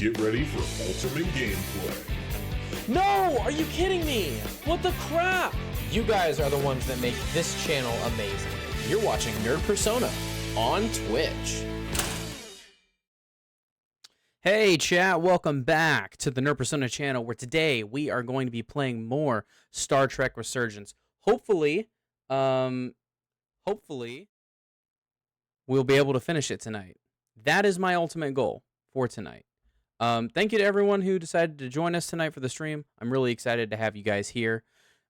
Get ready for ultimate gameplay. No! Are you kidding me? What the crap? You guys are the ones that make this channel amazing. You're watching Nerd Persona on Twitch. Hey chat, welcome back to the Nerd Persona channel, where today we are going to be playing more Star Trek Resurgence. Hopefully we'll be able to finish it tonight. That is my ultimate goal for tonight. Thank you to everyone who decided to join us tonight for the stream. I'm really excited to have you guys here.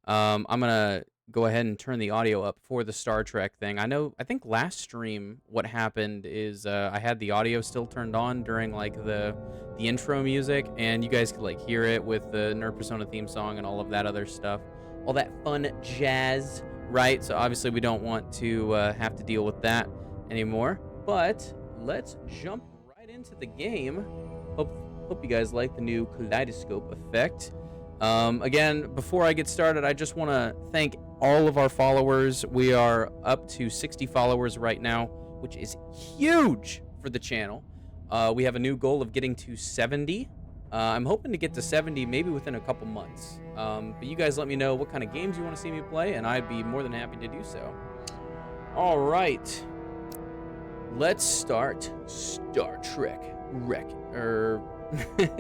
I'm gonna go ahead and turn the audio up for the Star Trek thing. I think last stream what happened is I had the audio still turned on during like the intro music, and you guys could like hear it with the Nerd Persona theme song and all of that other stuff, all that fun jazz, right? So obviously we don't want to have to deal with that anymore. But let's jump right into the game. Hope you guys like the new kaleidoscope effect. Again, before I get started, I just want to thank all of our followers. We are up to 60 followers right now, which is huge for the channel. We have a new goal of getting to 70. I'm hoping to get to 70 maybe within a couple months. But you guys let me know what kind of games you want to see me play, and I'd be more than happy to do so. All right. Let's start Star Trek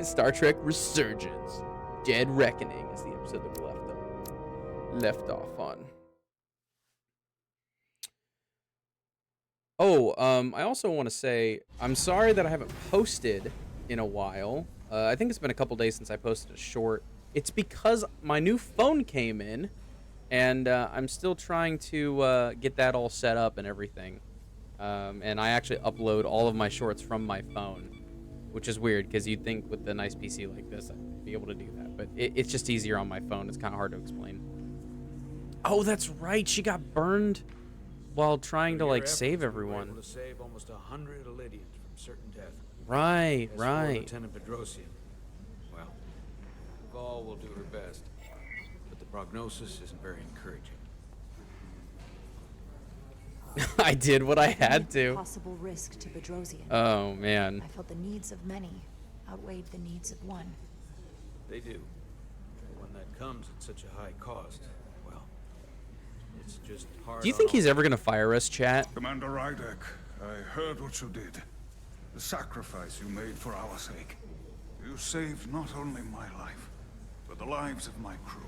Star Trek Resurgence. Dead Reckoning is the episode that we left off on. Oh, I also want to say I'm sorry that I haven't posted in a while. I think it's been a couple days since I posted a short. It's because my new phone came in, and I'm still trying to get that all set up and everything. And I actually upload all of my shorts from my phone, which is weird because you'd think with a nice PC like this I'd be able to do that, but it's just easier on my phone. It's kind of hard to explain. Oh, that's right. She got burned while trying to like save everyone. Able to save almost 100 Elydians from certain death. Right. Lieutenant Bedrosian. Well, Val will do her best, but the prognosis isn't very encouraging. I did what I had to. Possible risk to Bedrosian. Oh man. I felt the needs of many outweighed the needs of one. They do. But when that comes at such a high cost, well, it's just hard. Do you think he's ever gonna fire us, chat? Commander Rydek, I heard what you did. The sacrifice you made for our sake. You saved not only my life, but the lives of my crew.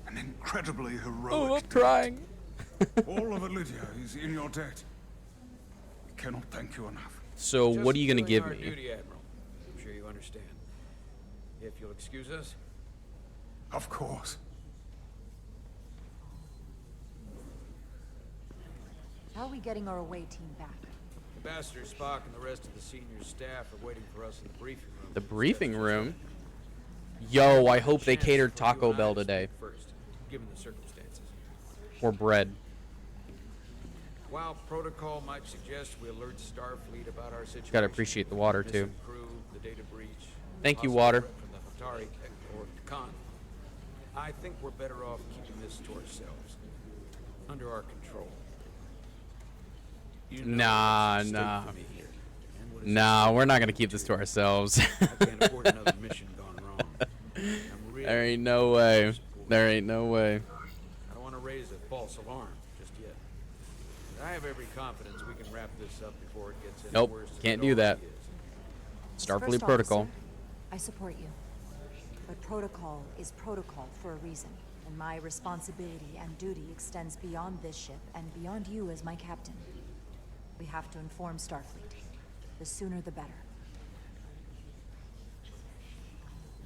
An incredibly heroic Oh, I'm deed. crying. All of Lydia is in your debt. We cannot thank you enough. So Just what are you gonna doing give our me? Duty, Admiral. I'm sure you understand. If you'll excuse us. Of course. How are we getting our away team back? Ambassador Spock and the rest of the senior staff are waiting for us in the briefing room. The briefing room? Yo, I hope they catered Taco Bell today. First, given the circumstances. Or bread. While protocol might suggest we alert Starfleet about our situation. Gotta appreciate the water too. Missing crew, the data breach. Thank you, possible water. threat from the Hatari or Khan. I think we're better off keeping this to ourselves, under our control. You know Nah, what's at stake nah. for me here, and what is Nah, we're not gonna keep this to ourselves. I can't afford another mission gone wrong. I'm really There ain't no way. There ain't no way. I don't want to raise a false alarm just yet. But I have every confidence we can wrap this up before it gets any Nope, worse than can't it do that. already is. Starfleet First protocol. officer, I support you. But protocol is protocol for a reason. And my responsibility and duty extends beyond this ship and beyond you as my captain. We have to inform Starfleet. The sooner the better.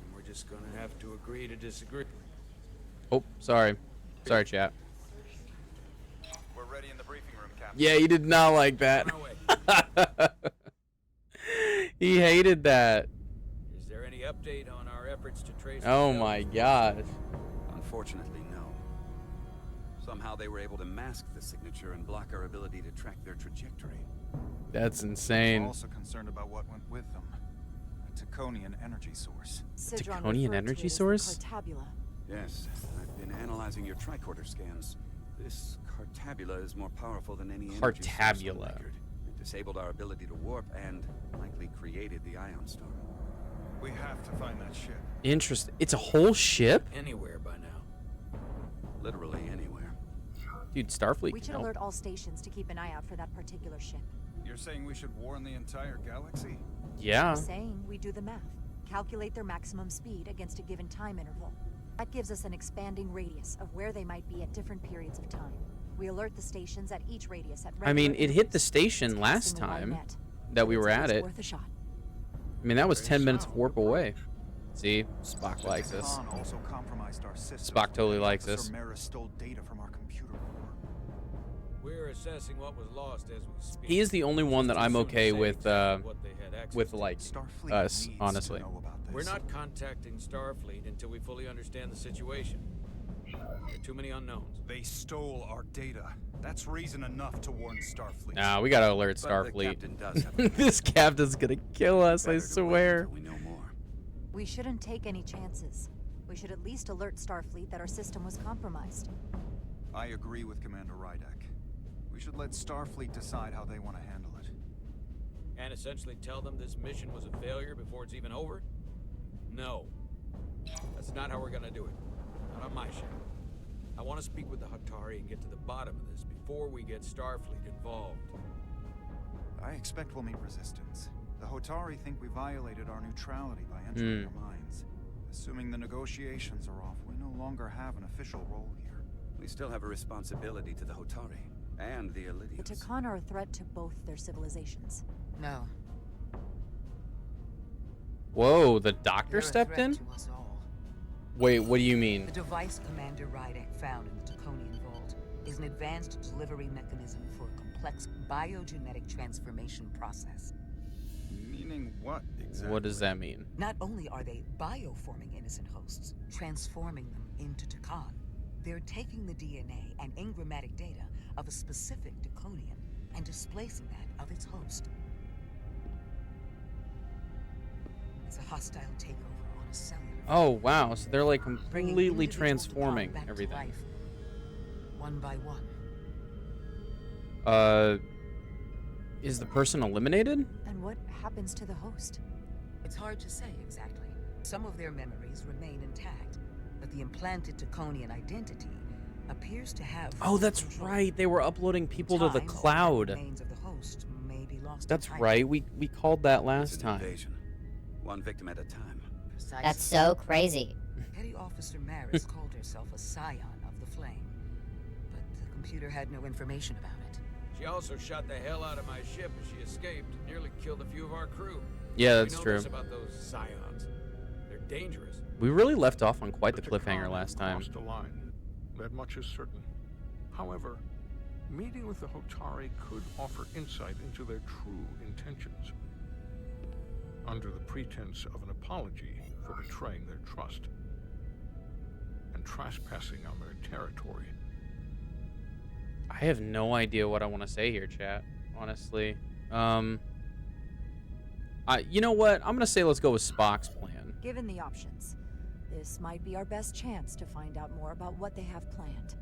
And we're just going to have to agree to disagree. Oh, sorry. Sorry, chat. We're ready in the briefing room, Captain. Yeah, he did not like that. On our way. He hated that. Is there any update on our efforts to trace Oh the my Delta? gosh. Unfortunately, no. Somehow they were able to mask the signature and block our ability to track their trajectory. That's We're insane. also concerned about what went with them. A Taconian energy source. Sidron Draconian referred to energy it as the source? Cartabula. Yes, I've been analyzing your tricorder scans. This Cartabula is more powerful than any energy source on Cartabula. record. It disabled our ability to warp and likely created the ion storm. have to find that ship. Interesting. It's a whole ship? Anywhere by now. Literally anywhere. Dude, Starfleet We can should help. alert all stations to keep an eye out for that particular ship. You're saying we should warn the entire galaxy? Yeah. I'm saying we do the math. Calculate their maximum speed against a given time interval. That gives us an expanding radius of where they might be at different periods of time. We alert the stations at each radius at I mean, regular it hit the intervals. station It's last casting a wide time net, that but we it's were at always it. worth a shot. I mean, that was 10 minutes of warp away. See? Spock The likes us. Khan also compromised our system. Spock totally likes Officer us. Mara stole data from our computer core. We're assessing what was lost as we speak. He is the only one that Too I'm soon to okay say with, exactly what they had access to. like, Starfleet us, needs honestly. to know about this. We're not contacting Starfleet until we fully understand the situation. There are too many unknowns. They stole our data. That's reason enough to warn Starfleet. Nah, we gotta alert But the Starfleet. captain does have a This captain's gonna kill us, I better to wait swear. until we know more. We shouldn't take any chances. We should at least alert Starfleet that our system was compromised. I agree with Commander Rydek. We should let Starfleet decide how they want to handle it. And essentially tell them this mission was a failure before it's even over? No. That's not how we're gonna do it. Not on my ship. I want to speak with the Hatari and get to the bottom of this before we get Starfleet involved. I expect we'll meet resistance. The Hotari think we violated our neutrality by entering their minds. Assuming the negotiations are off, we no longer have an official role here. We still have a responsibility to the Hotari and the The Ilidians. Takan are a threat to both their civilizations. No. Whoa, the They're doctor a stepped threat in? to us all. Wait, what do you mean? The device Commander Rydek found in the Taconian Vault is an advanced delivery mechanism for a complex biogenetic transformation process. Meaning what exactly? What does that mean? Not only are they bioforming innocent hosts, transforming them into Takan, they're taking the DNA and engrammatic data of a specific Taconian and displacing that of its host. It's a hostile takeover on a cellular. Oh, wow. So they're like bringing completely individual transforming Takan back to everything. life, one by one. Is the person eliminated? And what happens to the host? It's hard to say exactly. Some of their memories remain intact, but the implanted Taconian identity appears to have Oh, full that's control. right. They were uploading people to the Time, cloud. remains of the host may be lost That's entirely. right. We called that It's last an time. invasion. One victim at a time. Precisely. That's so crazy. Petty Officer Maris called herself a scion of the flame, but the computer had no information about it. She also shot the hell out of my ship as she escaped and nearly killed a few of our crew. Yeah, We that's know true. this about those scions. They're dangerous. We really left off on quite the The cliffhanger Takan last time. crossed a line. That much is certain. However, meeting with the Hotari could offer insight into their true intentions. Under the pretense of an apology for betraying their trust and trespassing on their territory. I have no idea what I want to say here, chat. Honestly, you know what? I'm gonna say let's go with Spock's plan. Given the options, this might be our best chance to find out more about what they have planned.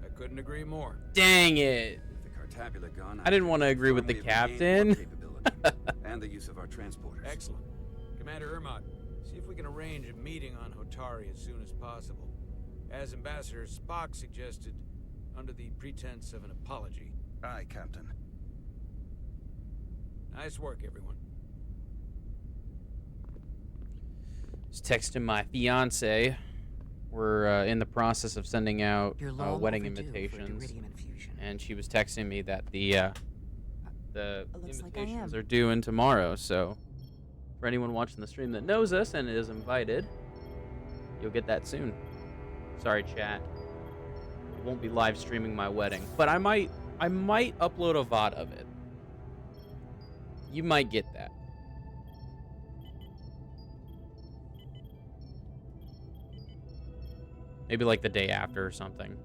I couldn't agree more. Dang it! With the Cartabula gone, I didn't want to agree with the confirm we have regained more captain. capability and the use of our transporters. Excellent. Commander Ermot, see if we can arrange a meeting on Hotari as soon as possible. As Ambassador Spock suggested, under the pretense of an apology. Aye, Captain. Nice work, everyone. Just texting my fiance. We're in the process of sending out You're long wedding overdue for invitations, Iridium infusion. and she was texting me that the looks like I invitations am. are due in tomorrow. So, for anyone watching the stream that knows us and is invited, you'll get that soon. Sorry, chat. I won't be live streaming my wedding, but I might upload a VOD of it. You might get that. Maybe like the day after or something.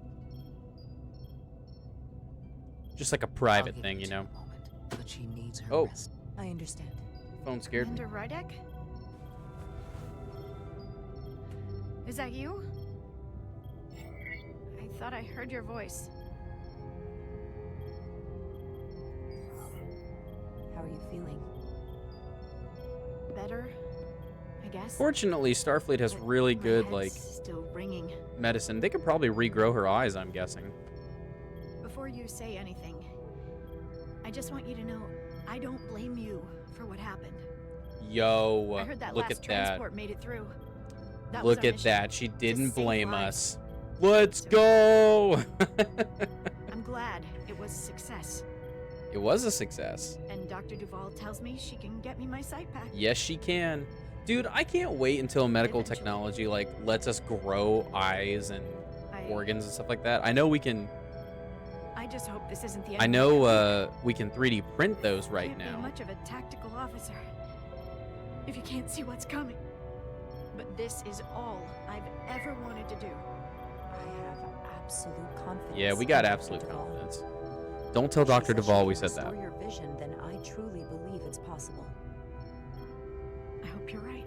Just like a I'll private give thing, her you to know. a moment, but she needs her Oh. rest. I understand. Phone scared me. Commander Rydek? Is that you? I thought I heard your voice. How are you feeling? Better? I guess. Fortunately, Starfleet has really My good, head's like, still ringing. medicine. They could probably regrow her eyes, I'm guessing. Before you say anything, I just want you to know I don't blame you for what happened. Yo, I heard that look last at that. transport made it through. That was Look our at mission, that. She didn't save blame lives. us. Let's go! I'm glad it was a success. It was a success. And Dr. Duvall tells me she can get me my sight back. Yes, she can. Dude, I can't wait until medical Eventually. technology, like, lets us grow eyes and I- organs and stuff like that. I know we can... I just hope this isn't the end. I of know it. we can 3D print those right Can't be now. much of a tactical officer if you can't see what's coming. But this is all I've ever wanted to do. I have absolute confidence. Yeah, we got in Dr. absolute Duvall. confidence. Don't tell If she Dr. says she Duvall can we said that. restore your vision, then I truly believe it's possible. I hope you're right.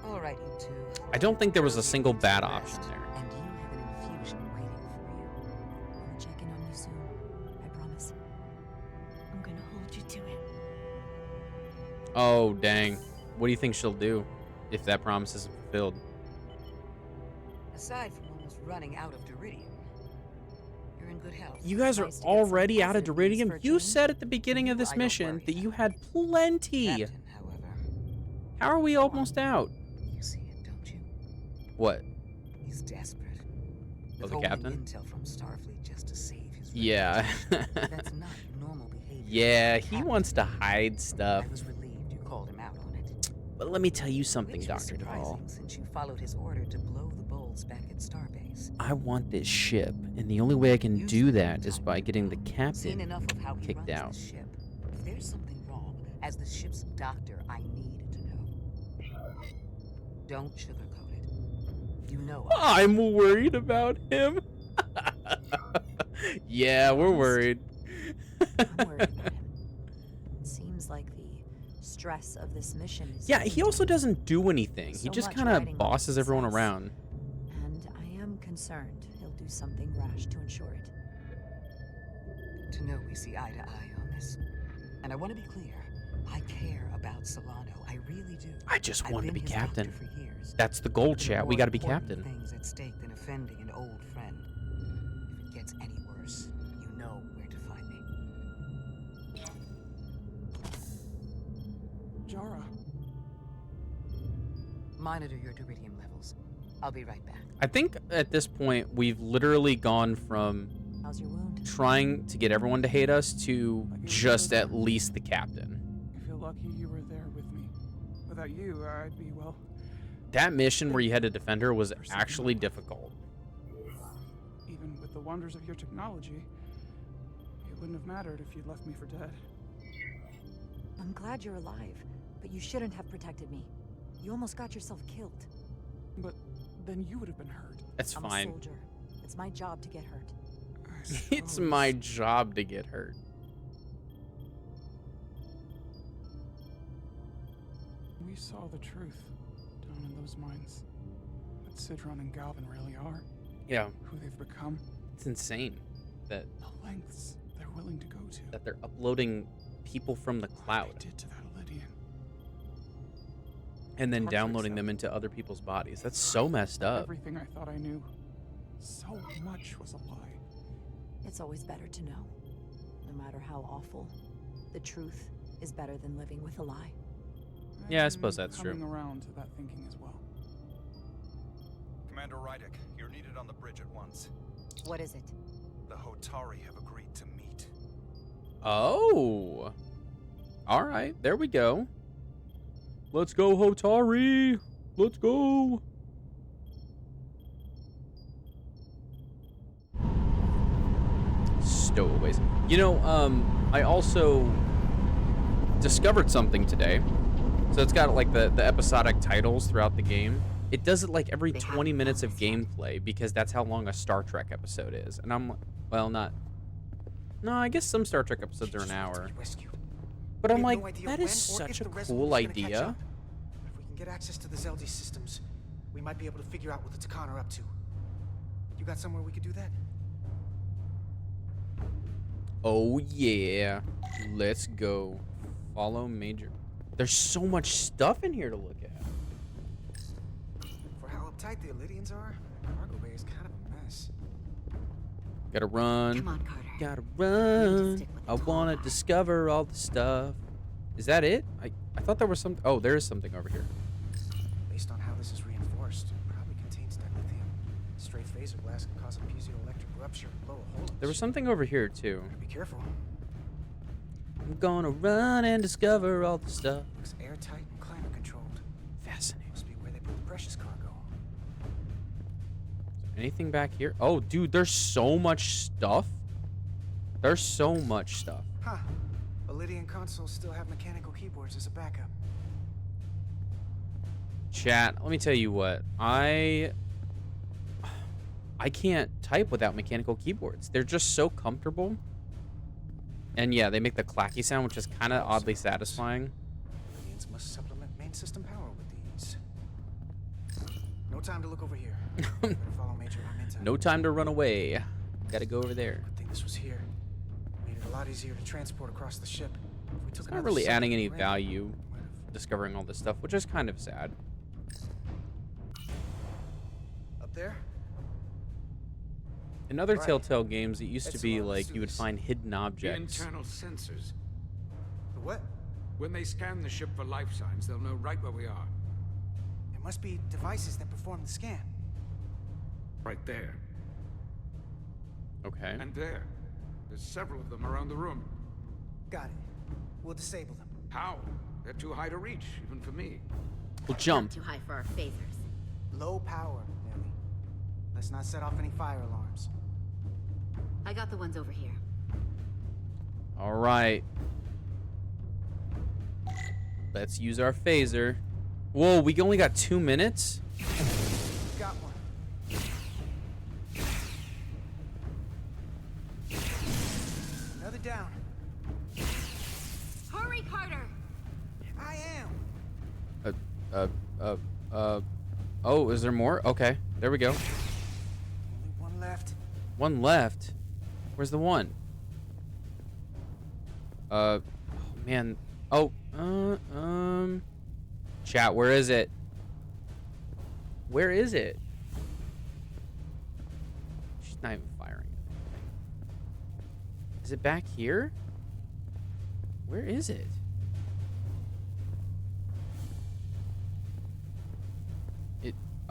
All right, you two. I don't think there was a You single need bad some option rest, there. And you have an infusion waiting for you. I'll check in on you soon. I promise. I'm gonna hold you to it. Oh, dang. What do you think she'll do if that promise isn't fulfilled? Aside from almost running out of Duridium, you're in good health. You guys are Nice to get some already out of positive news Duridium? for a You change. said at the beginning of this I don't mission worry that you about had plenty. Captain, however, How are we almost out? you see it, don't you? What? He's desperate. Oh, the Withholding captain? intel from Starfleet just to save his Yeah. reputation. That's not normal behavior. Yeah, for a he captain. wants to hide stuff. I was relieved you called him out on it. But let me tell you something, Which was Dr. Duvall. surprising, since you followed his order to blow the bolts back at Starbase. I want this ship, and the only way I can You do spent that is time by with getting the Dom, seen captain enough of how he kicked runs out. the ship. If there's something wrong, as the ship's doctor, I need to know. Don't sugarcoat it. You know I'm worried about him. Yeah, we're worried. I'm worried about him. It seems like the stress of this mission is. Yeah, he also doesn't do anything. He So just much kind of riding on bosses everyone success. around. And I am concerned he'll do something rash to ensure it. to know we see eye to eye on this. And I want to be clear. I care about Solano. I really do. I just I've want to been be his captain. doctor for years. That's the goal, There are chat. We more got to be important captain. Things at stake than offending an old friend. If it gets any worse, you know where to find me. Jara. Monitor your Duridium levels. I'll be right back. I think at this point, we've literally gone from How's your wound? trying to get everyone to hate us to just at least the captain. I feel lucky you were there with me. Without you, I'd be, well, That mission where you had to defend her was actually difficult. even with the wonders of your technology, it wouldn't have mattered if you'd left me for dead. I'm glad you're alive, but you shouldn't have protected me. You almost got yourself killed. But then you would have been hurt. That's I'm a fine. soldier. It's my job to get hurt. I It's suppose. my job to get hurt. We saw the truth down in those mines. That Sidron and Galvin really are Yeah, who they've become. it's insane that The lengths they're willing to go to. they're uploading people from the What cloud they did to that Lydian. and then Hard to downloading accept. them into other people's bodies. That's so messed up. Everything I thought I knew, so much was a lie. It's always better to know. No matter how awful, the truth is better than living with a lie. Yeah, I I'm suppose that's true. coming around to that thinking as well. Commander Rydick, you're needed on the bridge at once. What is it? The Hotari have agreed to meet. Oh. All right, there we go. Let's go, Hotari. Let's go. Stowaways. You know, I also discovered something today. So it's got like the episodic titles throughout the game. It does it like every 20 minutes of gameplay because that's how long a Star Trek episode is. And I'm, well, not. No, I guess some Star Trek episodes are an hour. But I'm like, that is such a cool idea. If we can get access to the Zeldi systems, we might be able to figure out what the Takan are up to. You got somewhere we could do that? Oh yeah, let's go. Follow Major. There's so much stuff in here to look at. For how uptight the Illydians are, cargo bay is kind of a mess. Gotta run. Come on, Carter. Gotta We need to run. stick with the I tall wanna guy. discover all the stuff. Is that it? I thought there was some. Oh, there is something over here. Based on how this is reinforced, it probably contains dilithium. Stray phaser blast can cause a piezoelectric rupture and blow a hole in There was the something over here too. ship. Be careful. I'm gonna run and discover all the stuff. Looks airtight and climate controlled. Fascinating. Must be where they put the precious cargo. Anything back here? Oh, dude, there's so much stuff. There's so much stuff. Huh. Illydian consoles still have mechanical keyboards as a backup. Chat, let me tell you what. I can't type without mechanical keyboards. They're just so comfortable. And yeah, they make the clacky sound, which is kind of oddly satisfying. Illydians must supplement main system power with these. No time to look over here. Better follow Major Armenta. No time to run away. Gotta go over there. Good thing this was here. Made it a lot easier to transport across the ship. If we took It's not another really second adding any Miranda, value might have- discovering all this stuff, which is kind of sad. Up there? In other Right. Telltale games, it used to Let's be let's like do you would this. find hidden The objects. internal sensors. The what? When they scan the ship for life signs, they'll know right where we are. There must be devices that perform the scan. Right there. Okay. And there. There's several of them around the room. Got it. We'll disable them. How? They're too high to reach, even for me. We'll jump. Too high for our phasers. Low power, Nelly. Let's not set off any fire alarms. I got the ones over here. All right. Let's use our phaser. Whoa, we only got 2 minutes? Got one. Another down. Hurry, Carter! I am. Oh, is there more? Okay, there we go. Only one left. One left. Where's the one? Oh, man. Oh, chat, where is it? Where is it? She's not even firing it. Is it back here? Where is it?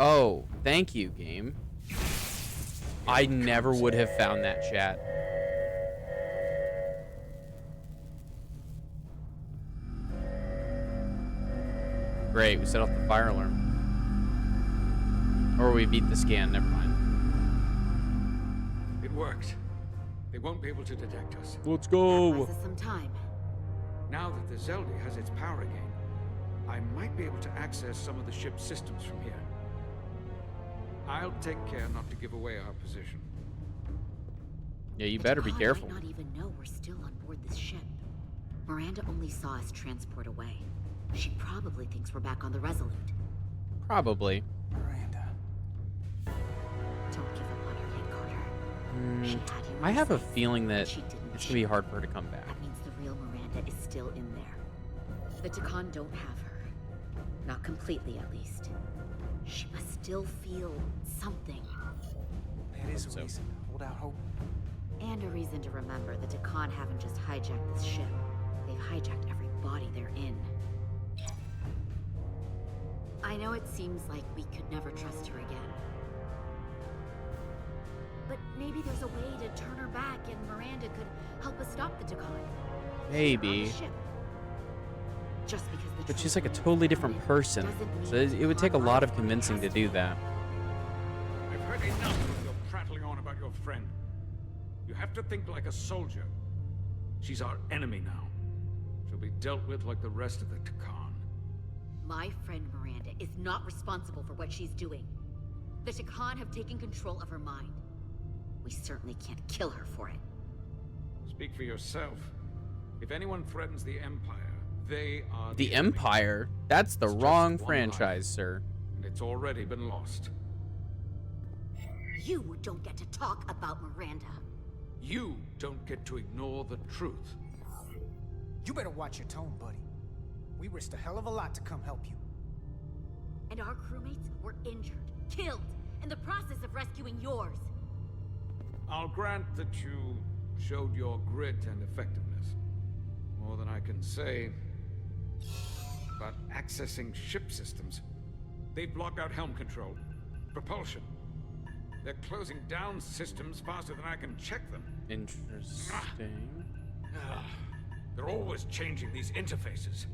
Oh, thank you, game. I never would have found that, chat. Great, we set off the fire alarm. Or we beat the scan, never mind. It worked. They won't be able to detect us. Let's Buys go. us some time. Now that the Zeldi has its power again, I might be able to access some of the ship's systems from here. I'll take care not to give away our position. Yeah, you The better be Takhan careful. Might not even know we're still on board this ship. Miranda only saw us transport away. She probably thinks we're back on the Resolute. Probably. Miranda. Don't give up on her yet, Carter. She had you in I her have a sights, feeling but that she didn't it's shoot. gonna be hard for her to come back. That means the real Miranda is still in there. The Takhan don't have her. Not completely, at least. She must still feel something. That is Hope a so. reason to hold out hope. And a reason to remember the Takhan haven't just hijacked this ship. They've hijacked every body they're in. I know it seems like we could never trust her again. But maybe there's a way to turn her back and Miranda could help us stop the Takhan. On Maybe. the ship. Just because the But she's true like a totally different Miranda person. doesn't So mean it would take a Takhan lot of lied. convincing to do that. I've heard enough of your prattling on about your friend. You have to think like a soldier. She's our enemy now. She'll be dealt with like the rest of the Takhan. My friend Miranda is not responsible for what she's doing. The Takhan have taken control of her mind. We certainly can't kill her for it. Speak for yourself. If anyone threatens the Empire, they are The enemy. Empire? That's the It's just wrong one franchise, life. sir. And it's already been lost. You don't get to talk about Miranda. You don't get to ignore the truth. You better watch your tone, buddy. We risked a hell of a lot to come help you. And our crewmates were injured, killed, in the process of rescuing yours. I'll grant that you showed your grit and effectiveness. More than I can say about accessing ship systems. They blocked out helm control, propulsion. They're closing down systems faster than I can check them. Interesting. They're always changing these interfaces.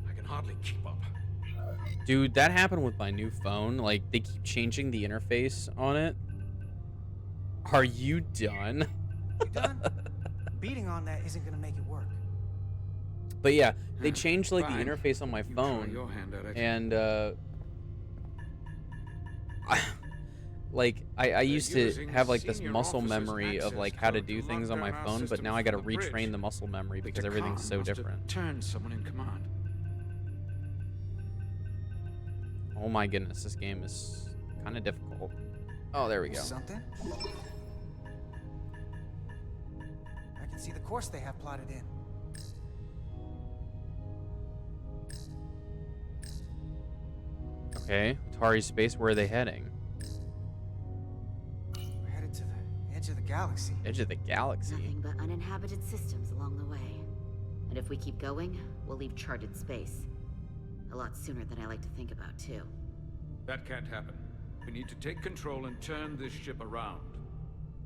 I can hardly keep up. Dude, that happened with my new phone. Like, they keep changing the interface on it. Are you done? You done? Beating on that isn't gonna make it work. But yeah, they changed like Fine. the interface on my You try phone, your hand at it. and like I used to using have like this senior muscle officers' memory of access like how to code do to things lock on my down our phone, but systems now I got to from the bridge. retrain the muscle memory The because everything's Khan so must have different. turned someone in command. Oh my goodness, this game is kind of difficult. Oh, there we go. Something? I can see the course they have plotted in. Okay, Atari Space, where are they heading? We're headed to the edge of the galaxy. Edge of the galaxy. Nothing but uninhabited systems along the way. And if we keep going, we'll leave charted space. A lot sooner than I like to think about, too. That can't happen. We need to take control and turn this ship around.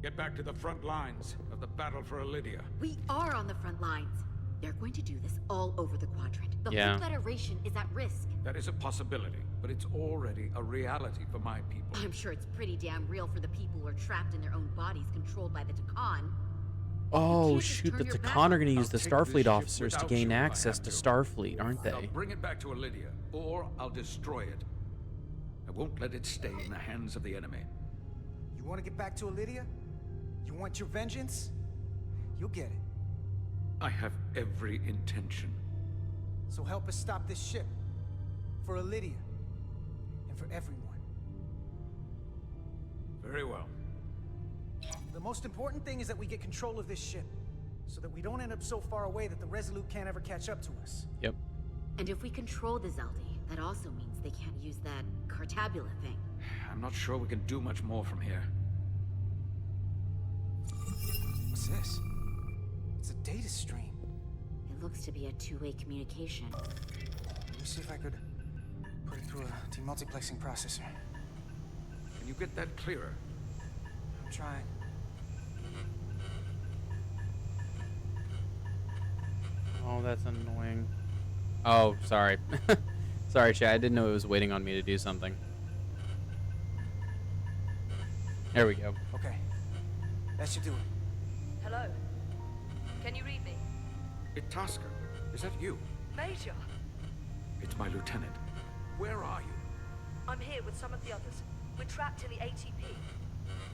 Get back to the front lines of the battle for Elydia. We are on the front lines. They're going to do this all over the quadrant. The Yeah. whole Federation is at risk. That is a possibility, but it's already a reality for my people. I'm sure it's pretty damn real for the people who are trapped in their own bodies controlled by the Takan. Oh can't just shoot, turn the your back Takan are going to I'll use the take this Starfleet ship officers to without gain you if I access have to to. Starfleet, aren't I'll they? bring it back to Elydia, or I'll destroy it. I won't let it stay in the hands of the enemy. You want to get back to Elydia? You want your vengeance? You'll get it. I have every intention. So help us stop this ship. For Elydia. And for everyone. Very well. The most important thing is that we get control of this ship. So that we don't end up so far away that the Resolute can't ever catch up to us. Yep. And if we control the Zeldi, that also means they can't use that Cartabula thing. I'm not sure we can do much more from here. What's this? It's a data stream. It looks to be a two-way communication. Let me see if I could put it through a demultiplexing processor. Can you get that clearer? I'm trying. Oh, that's annoying. Oh, sorry. Sorry, chat. I didn't know it was waiting on me to do something. There we go. Okay. That should do it. Hello? Can you read me? Itasca, is that you? Major! It's my lieutenant. Where are you? I'm here with some of the others. We're trapped in the ATP.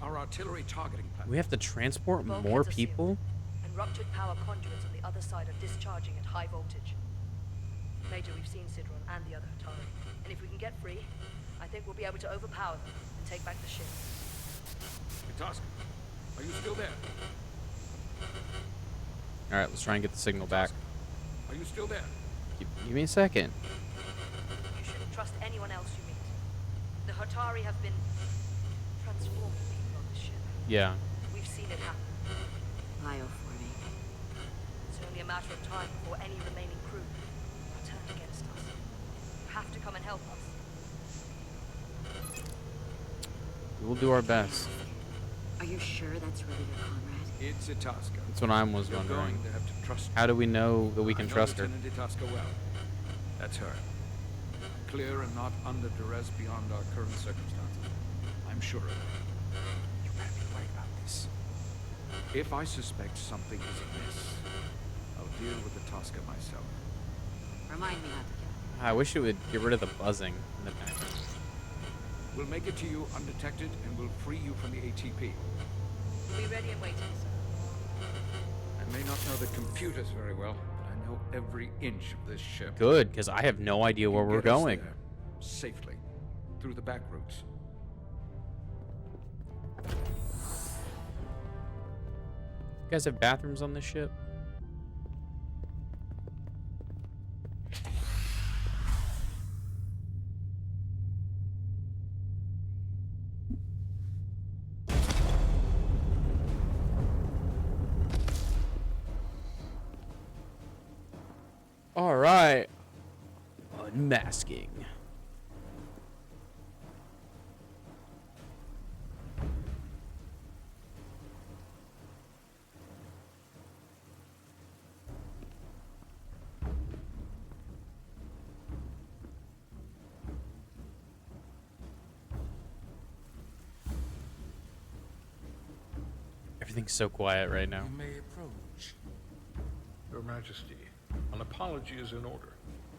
Our artillery targeting platform. We have to transport The more bulkheads are sealed, people? and ruptured power conduits on the other side are discharging at high voltage. Major, we've seen Sidron and the other Hatari. And if we can get free, I think we'll be able to overpower them and take back the ship. Itasca, are you still there? Alright, let's try and get the signal back. Are you still there? Give me a second. You shouldn't trust anyone else you meet. The Hatari have been transforming people on the ship. Yeah. We've seen it happen. Bioforming. It's only a matter of time before any remaining crew will turn against us. You have to come and help us. We will do our best. Are you sure that's really your comrade? It's Itasca. That's what I was You're wondering. going to have to trust How do we know that we can I know trust her? Lieutenant Itasca well. That's her. Clear and not under duress beyond our current circumstances. I'm sure of it. You better be right about this. If I suspect something is amiss, I'll deal with Itasca myself. Remind me not to kill. I wish it would get rid of the buzzing in the background. We'll make it to you undetected and we'll free you from the ATP. We'll be ready and waiting, sir. I may not know the computers very well, but I know every inch of this ship. Good, because I have no idea where we're Get us going. there safely, through the back routes. You guys have bathrooms on this ship? right. Unmasking. Everything's so quiet right now. You may approach. Your Majesty, an apology is in order.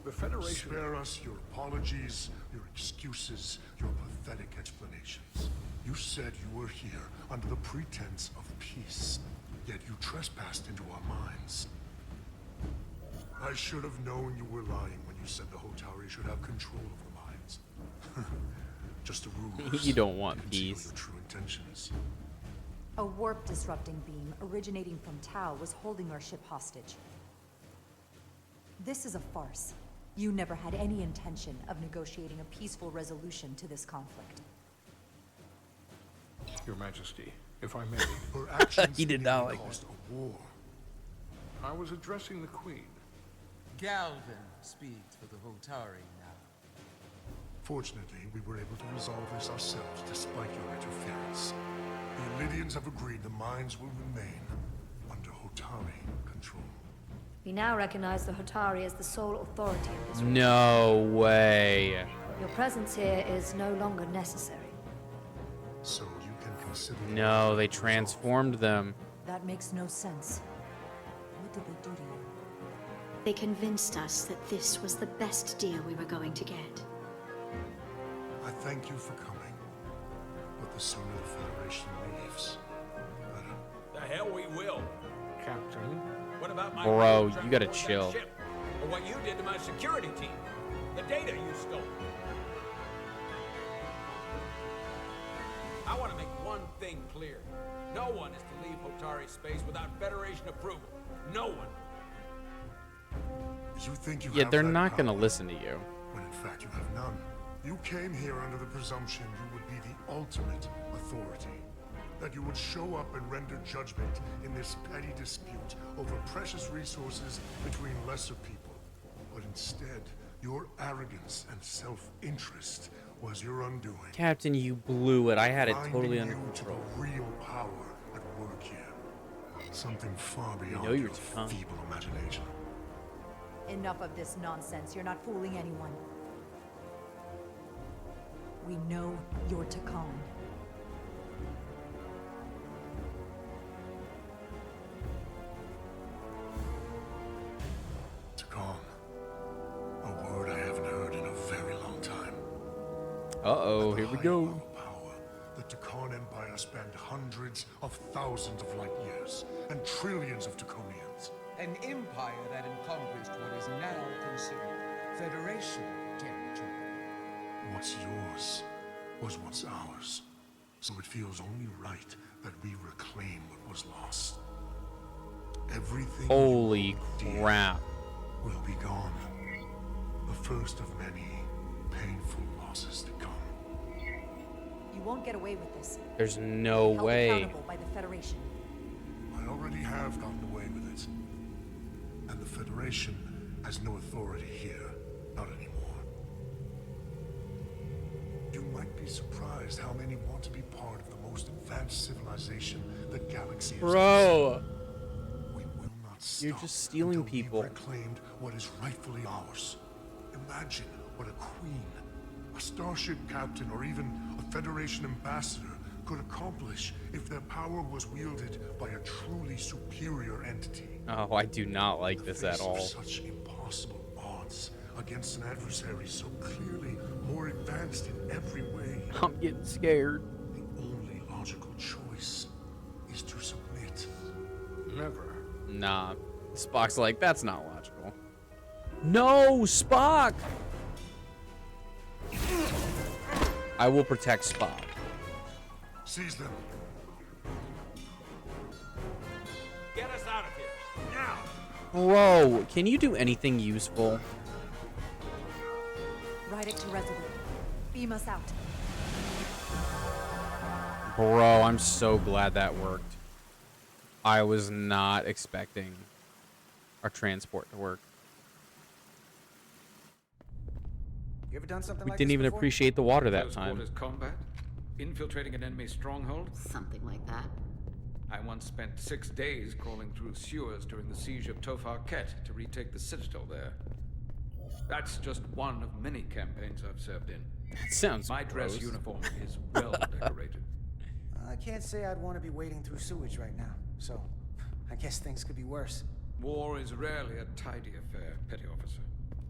The Federation... Spare us your apologies, your excuses, your pathetic explanations. You said you were here under the pretense of peace, yet you trespassed into our minds. I should have known you were lying when you said the Hotari should have control of the minds. Just a ruse. You don't want Conceal peace. your true intentions. A warp disrupting beam originating from Tau was holding our ship hostage. This is a farce. You never had any intention of negotiating a peaceful resolution to this conflict. Your Majesty, if I may... Her actions He did not like caused a war. I was addressing the Queen. Galvin speaks for the Hotari now. Fortunately, we were able to resolve this ourselves despite your interference. The Illydians have agreed the mines will remain under Hotari control. We now recognize the Hotari as the sole authority in this region. No way. Your presence here is no longer necessary. So you can consider... No, they transformed them. That makes no sense. What did they do to you? They convinced us that this was the best deal we were going to get. I thank you for coming. But the sooner the Federation leaves, the better. The hell we will. Captain, What about my Bro, trying you to gotta board that chill. ship? Or what you did to my security team? The data you stole. I want to make one thing clear. No one is to leave Hotari space without Federation approval. No one. You think you Yeah, have they're that not power, gonna listen to you. when in fact you have none. You came here under the presumption you would be the ultimate authority. That you would show up and render judgment in this petty dispute over precious resources between lesser people. But instead, your arrogance and self-interest was your undoing. Captain, you blew it. I had it totally Blinding under you to control. the real power at work here. Something far beyond know you're your Takhan. feeble imagination. Enough of this nonsense. You're not fooling anyone. We know you're Takhan. Takhan. A word I haven't heard in a very long time. Uh-oh, At the here we height go. of our power, the Takhan Empire spanned hundreds of thousands of light years and trillions of Takonians. An empire that encompassed what is now considered Federation territory. What's yours was once ours, so it feels only right that we reclaim what was lost. Everything Holy you hold dear crap. will be gone. The first of many painful losses to come. You won't get away with this. There's no Held way. accountable by the Federation. I already have gotten away with it. And the Federation has no authority here, not anymore. You might be surprised how many want to be part of the most advanced civilization the galaxy has Bro, We will not stop you're just stealing until people. we've reclaimed what is rightfully ours. Imagine what a queen, a starship captain, or even a Federation ambassador could accomplish if their power was wielded by a truly superior entity. Oh, I do not like In the this at face of all. Such impossible odds against an adversary so clearly more advanced in every way. I'm getting scared. The only logical choice is to submit. never. Nah. Spock's like, that's not logical. No, Spock! I will protect Spock. Seize them. Get us out of here. Now. Bro, can you do anything useful? Ride it to Resurgence. Beam us out. Bro, I'm so glad that worked. I was not expecting our transport to work. You ever done something We like didn't this even before? appreciate the water that Close time. quarters combat? Infiltrating an enemy stronghold? Something like that. I once spent 6 days crawling through sewers during the siege of Tofar Ket to retake the citadel there. That's just one of many campaigns I've served in. That sounds My dress gross. uniform is well decorated. I can't say I'd want to be wading through sewage right now, so I guess things could be worse. War is rarely a tidy affair, Petty Officer.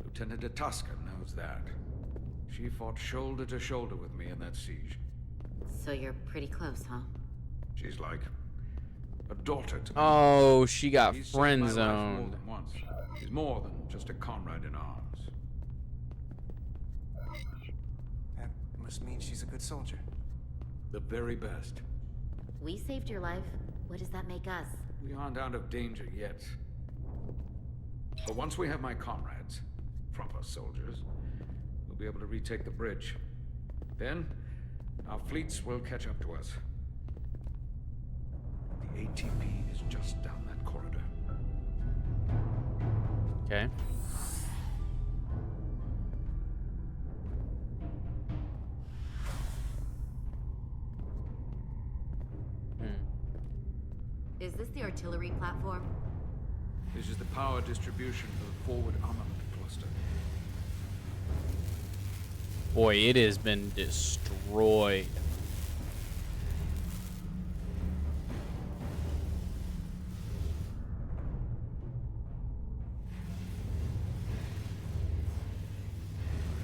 Lieutenant Itasca knows that. She fought shoulder to shoulder with me in that siege. So you're pretty close, huh? She's like a daughter to me. Oh, she got She's saved friend my life more zoned. than once. She's more than just a comrade in arms. That must mean she's a good soldier. The very best. We saved your life. What does that make us? We aren't out of danger yet. But once we have my comrades, proper soldiers, we'll be able to retake the bridge. Then, our fleets will catch up to us. The ATP is just down that corridor. Okay. Is this the artillery platform? This is the power distribution for the forward armament cluster. Boy, it has been destroyed.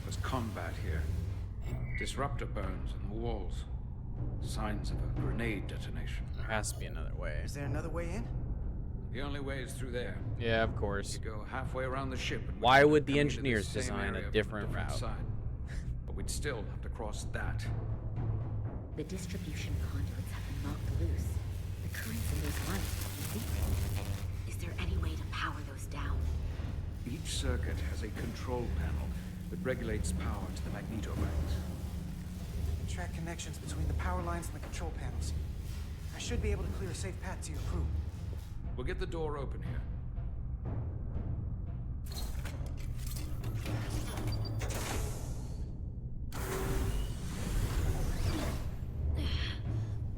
There's combat here. Disruptor burns in the walls. Signs of a grenade detonation. There has to be another way. Is there another way in? The only way is through there. Yeah, of course. You go halfway around the ship. And Why we'd would the come into engineers same design area a from different route? Side. But we'd still have to cross that. The distribution conduits have been knocked loose. The currents in those lines are weak. Is there any way to power those down? Each circuit has a control panel that regulates power to the magnetobanks. Track connections between the power lines and the control panels. I should be able to clear a safe path to your crew. We'll get the door open here.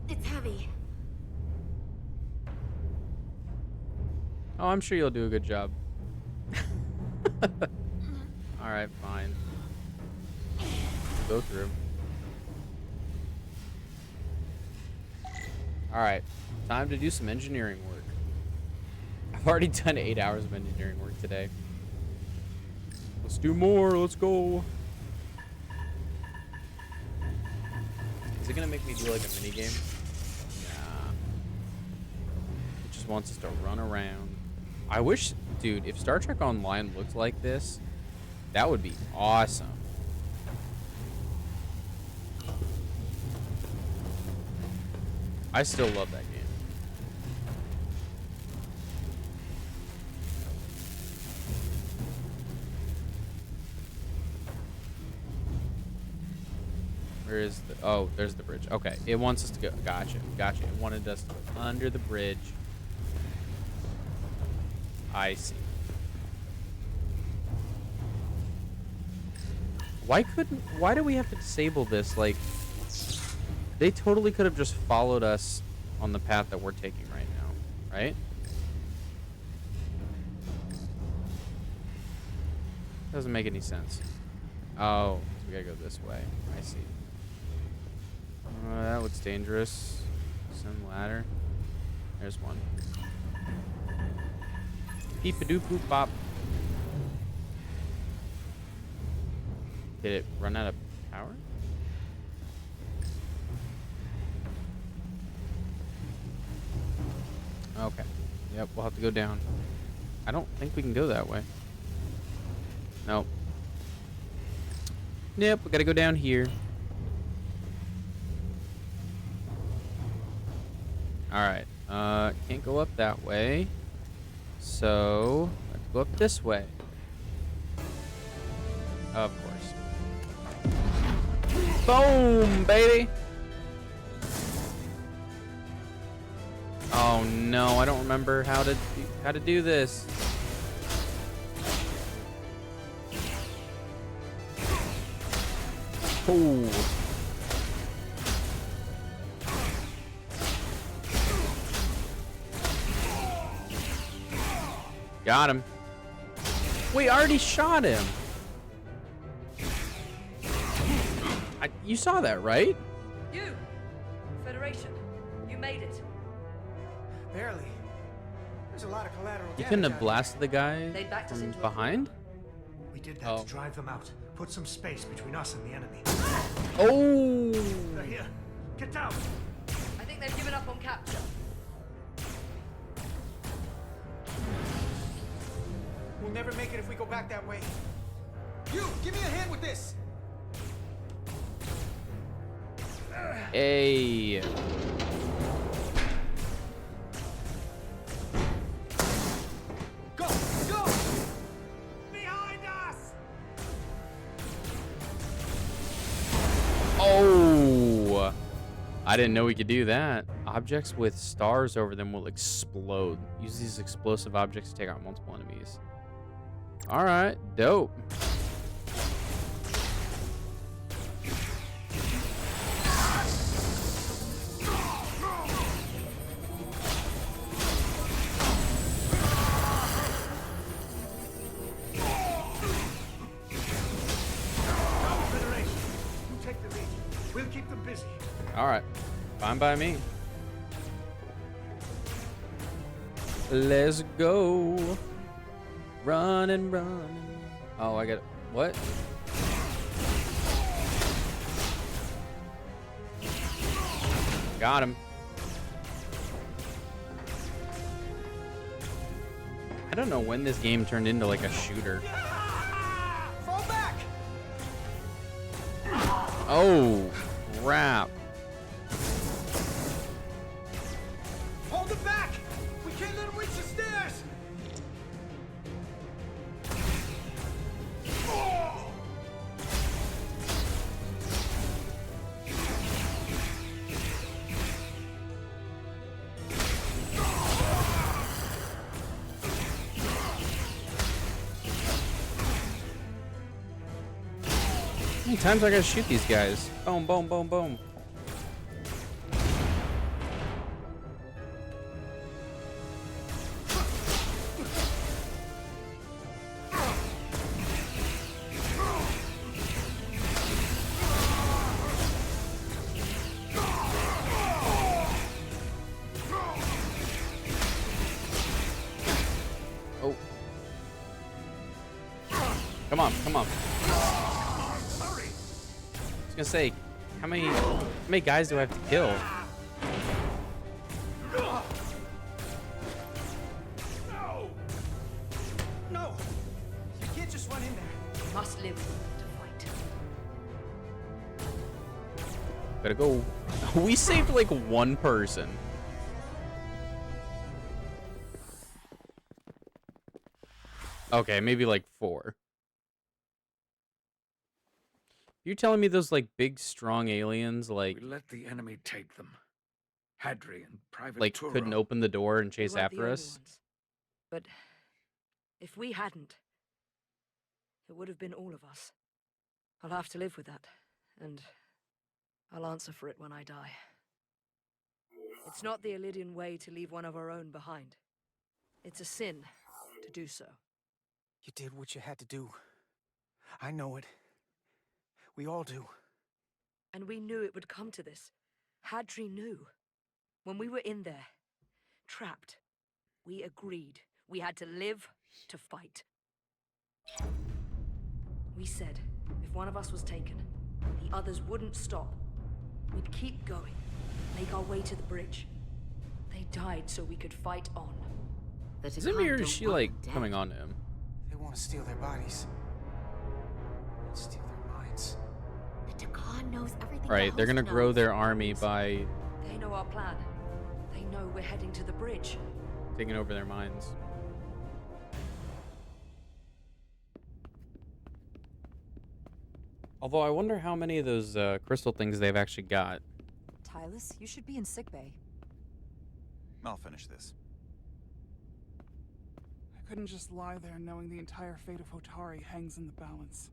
It's heavy. Oh, I'm sure you'll do a good job. Alright, fine. We'll go through. Alright, time to do some engineering work. I've already done 8 hours of engineering work today. Let's do more, let's go. Is it gonna make me do like a minigame? Nah. It just wants us to run around. I wish, dude, if Star Trek Online looked like this, that would be awesome. I still love that game. Where is the... Oh, there's the bridge. Okay, it wants us to go... Gotcha, gotcha. It wanted us to go under the bridge. I see. Why do we have to disable this? Like, they totally could have just followed us on the path that we're taking right now, right? Doesn't make any sense. Oh, so we gotta go this way. I see. That looks dangerous. Some ladder. There's one. Beep-a-doop-boop bop. Did it run out of power? Okay. Yep, we'll have to go down. I don't think we can go that way. Nope. Nope, we gotta go down here. Alright. Can't go up that way. So, let's go up this way. Of course. Boom, baby! Oh no, I don't remember how to do this. Oh. Got him. We already shot him. You saw that, right? You! Federation, you made it. Barely. There's a lot of collateral You damage couldn't have out blasted the guy They backed us from into a behind? We did that to drive them out. Put some space between us and the enemy. Oh! They're here. Get down! I think they've given up on capture. We'll never make it if we go back that way. You, give me a hand with this. Hey. Go, go! Behind us! Oh! I didn't know we could do that. Objects with stars over them will explode. Use these explosive objects to take out multiple enemies. Alright, dope. We'll keep them busy. Alright. Fine by me. Let's go. Run and run. Oh, I got it. What? Got him. I don't know when this game turned into like a shooter. Fall back! Oh, crap. Hold them back! We can't let them reach the stairs! How many times I gotta shoot these guys? Boom, boom, boom, boom. Oh. Come on, come on. I was gonna say, how many guys do I have to kill? No! You can't just run in there. We must live to fight. Gotta go. We saved like one person. Okay, maybe like 4. You're telling me those like big strong aliens like We let the enemy take them. Hadri and Private couldn't Turo. open the door and chase We weren't the after only us? ones. But if we hadn't, it would have been all of us. I'll have to live with that, and I'll answer for it when I die. It's not the Illidian way to leave one of our own behind. It's a sin to do so. You did what you had to do. I know it. We all do. And we knew it would come to this. Hadri knew. When we were in there, trapped, we agreed we had to live to fight. We said if one of us was taken, the others wouldn't stop. We'd keep going, make our way to the bridge. They died so we could fight on. Is it me or is she like coming on to him? They want to steal their bodies. And steal their minds. The Takan knows everything. Right, they're gonna grow their army by They know our plan. They know we're heading to the bridge. taking over their minds. Although I wonder how many of those crystal things they've actually got. Tylus, you should be in sickbay. I'll finish this. I couldn't just lie there knowing the entire fate of Hotari hangs in the balance.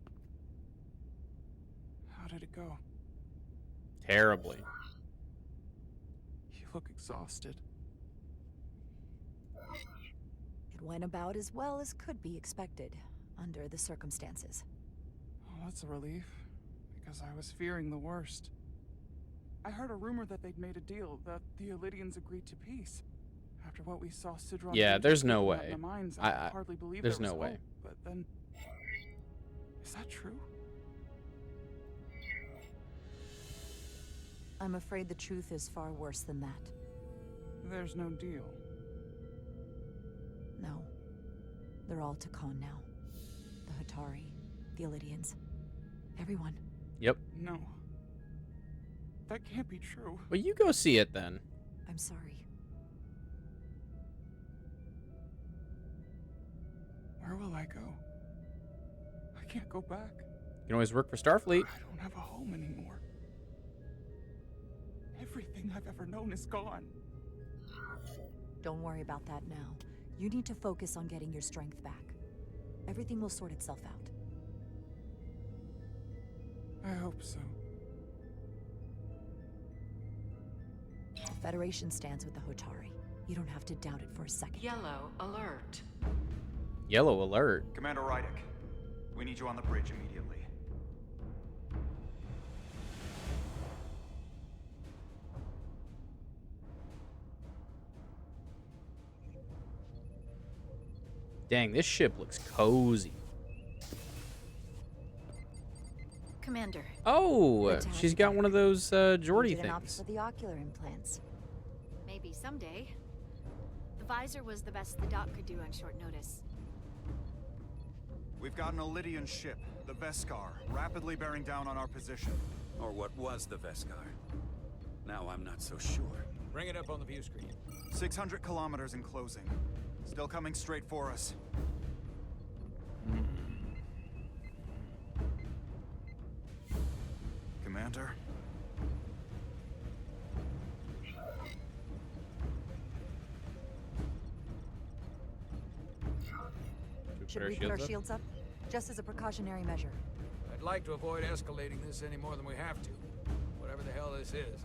How did it go? Terribly. You look exhausted. It went about as well as could be expected, under the circumstances. Oh, that's a relief, because I was fearing the worst. I heard a rumor that they'd made a deal, that the Elydians agreed to peace. After what we saw Sidron Yeah, do to there's no people out way. in the mines, I hardly believe there's there was no way. hope, but then... Is that true? I'm afraid the truth is far worse than that. There's no deal. No. They're all Takan now. The Hatari, the Elydians, everyone. Yep. No. That can't be true. Well, you go see it then. I'm sorry. Where will I go? I can't go back. You can always work for Starfleet. I don't have a home anymore. Everything I've ever known is gone. Don't worry about that now. You need to focus on getting your strength back. Everything will sort itself out. I hope so. The Federation stands with the Hotari. You don't have to doubt it for a second. Yellow alert. Yellow alert. Commander Rydick, we need you on the bridge immediately. Dang, this ship looks cozy. Commander. Oh, she's got one of those Geordie Didn't opt things. for the ocular implants. Maybe someday. The visor was the best the doc could do on short notice. We've got an Elydian ship, the Veskar, rapidly bearing down on our position. Or what was the Veskar. Now I'm not so sure. Bring it up on the view screen. 600 kilometers in closing. Still coming straight for us. Commander? Should we put our shields up? Just as a precautionary measure. I'd like to avoid escalating this any more than we have to. Whatever the hell this is.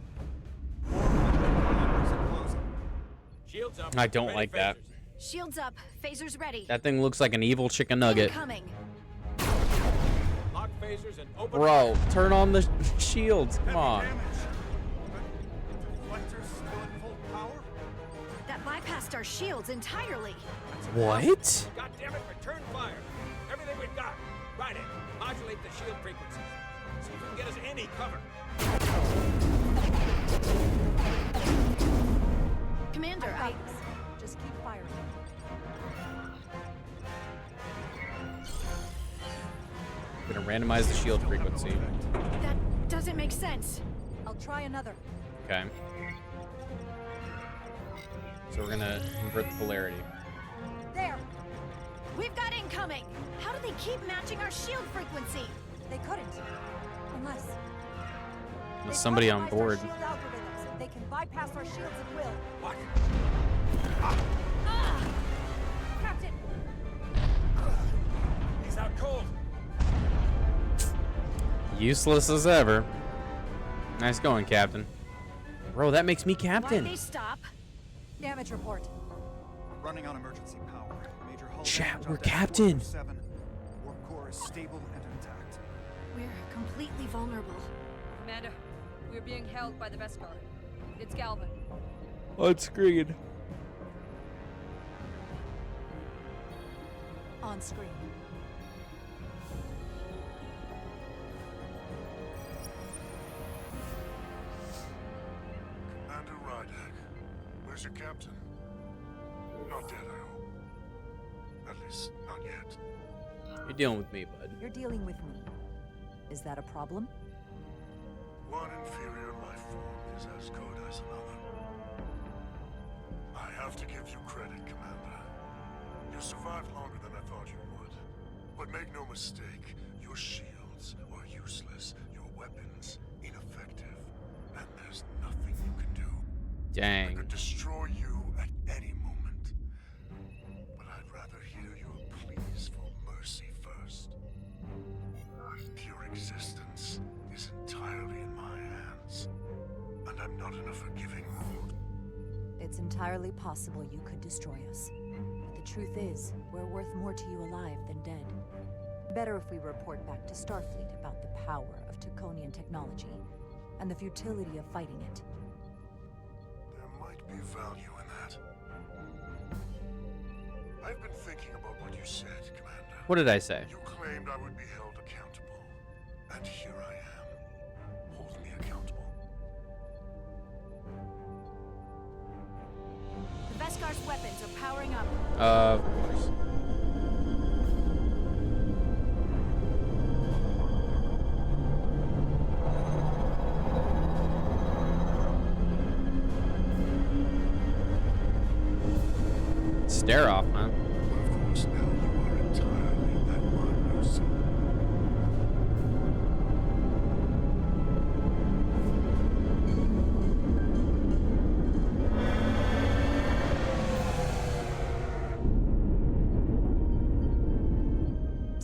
Shields up. I don't Ready, like that. phasers. Shields up. Phasers ready. That thing looks like an evil chicken nugget. Incoming. Lock phasers and open Bro, fire. turn on the shields. Come on. Deflectors still at full power? That bypassed our shields entirely. What? God damn it, return fire. Everything we've got. Right in. Modulate the shield frequencies. See if we can get us any cover. Commander, I got this. Just keep firing. I'm gonna randomize the shield frequency. That doesn't make sense. I'll try another. Okay. So we're gonna invert the polarity. There! We've got incoming. How do they keep matching our shield frequency? They couldn't. Unless... There's somebody on board. Shield algorithms. They can bypass our shields at will. What? Captain! He's out cold. Useless as ever. Nice going, Captain. Bro, that makes me Captain. Why'd they stop? Damage report. Running on emergency power. Major hull Chat, damage on we're deck Captain. 407. Warp core is stable and intact. We're completely vulnerable. Commander, we're being held by the Veskar. It's Galvin. On screen. On screen. Commander Rydick, where's your captain? Not dead, I hope. At least, not yet. You're dealing with me, bud. You're dealing with me. Is that a problem? One inferior life form is as good as another. I have to give you credit, Commander. You survived longer than I thought you would. But make no mistake, your shields are useless, your weapons ineffective, and there's nothing you can do. I Dang. could destroy you at any moment. But I'd rather hear your pleas for mercy first. Your existence isn't not in a forgiving mood. It's entirely possible you could destroy us. But the truth is, we're worth more to you alive than dead. Better if we report back to Starfleet about the power of Taconian technology and the futility of fighting it. There might be value in that. I've been thinking about what you said, Commander. What did I say? You claimed I would be held accountable. And here I am. Hold me accountable. The Veskar's weapons are powering up. Of course. Stare off, man. But of course, now you are entirely at my mercy.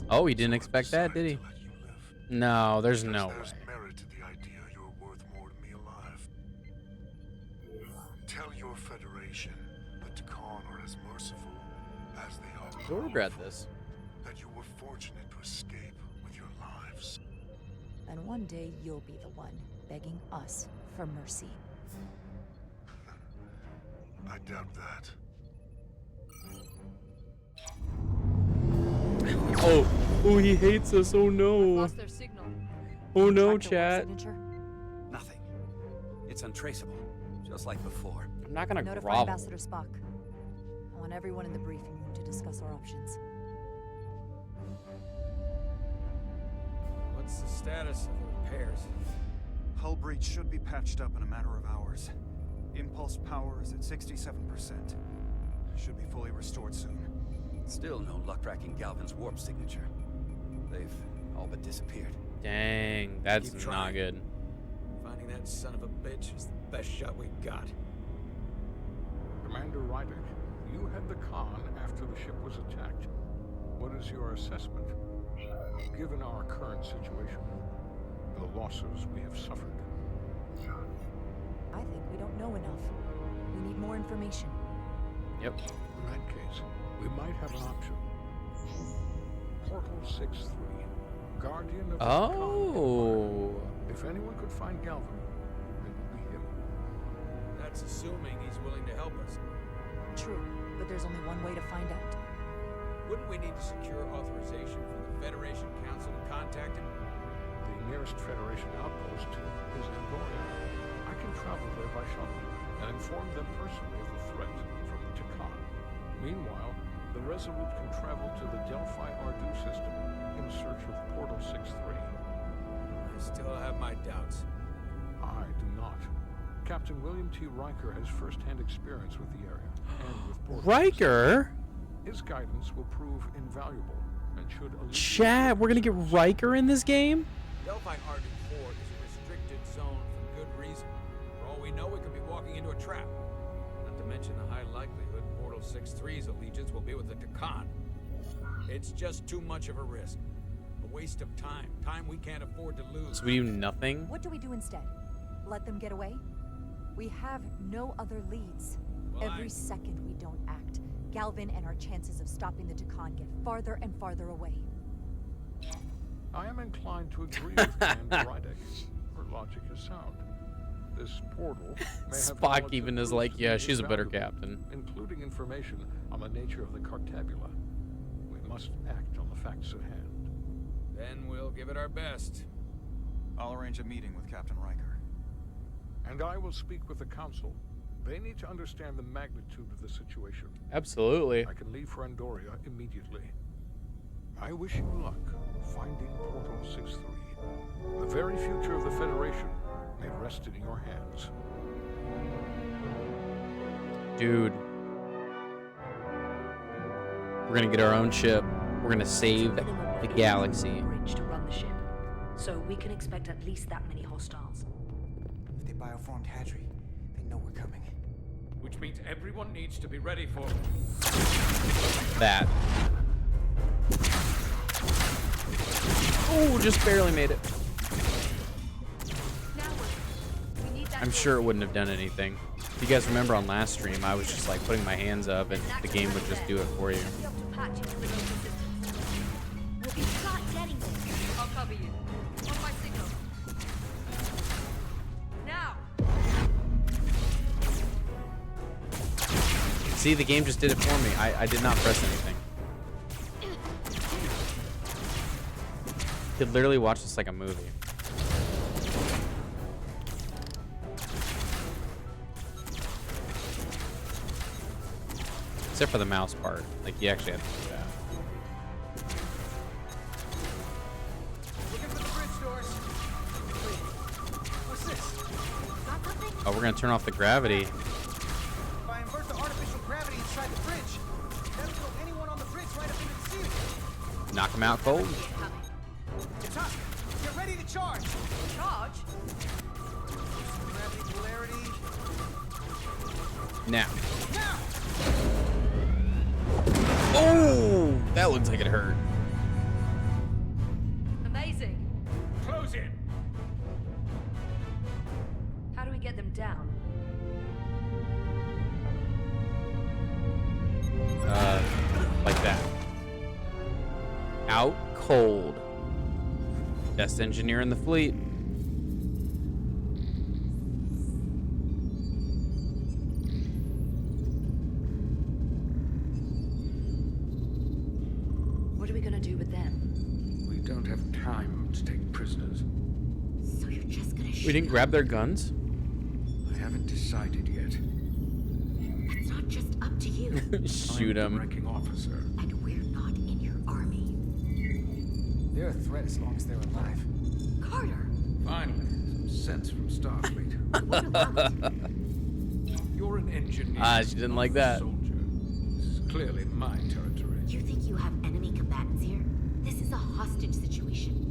Oh, he didn't expect that, did he? No, there's no way. There's merit to the idea you're worth more to me alive. Tell your Federation that Takan are as merciful as they are You'll regret powerful, this. that you were fortunate to escape with your lives. And one day you'll be the one begging us for mercy. I doubt that. Oh, he hates us. Oh no. Lost their signal. Oh no, Track the war chat. signature? Nothing. It's untraceable, just like before. I'm not gonna Notify grovel. Ambassador Spock. I want everyone in the briefing room to discuss our options. What's the status of the repairs? Hull breach should be patched up in a matter of hours. Impulse power is at 67%. Should be fully restored soon. Still no luck tracking Galvin's warp signature. They've all but disappeared. Dang, that's Keep not trying. good. Finding that son of a bitch is the best shot we got. Commander Rydick, you had the Khan after the ship was attacked. What is your assessment? Given our current situation, the losses we have suffered. I think we don't know enough. We need more information. Yep. In that case, we might have an option. Portal 6-3, Guardian of the Oh. Khan. If anyone could find Galvin, it would be him. That's assuming he's willing to help us. True, but there's only one way to find out. Wouldn't we need to secure authorization from the Federation Council to contact him? The nearest Federation outpost is Andoria. I can travel there by shuttle and inform them personally of the threat from the Takan. Meanwhile, the Resolute can travel to the Delphi R2 system in search of Portal 6-3. I still have my doubts. I do not. Captain William T. Riker has first-hand experience with the area and with Portal 6-3. Riker? His guidance will prove invaluable and should alleviate... Chat, we're gonna get Riker in this game? Delphi R2-4 is a restricted zone for good reason. For all we know, we could be walking into a trap. Not to mention the high likelihood Portal 6-3's allegiance will be with the Takan. It's just too much of a risk. A waste of time. Time we can't afford to lose. So we do nothing? What do we do instead? Let them get away? We have no other leads. Well, Every second we don't act, Galvin and our chances of stopping the Takan get farther and farther away. I am inclined to agree with Commander Rydick. Her logic is sound. This portal may have Spock knowledge even that is proves like, to yeah, be she's a better invaluable, captain. including information on the nature of the Cartabula. We must act on the facts at hand. Then we'll give it our best. I'll arrange a meeting with Captain Riker. And I will speak with the Council. They need to understand the magnitude of the situation. Absolutely. I can leave for Andoria immediately. I wish you luck finding Portal 6-3. The very future of the Federation may rest in your hands. Dude. We're gonna get our own ship. We're gonna save the galaxy. Bridge to run the ship, so we can expect at least that many hostiles. If they bioformed Hadri, they know we're coming. Which means everyone needs to be ready for That. Oh, just barely made it. Now what? We need that I'm sure it wouldn't have done anything. If you guys remember on last stream, I was just like putting my hands up and the game would just do it for you. We'll be shot getting there. I'll cover you. On my signal. Now! See, the game just did it for me. I did not press anything. You could literally watch this like a movie. Except for the mouse part. Like, you actually have to do that. Looking for the bridge doors. What's this? Oh, we're gonna turn off the gravity. If I invert the artificial gravity inside the bridge, that'll throw anyone on the bridge right up into the ceiling. Knock him out cold. It's us. Get ready to charge. Charge? Gravity polarity. Now. Now! Oh, that looks like it hurt. Amazing. Close in. How do we get them down? Like that. Out cold. Best engineer in the fleet. What are we gonna do with them? We don't have time to take prisoners. So you're just gonna shoot We didn't grab their guns? I haven't decided yet. That's not just up to you. Shoot I'm him. the ranking officer. And we're not in your army. They're a threat as long as they're alive. Carter! Finally, some sense from Starfleet. What about? You're an engineer. She didn't not like a that. Soldier. This is clearly my territory. You think you have enemy combatants here? This is a hostage situation.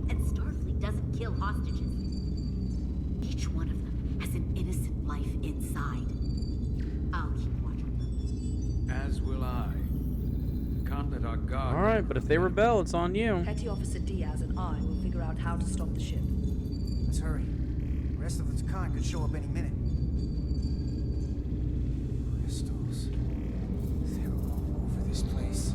And Starfleet doesn't kill hostages. Each one of them has an innocent life inside. I'll keep watch of them. As will I. Can't let our guard. All right, but if they rebel, it's on you. Petty Officer Diaz and I will figure out how to stop the ship. Let's hurry. The rest of the Takan could show up any minute. Crystals. They're all over this place.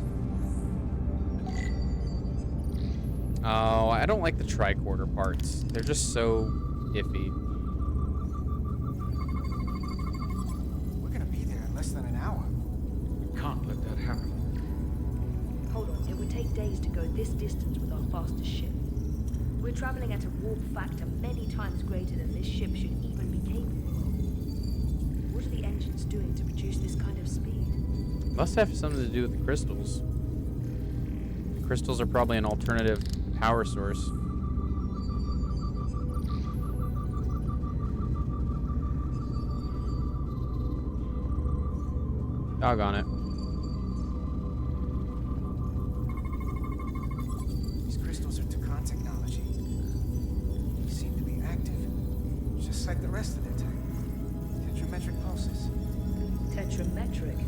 Oh, I don't like the tricorder parts. They're just so iffy. We're gonna be there in less than an hour. We can't let that happen. Hold on, it would take days to go this distance with our fastest ship. We're traveling at a warp factor many times greater than this ship should even be capable of. What are the engines doing to produce this kind of speed? Must have something to do with the crystals. The crystals are probably an alternative power source. Doggone it. These crystals are Takan technology. They seem to be active, just like the rest of their tech. Tetrametric pulses. Tetrametric?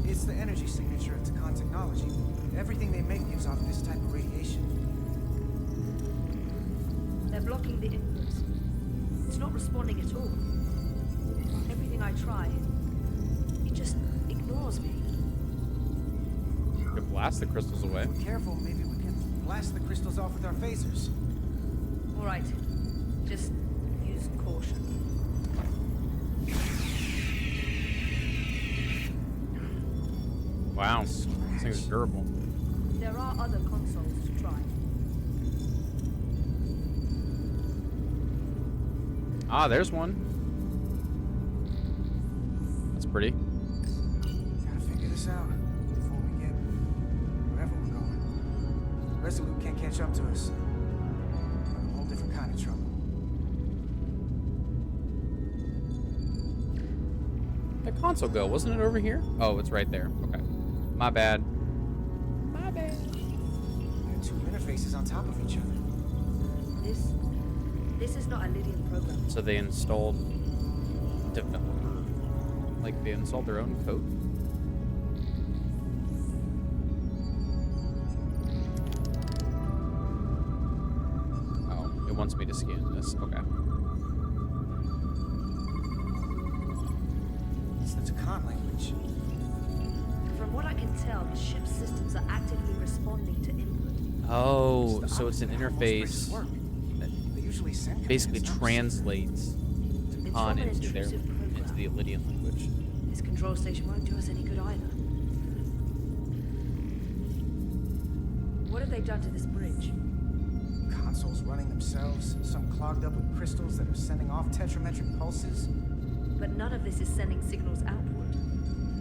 It's the energy signature of Takan technology. Everything they make gives off this type of radiation. They're blocking the inputs. It's not responding at all. Everything I try, it just ignores me. You could blast the crystals away. If we're careful, maybe we can blast the crystals off with our phasers. All right, just use caution. Wow, this thing's durable. There are other consoles to try. Ah, there's one. That's pretty. Gotta figure this out before we get wherever we're going. Resolute can't catch up to us. We're in a whole different kind of trouble. The console go, wasn't it over here? Oh, it's right there. Okay. My bad. My bad. There are two interfaces on top of each other. This is not a Lydian program. So they installed developer, like they installed their own code. Oh, it wants me to scan this. Okay. It's the Takan language. From what I can tell, the ship's systems are actively responding to input. Oh, so it's an interface They usually send that basically commands, translates It's Takan from an into intrusive program. the Elydian language. This control station won't do us any good either. What have they done to this bridge? Consoles running themselves, some clogged up with crystals that are sending off tetrametric pulses. But none of this is sending signals outward.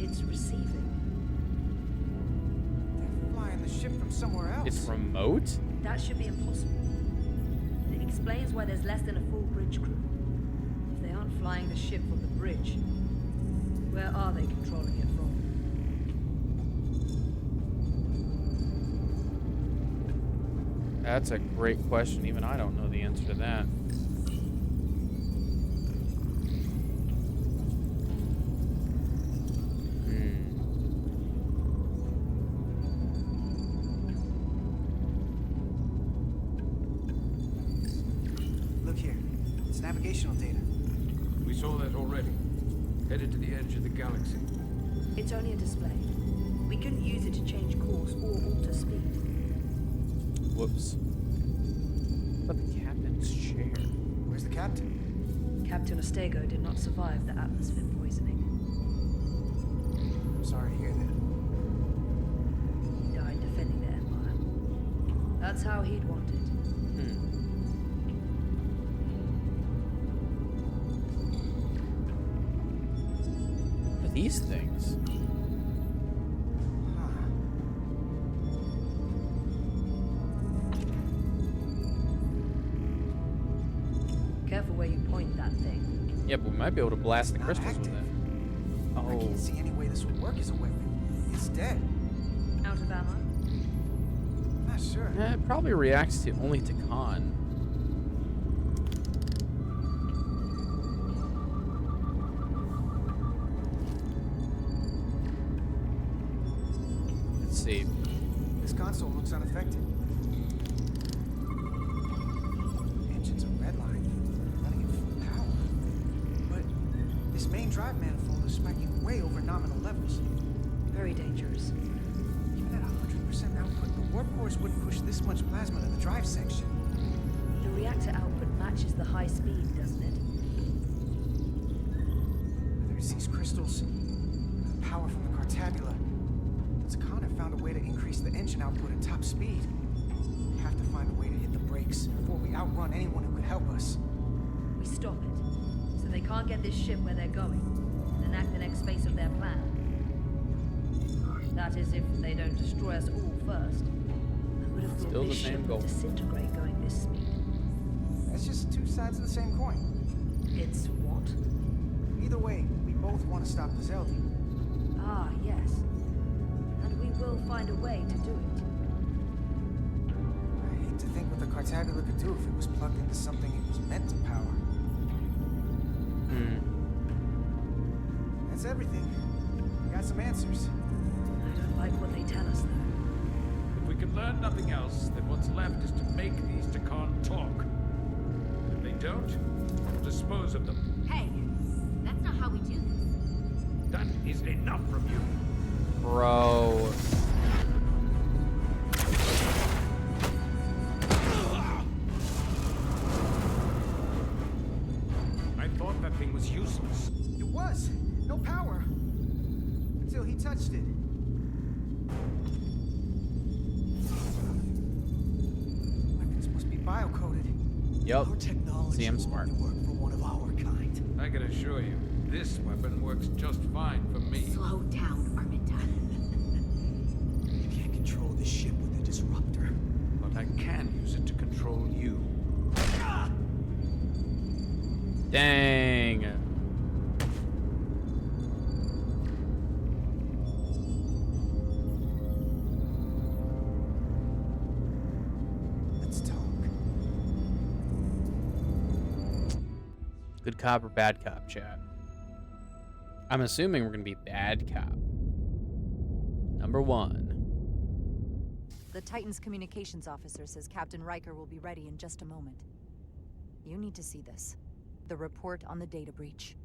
It's receiving. They're flying the ship from somewhere else. It's remote? That should be impossible. And it explains why there's less than a full bridge crew. If they aren't flying the ship from the bridge, where are they controlling it from? That's a great question. Even I don't know the answer to that. Look here. It's navigational data. We saw that already. Headed to the edge of the galaxy. It's only a display. We couldn't use it to change course or alter speed. Whoops. What about the captain's chair? Where's the captain? Captain Ostego did not survive the atmosphere poisoning. I'm sorry to hear that. He died defending the Empire. That's how he'd want it. What are these things? Careful where you point that thing. Yeah, but we might be able to blast the crystals with it. I Oh. can't see any way this would work as a weapon. It's dead. Out of ammo? Not sure. Yeah, it probably reacts to only to Khan. Let's see. This console looks unaffected. Engines are redlined, running at full power. But this main drive manifold is spiking way over nominal levels. Very dangerous. Even at 100% output, the warp cores wouldn't push this much plasma to the drive section. The reactor output matches the high speed, doesn't it? Whether it's these crystals, the power from the Cartabula, Takan have found a way to increase the engine output at top speed. We have to find a way to hit the brakes before we outrun anyone who could help us. We stop it, so they can't get this ship where they're going, and enact the next phase of their plan. That is, if they don't destroy us all first. I would have thought Still the this same ship goal. would disintegrate going this speed. That's just two sides of the same coin. It's what? Either way, we both want to stop the Zeldi. Ah, yes. And we will find a way to do it. I hate to think what the Cartabula could do if it was plugged into something it was meant to power. That's everything. We got some answers. I don't like what they tell us, though. If we can learn nothing else, then what's left is to make these Takan talk. And if they don't, we'll dispose of them. Hey, that's not how we do this. That is enough from you. Bro. I thought that thing was useless. It was. No power. Until he touched it. Weapons must be bio-coded. Yep. Our technology See, I'm will smart. only work for one of our kind. I can assure you, this weapon works just fine for me. Slow down, Arminta. You can't control the ship with a disruptor. But I can use it to control you. Dang. Let's talk. Good cop or bad cop, chat? I'm assuming we're going to be bad cop. Number 1. The Titan's communications officer says Captain Riker will be ready in just a moment. You need to see this. The report on the data breach.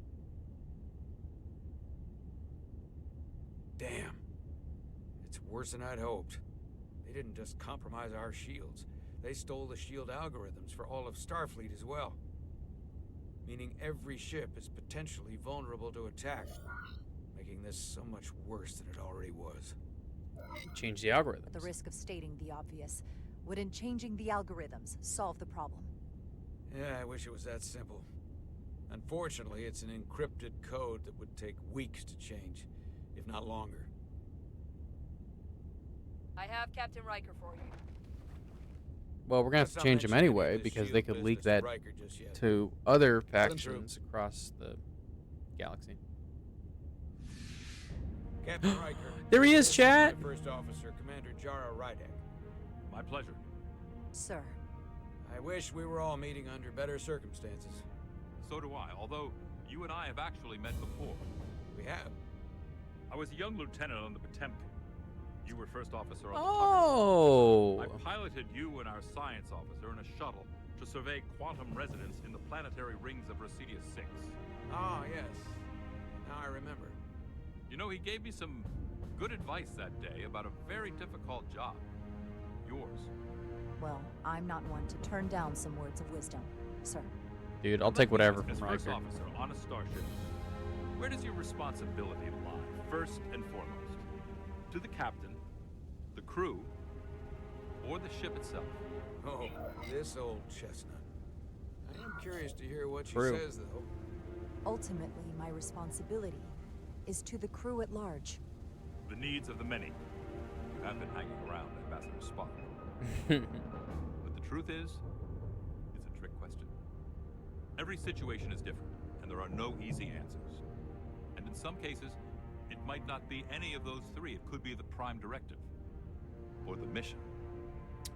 Damn. It's worse than I'd hoped. They didn't just compromise our shields. They stole the shield algorithms for all of Starfleet as well. Meaning every ship is potentially vulnerable to attack, making this so much worse than it already was. Change the algorithm. At the risk of stating the obvious, wouldn't changing the algorithms solve the problem? Yeah, I wish it was that simple. Unfortunately, it's an encrypted code that would take weeks to change, if not longer. I have Captain Riker for you. Well, we're gonna have to change them anyway because they could leak that to other factions across the galaxy. Captain Riker. There he is, chat. My first officer, Commander Jara Rydek. My pleasure. Sir. I wish we were all meeting under better circumstances. So do I, although you and I have actually met before. We have. I was a young lieutenant on the Potemkin. You were first officer on Oh. the Tugger. I piloted you and our science officer in a shuttle to survey quantum resonance in the planetary rings of Residius 6. Ah, yes. Now I remember. You know, he gave me some good advice that day about a very difficult job. Yours. Well, I'm not one to turn down some words of wisdom, sir. Dude, I'll take whatever As from first Riker. officer on a starship, where does your responsibility lie, first and foremost? To the captain, the crew, or the ship itself? Oh, this old chestnut. I am curious to hear what she True. says, though. Ultimately, my responsibility is to the crew at large. The needs of the many. You have been hanging around Ambassador Spock. But the truth is, it's a trick question. Every situation is different, and there are no easy answers. And in some cases, it might not be any of those three. It could be the prime directive. Or the mission.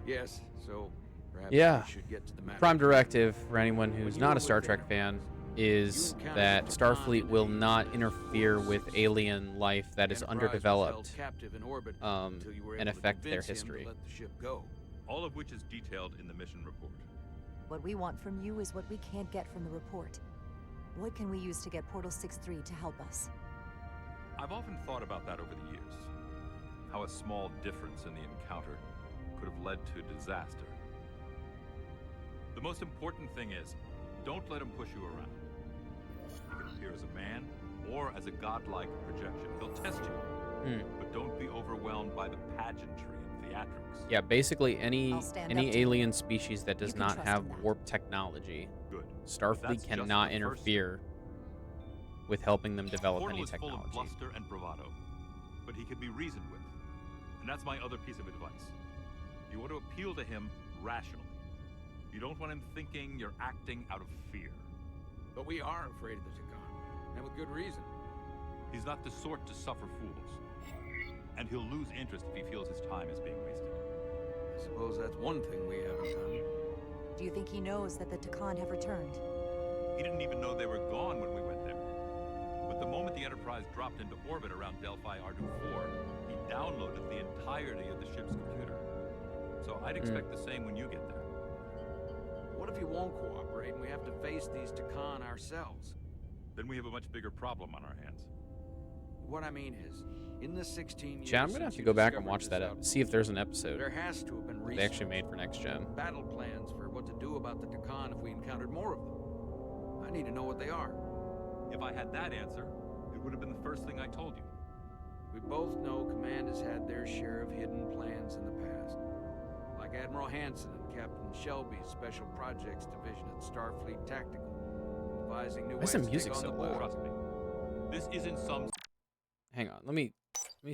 Yes, so perhaps Yeah. we should get to the matter. Prime directive for anyone who's not a Star Trek fan is that Starfleet will not interfere with alien life that is underdeveloped and affect their history. All of which is detailed in the mission report. What we want from you is what we can't get from the report. What can we use to get Portal 6-3 to help us? I've often thought about that over the years. How a small difference in the encounter could have led to disaster. The most important thing is, don't let him push you around. He can appear as a man or as a godlike projection. He'll test you, but don't be overwhelmed by the pageantry and theatrics. Yeah, basically any to alien species that does can not trust have in that. warp technology, Good. Starfleet That's just cannot the first interfere with helping them develop Portal any is full of technology. bluster and bravado, but he can be reasoned with. And that's my other piece of advice. You want to appeal to him rationally. You don't want him thinking you're acting out of fear. But we are afraid of the Takan, and with good reason. He's not the sort to suffer fools. And he'll lose interest if he feels his time is being wasted. I suppose that's one thing we have in common. Do you think he knows that the Takan have returned? He didn't even know they were gone when we went there. But the moment the Enterprise dropped into orbit around Delphi Ardu 4, he downloaded the entirety of the ship's computer. So I'd expect the same when you get there. What if he won't cooperate and we have to face these Takan ourselves? Then we have a much bigger problem on our hands. What I mean is, in the 16 years Chat, I'm gonna have since to you go back and discovered watch this that outpost, see if there's an episode there has to have been they actually research, made for next gen. battle plans for what to do about the Takan if we encountered more of them. I need to know what they are. If I had that answer, it would have been the first thing I told you. We both know Command has had their share of hidden plans in the past. Like Admiral Hansen and Captain Shelby's Special Projects Division at Starfleet Tactical, devising new ways Why's the to take music on so the loud? war. Trust me. This isn't some Hang on, let me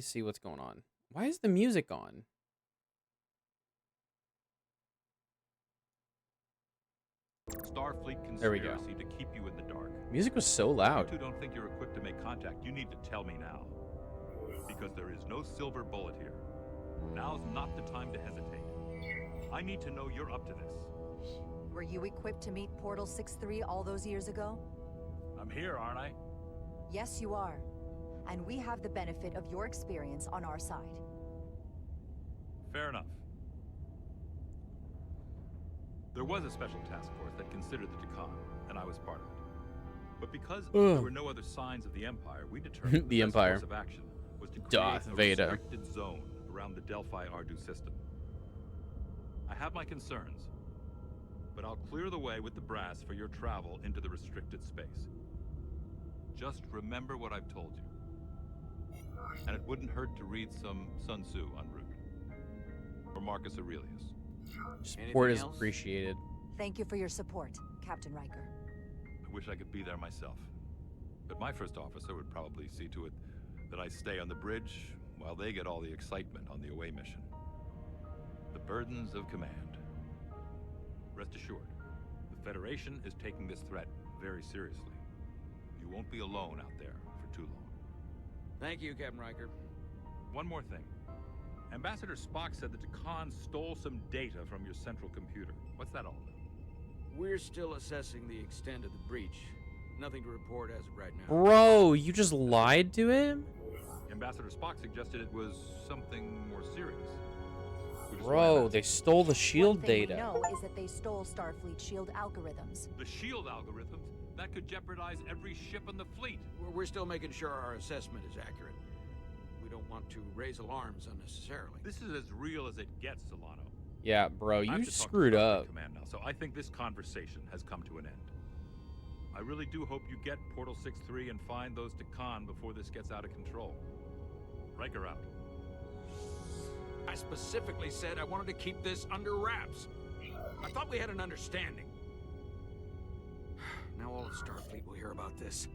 see what's going on. Why is the music on? Starfleet There we go. conspiracy to keep you in the dark. Music was so loud. If you two don't think you're equipped to make contact, you need to tell me now. Because there is no silver bullet here. Now's not the time to hesitate. I need to know you're up to this. Were you equipped to meet Portal 6-3 all those years ago? I'm here, aren't I? Yes, you are. And we have the benefit of your experience on our side. Fair enough. There was a special task force that considered the Takan, and I was part of it. But because there were no other signs of the Empire, we determined The best Empire. course of action was to create Darth a Vader. restricted zone around the Delphi Ardu system. I have my concerns, but I'll clear the way with the brass for your travel into the restricted space. Just remember what I've told you. And it wouldn't hurt to read some Sun Tzu en route. Or Marcus Aurelius. Support is appreciated. Thank you for your support, Captain Riker. I wish I could be there myself. But my first officer would probably see to it that I stay on the bridge while they get all the excitement on the away mission. The burdens of command. Rest assured, the Federation is taking this threat very seriously. You won't be alone out there for too long. Thank you, Captain Riker. One more thing. Ambassador Spock said that Khan stole some data from your central computer. What's that all about? We're still assessing the extent of the breach. Nothing to report as of right now. Bro, you just lied to him? Ambassador Spock suggested it was something more serious. Bro, they stole the shield One thing data. we know is that they stole Starfleet shield algorithms. The shield algorithms? That could jeopardize every ship in the fleet. We're still making sure our assessment is accurate. We don't want to raise alarms unnecessarily. This is as real as it gets, Solano. Yeah, bro, I have you to talk to screwed Starfleet up. Command now, so I think this conversation has come to an end. I really do hope you get Portal 6-3 and find those to Khan before this gets out of control. Riker out. I specifically said I wanted to keep this under wraps. I thought we had an understanding. Now all of Starfleet will hear about this.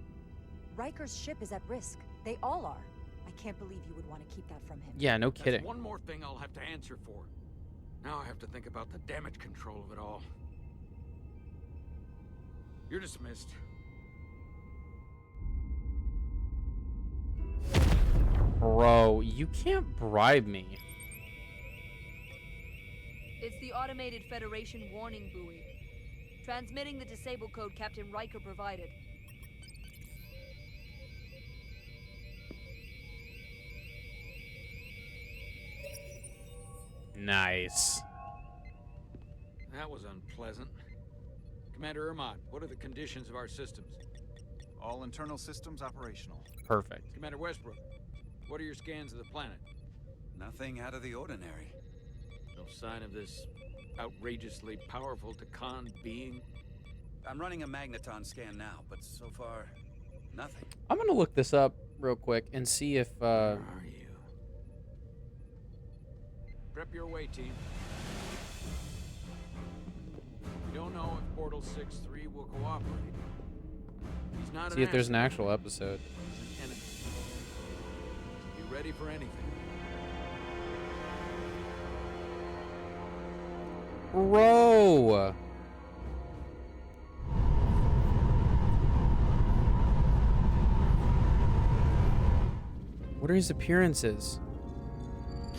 Riker's ship is at risk. They all are. I can't believe you would want to keep that from him. Yeah, no That's kidding. one more thing I'll have to answer for. Now I have to think about the damage control of it all. You're dismissed. Bro, you can't bribe me. It's the automated Federation warning buoy. Transmitting the disable code Captain Riker provided. Nice. That was unpleasant. Commander Ermont, what are the conditions of our systems? All internal systems operational. Perfect. Commander Westbrook, what are your scans of the planet? Nothing out of the ordinary. No sign of this outrageously powerful Takan being? I'm running a magneton scan now, but so far, nothing. I'm gonna look this up real quick and see if Where are you? Prep your way, team. We don't know if Portal 6-3 will cooperate. He's not see if there's an actual episode. He's an enemy. Be ready for anything. Bro. What are his appearances?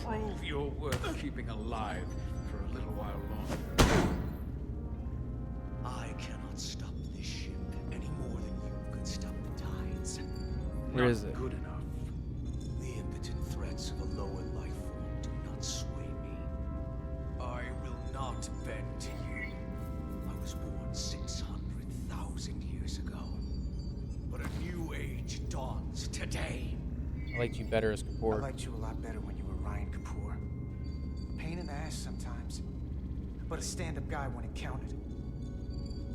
Prove you're worth keeping alive for a little while longer. I cannot stop this ship any more than you could stop the tides. Where is it? Good enough. The impotent threats of a lower life form do not sway me. I will not bend to you. I was born 600,000 years ago. But a new age dawns today. I liked you better as I Kapoor. liked you a lot better when you were Ryan Kapoor. Pain in the ass sometimes, but a stand-up guy when it counted.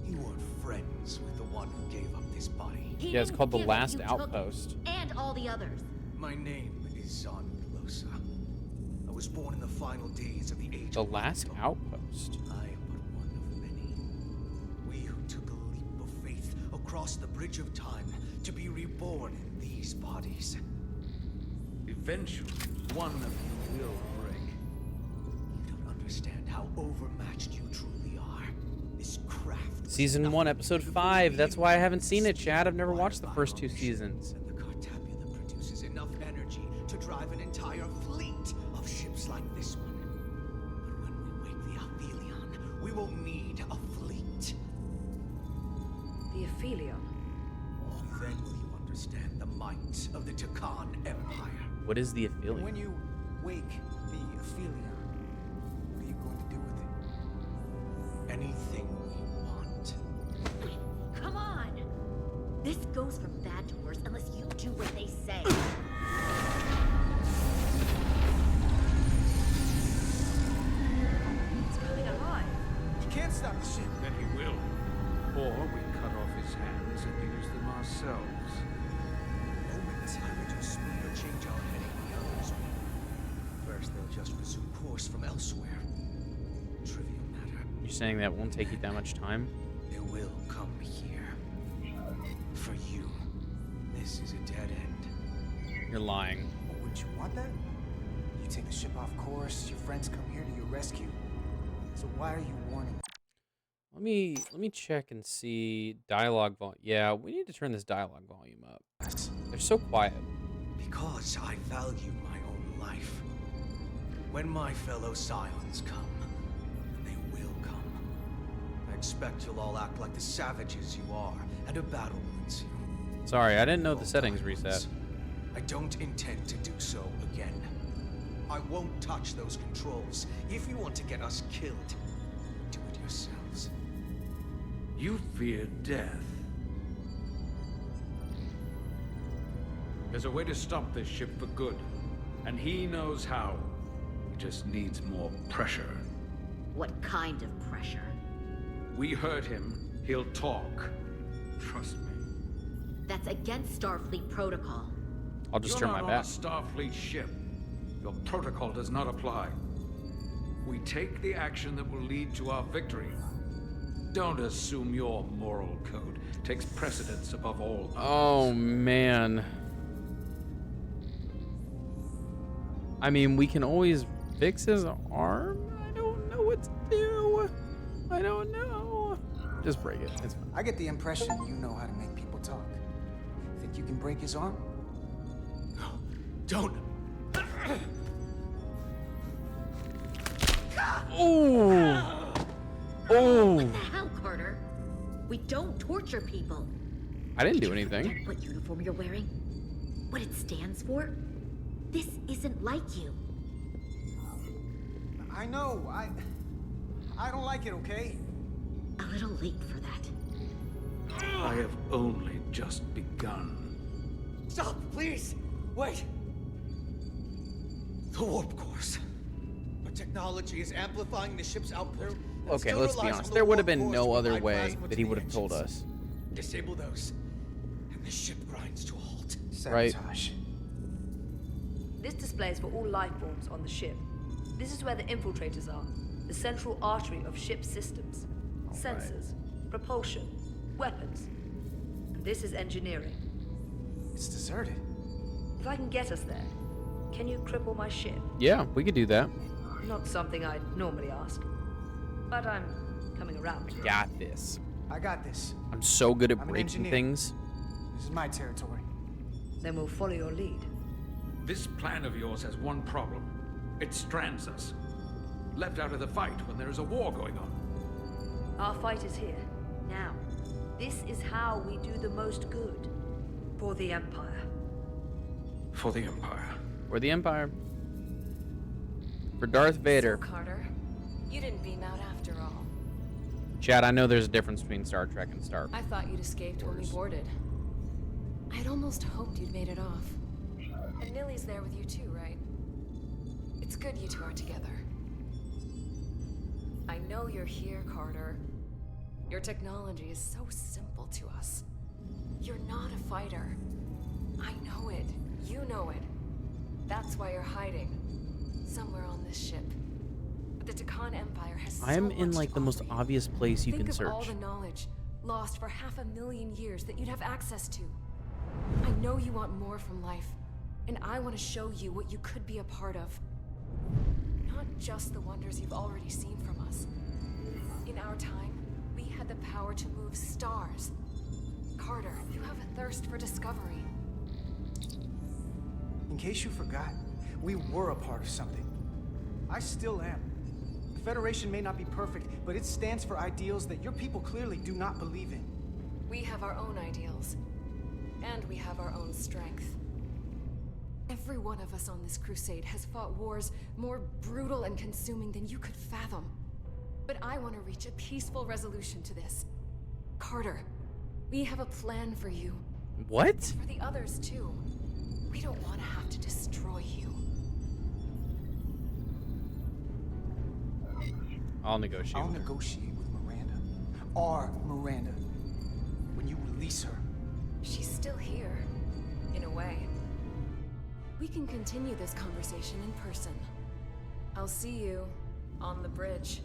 You weren't friends with the one who gave up this body. Yeah, it's called The Last Outpost. And all the others. My name is Zon Glosa. I was born in the final days of the age The of Last Outpost. I am but one of many. We who took a leap of faith across the bridge of time to be reborn in these bodies. Eventually, one of you will break. You don't understand how overmatched you truly are. This craft. Season 1, Episode 5. That's why I haven't seen it, Chad. I've never watched the first 2 seasons. And the Cartabula produces enough energy to drive an entire fleet of ships like this one. But when we wake the Aphelion, we won't need a fleet. The Aphelion? Then will you understand the might of the Takan Empire. What is the affiliate? When you wake the Aphelion, what are you going to do with it? Anything we want. Come on! This goes from bad to worse unless you do what they say. Or we cut off his hands and use them ourselves. The moment Savages split or change our heading, the others will. First, they'll just resume course from elsewhere. Trivial matter. You're saying that won't take you that much time? They will come here. For you. This is a dead end. You're lying. Well, wouldn't you want that? You take the ship off course, your friends come here to your rescue. So why are you warning? Let me check and see dialogue volume. Yeah, we need to turn this dialogue volume up. They're so quiet. Because I value my own life. When my fellow Scions come, and they will come, I expect you'll all act like the savages you are, and a battle will ensue. Sorry, I didn't know the settings reset. I don't intend to do so again. I won't touch those controls. If you want to get us killed, do it yourselves. You fear death. There's a way to stop this ship for good, and he knows how. He just needs more pressure. What kind of pressure? We heard him. He'll talk. Trust me. That's against Starfleet protocol. I'll just turn my back. You're not on a Starfleet ship. Your protocol does not apply. We take the action that will lead to our victory. Don't assume your moral code takes precedence above all others. Oh, man. I mean, we can always fix his arm? I don't know what to do. I don't know. Just break it. It's fine. I get the impression you know how to make people talk. Think you can break his arm? Don't. Oh. Oh. What the hell, Carter? We don't torture people. I didn't do anything. Forget what uniform you're wearing? What it stands for? This isn't like you. I know. I don't like it, okay? A little late for that. I have only just begun. Stop, please! Wait! The warp course. Our technology is amplifying the ship's output. Okay, let's be honest. There would have been no other way that he would have told us. Disable those, and the ship grinds to a halt. Right. Sabotage. This displays for all life forms on the ship. This is where the infiltrators are, the central artery of ship systems. Sensors, propulsion, weapons. And this is engineering. It's deserted. If I can get us there, can you cripple my ship? Yeah, we could do that. Not something I'd normally ask. But I'm coming around. Got this. I got this. I'm so good at I'm an breaking engineer. things. This is my territory. Then we'll follow your lead. This plan of yours has one problem. It strands us. Left out of the fight when there is a war going on. Our fight is here, now. This is how we do the most good. For the Empire. For the Empire. For the Empire. For Darth Vader. So, Carter, you didn't beam out after all. Chad, I know there's a difference between Star Trek and Star I thought you'd escaped when we boarded. I'd almost hoped you'd made it off. And Nilly's there with you too, right? It's good you two are together. I know you're here, Carter. Your technology is so simple to us. You're not a fighter. I know it. You know it. That's why you're hiding. Somewhere on this ship. But the Takan Empire has so I'm much in like the most obvious place you Think can of search. all the knowledge lost for 500,000 years that you'd have access to. I know you want more from life, and I want to show you what you could be a part of. Not just the wonders you've already seen from us. In our time, we had the power to move stars. Carter, you have a thirst for discovery. In case you forgot, we were a part of something. I still am. The Federation may not be perfect, but it stands for ideals that your people clearly do not believe in. We have our own ideals. And we have our own strength. Every one of us on this crusade has fought wars more brutal and consuming than you could fathom. But I want to reach a peaceful resolution to this. Carter, we have a plan for you. What? For the others, too. We don't want to have to destroy you. I'll negotiate. I'll negotiate with Miranda. Our Miranda. release her. She's still here, in a way. We can continue this conversation in person. I'll see you on the bridge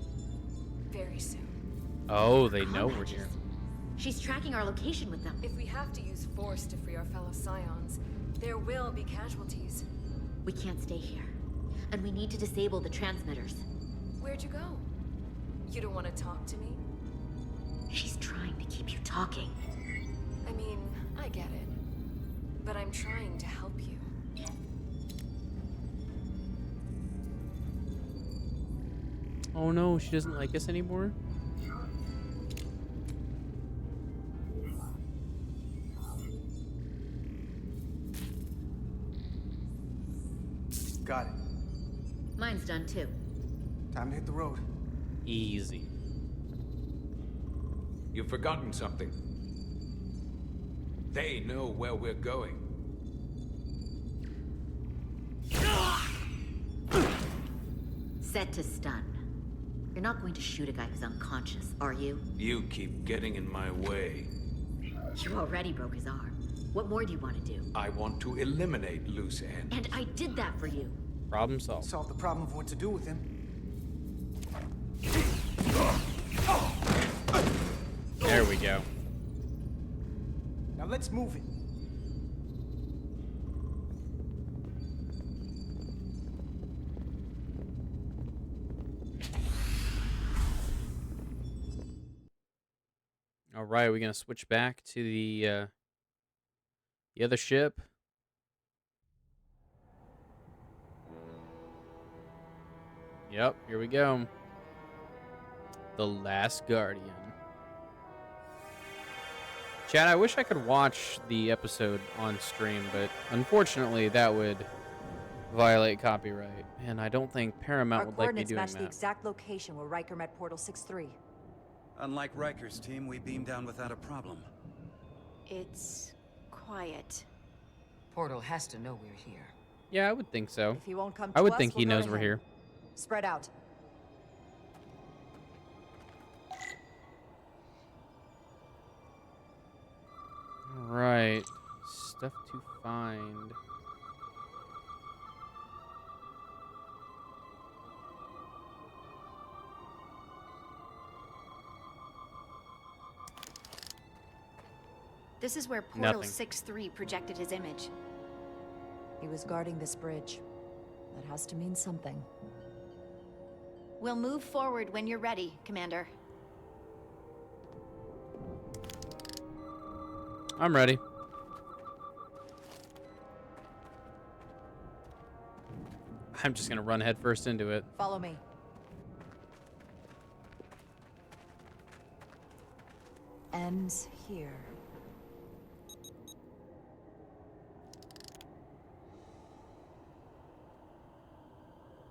very soon. Oh, they know we're here. She's tracking our location with them. If we have to use force to free our fellow Scions, there will be casualties. We can't stay here. And we need to disable the transmitters. Where'd you go? You don't want to talk to me? She's trying to keep you talking. I mean, I get it. But I'm trying to help you. Oh no, she doesn't like us anymore? Got it. Mine's done too. Time to hit the road. Easy. You've forgotten something. They know where we're going. Set to stun. You're not going to shoot a guy who's unconscious, are you? You keep getting in my way. You already broke his arm. What more do you want to do? I want to eliminate loose ends. And I did that for you. Problem solved. Solve the problem of what to do with him. There we go. Now let's move it. All right, we're gonna switch back to the other ship. Yep, here we go. The Last Guardian. Chad, I wish I could watch the episode on stream, but unfortunately that would violate copyright, and I don't think Paramount would like me doing match that. the exact location where Riker met Portal 6-3. Unlike Riker's team, we beamed down without a problem. It's quiet. Portal has to know we're here. Yeah, I would think so. If he won't come I to would us, think he we'll go knows to we're him. here. Spread out. All right, stuff to find. This is where Portal Nothing. 6-3 projected his image. He was guarding this bridge. That has to mean something. We'll move forward when you're ready, Commander. I'm ready. I'm just gonna run headfirst into it. Follow me. Ends here.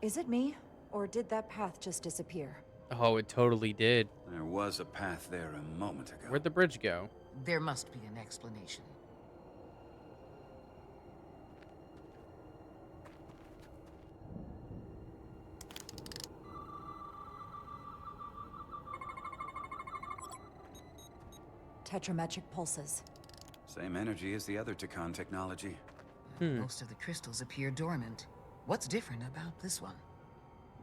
Is it me, or did that path just disappear? Oh, it totally did. There was a path there a moment ago. Where'd the bridge go? There must be an explanation. Tetrametric pulses. Same energy as the other Takan technology. Most of the crystals appear dormant. What's different about this one?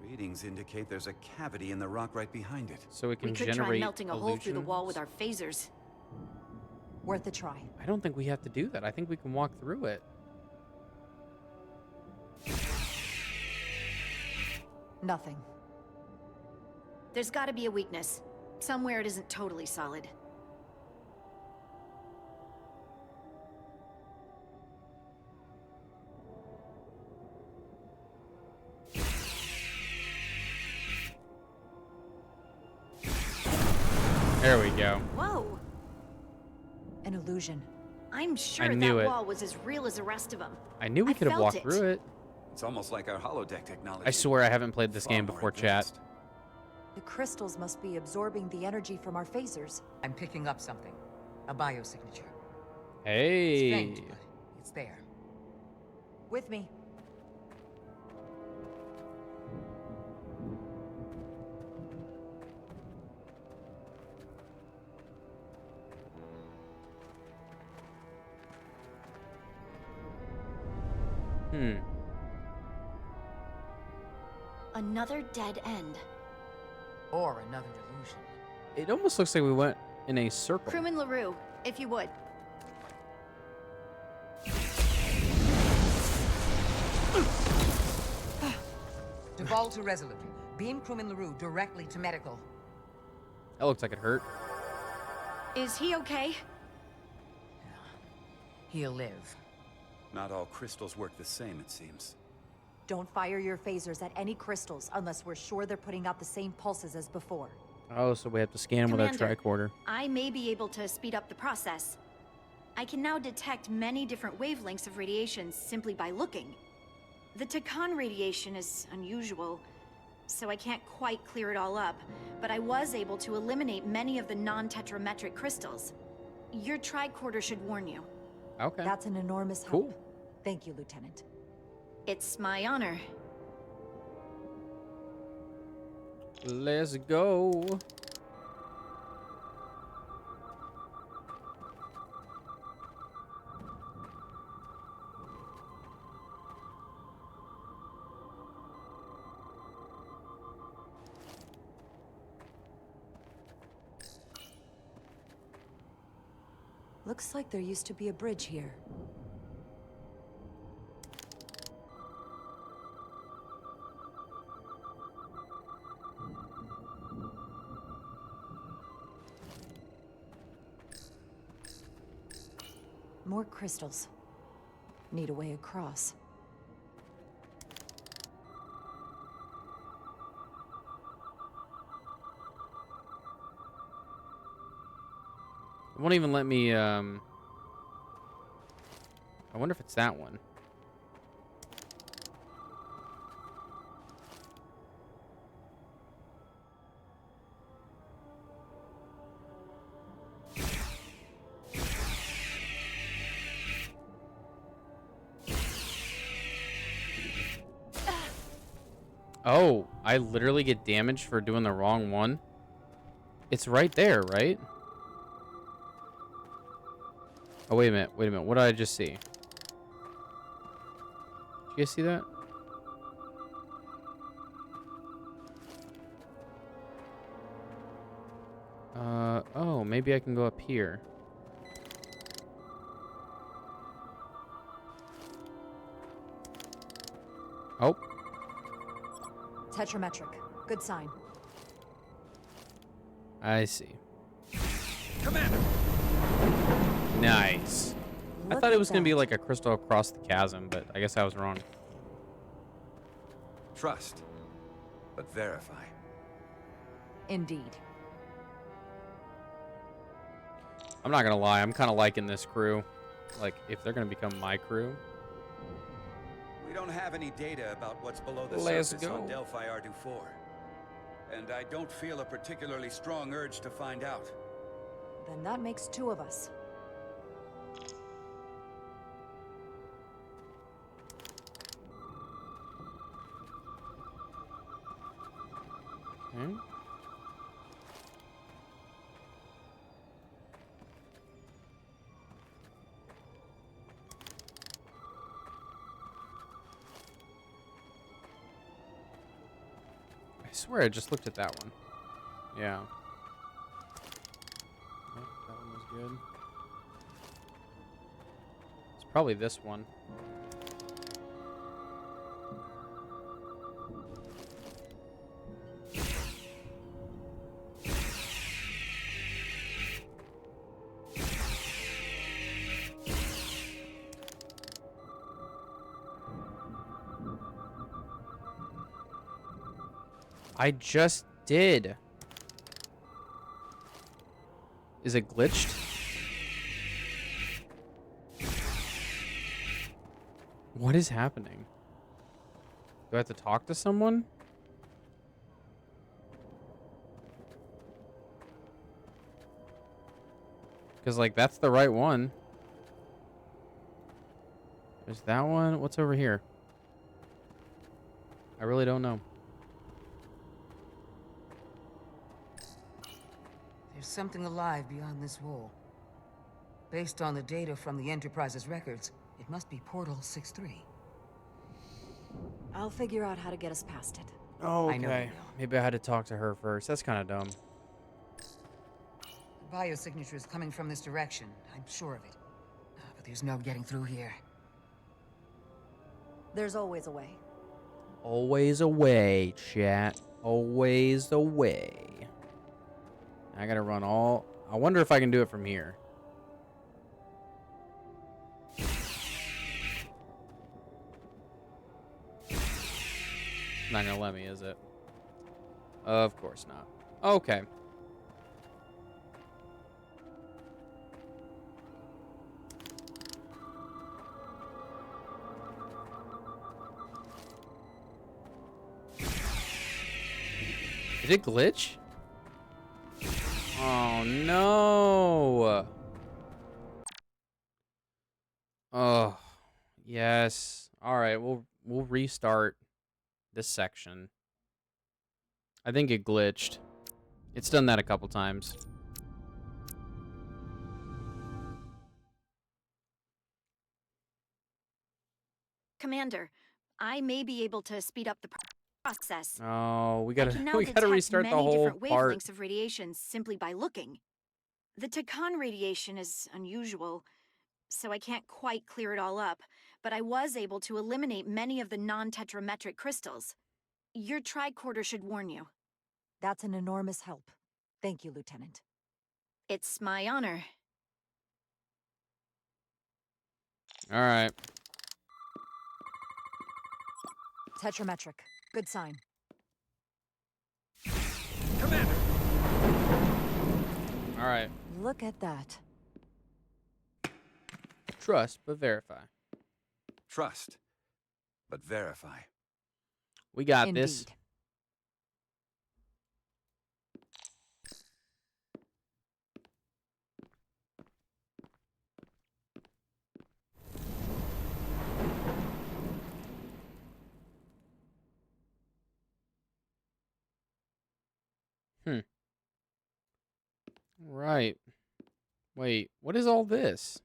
Readings indicate there's a cavity in the rock right behind it. So it can We could try generate melting a hole through the wall with illusions? our phasers. Worth a try. I don't think we have to do that. I think we can walk through it. Nothing. There's gotta be a weakness. Somewhere it isn't totally solid. There we go. Whoa! An illusion. I'm sure I knew that it. wall was as real as the rest of them. I knew we could have felt walked through it. It's almost like our holodeck technology. I swear I haven't played this Far game more before, chat. advanced. The crystals must be absorbing the energy from our phasers. I'm picking up something. A biosignature. Hey. Strange, but it's there. With me. Another dead end. Or another illusion. It almost looks like we went in a circle. Crewman LaRue, if you would. Default to Resolute. Beam Crewman LaRue directly to medical. That looks like it hurt. Is he okay? He'll live. Not all crystals work the same, it seems. Don't fire your phasers at any crystals unless we're sure they're putting out the same pulses as before. Oh, so we have to scan them with our Commander, tricorder. I may be able to speed up the process. I can now detect many different wavelengths of radiation simply by looking. The Takan radiation is unusual, so I can't quite clear it all up, but I was able to eliminate many of the non-tetrametric crystals. Your tricorder should warn you. Okay. That's an enormous help. Cool. Thank you, Lieutenant. It's my honor. Let's go. Looks like there used to be a bridge here. More crystals. Need a way across. It won't even let me, I wonder if it's that one. Oh, I literally get damaged for doing the wrong one? It's right there, right? Oh, wait a minute. Wait a minute. What did I just see? Did you guys see that? Oh, maybe I can go up here. Oh. Tetrametric. Good sign. I see. Commander! Nice. I Look thought it at was going to be that. like a crystal across the chasm, but I guess I was wrong. Trust, but verify. Indeed. I'm not going to lie. I'm kind of liking this crew. Like, if they're going to become my crew. We don't have any data about what's below the Let's surface go. on Delphi Ardu-4. And I don't feel a particularly strong urge to find out. Then that makes two of us. Okay. I swear I just looked at that one. Yeah. Oh, that one was good. It's probably this one. I just did. Is it glitched? What is happening? Do I have to talk to someone? Because, like, that's the right one. There's that one. What's over here? I really don't know. There's something alive beyond this wall. Based on the data from the Enterprise's records, it must be Portal 6-3. I'll figure out how to get us past it. Oh, I know you okay. will. Maybe I had to talk to her first. That's kind of dumb. The biosignature is coming from this direction. I'm sure of it. But there's no getting through here. There's always a way. Always a way, chat. Always a way. I gotta run all... I wonder if I can do it from here. Not gonna let me, is it? Of course not. Okay. Did it glitch? Oh no. Oh, yes. All right, we'll restart this section. I think it glitched. It's done that a couple times. Commander, I may be able to speed up the process. Oh, we I gotta can now detect restart the many whole different part. wavelengths of radiation simply by looking. The Takan radiation is unusual, so I can't quite clear it all up, but I was able to eliminate many of the non-tetrametric crystals. Your tricorder should warn you. That's an enormous help. Thank you, Lieutenant. It's my honor. All right. Tetrametric. Good sign. Commander! All right. Look at that. Trust, but verify. Trust, but verify. We got Indeed. this. Right. Wait, what is all this?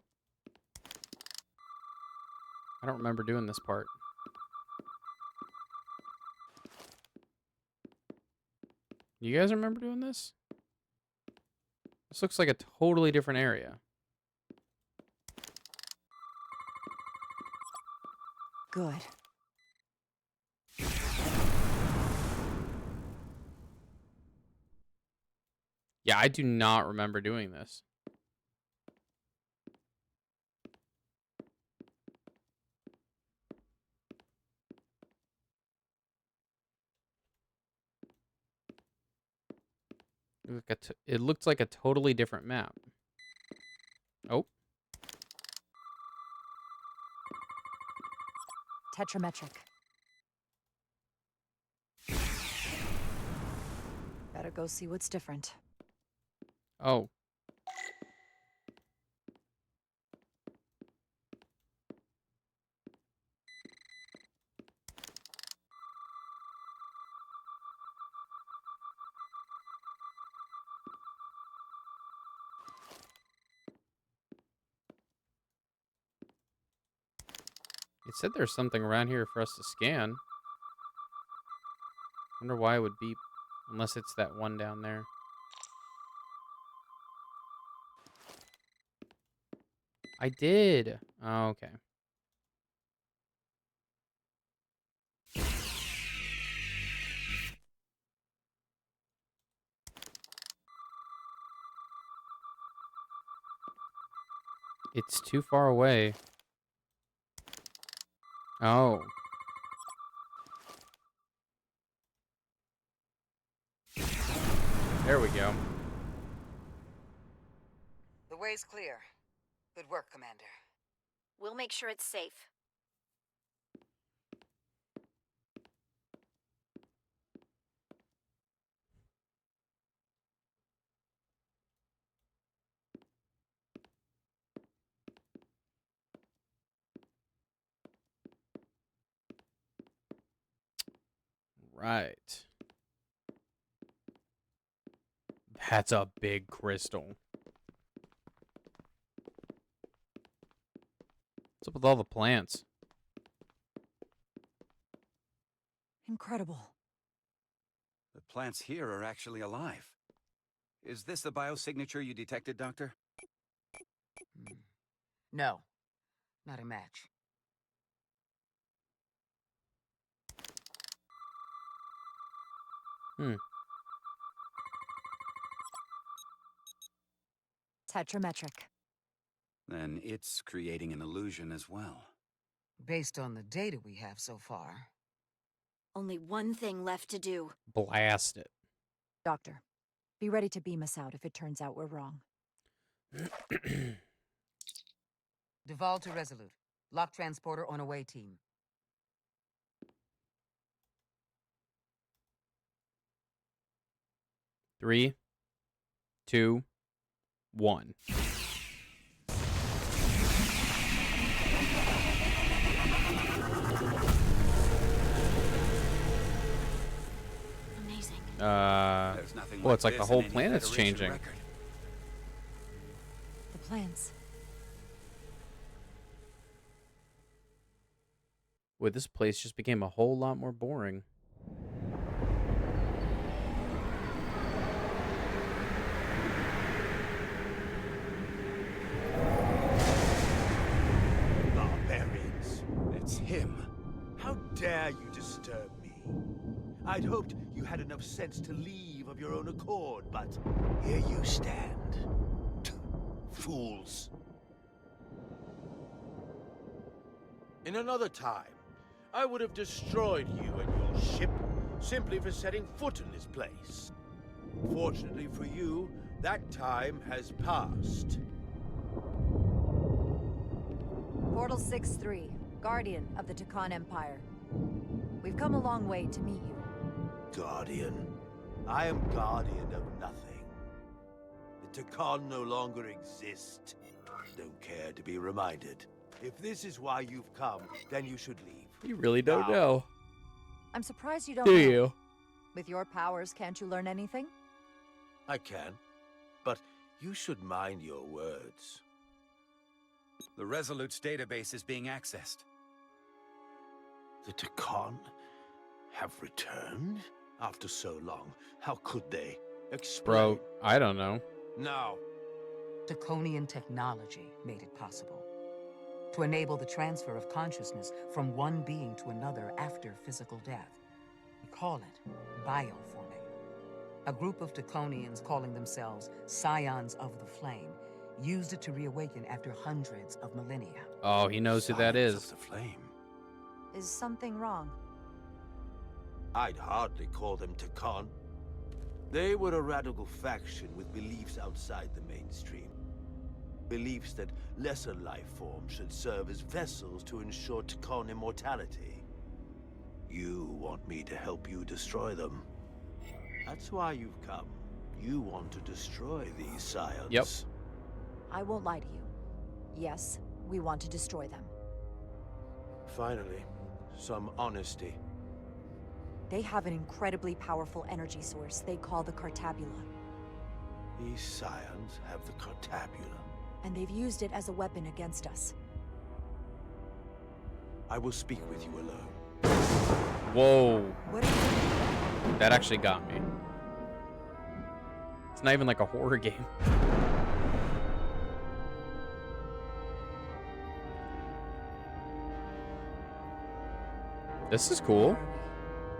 I don't remember doing this part. You guys remember doing this? This looks like a totally different area. Good. Yeah, I do not remember doing this. It looked like a totally different map. Oh. Tetrametric. Better go see what's different. Oh. It said there's something around here for us to scan. Wonder why it would beep. Unless it's that one down there. I did. Oh, okay. It's too far away. Oh. There we go. The way's clear. Good work, Commander. We'll make sure it's safe. Right. That's a big crystal. What's up with all the plants? Incredible. The plants here are actually alive. Is this the biosignature you detected, Doctor? No, not a match. Tetrametric. Then it's creating an illusion as well. Based on the data we have so far. Only one thing left to do. Blast it. Doctor, be ready to beam us out if it turns out we're wrong. Duval to Resolute. Lock transporter on away team. Three, 2, 1. Amazing. Well, it's like the whole planet's changing. The plants. Well, this place just became a whole lot more boring. Barbarians. It's him. How dare you disturb me? I'd hoped you had enough sense to leave of your own accord, but here you stand. Fools. In another time, I would have destroyed you and your ship simply for setting foot in this place. Fortunately for you, that time has passed. Portal 6-3, Guardian of the Takan Empire. We've come a long way to meet you. Guardian? I am guardian of nothing. The Takan no longer exist. Don't care to be reminded. If this is why you've come, then you should leave. You really don't know. I'm surprised you don't Do know. you? With your powers, can't you learn anything? I can, but you should mind your words. The Resolute's database is being accessed. The Takan have returned? After so long, how could they? Explain. Bro, I don't know. Now. Draconian technology made it possible. To enable the transfer of consciousness from one being to another after physical death. We call it bioforming. A group of Draconians calling themselves Scions of the Flame used it to reawaken after hundreds of millennia. Oh, he knows who that is. The Flame. Is something wrong? I'd hardly call them Takan. They were a radical faction with beliefs outside the mainstream. Beliefs that lesser life forms should serve as vessels to ensure Takan immortality. You want me to help you destroy them. That's why you've come. You want to destroy these scions. Yep. I won't lie to you. Yes, we want to destroy them. Finally, some honesty. They have an incredibly powerful energy source they call the Cartabula. These scions have the Cartabula. And they've used it as a weapon against us. I will speak with you alone. Whoa. What are you doing? That actually got me. It's not even like a horror game. This is cool.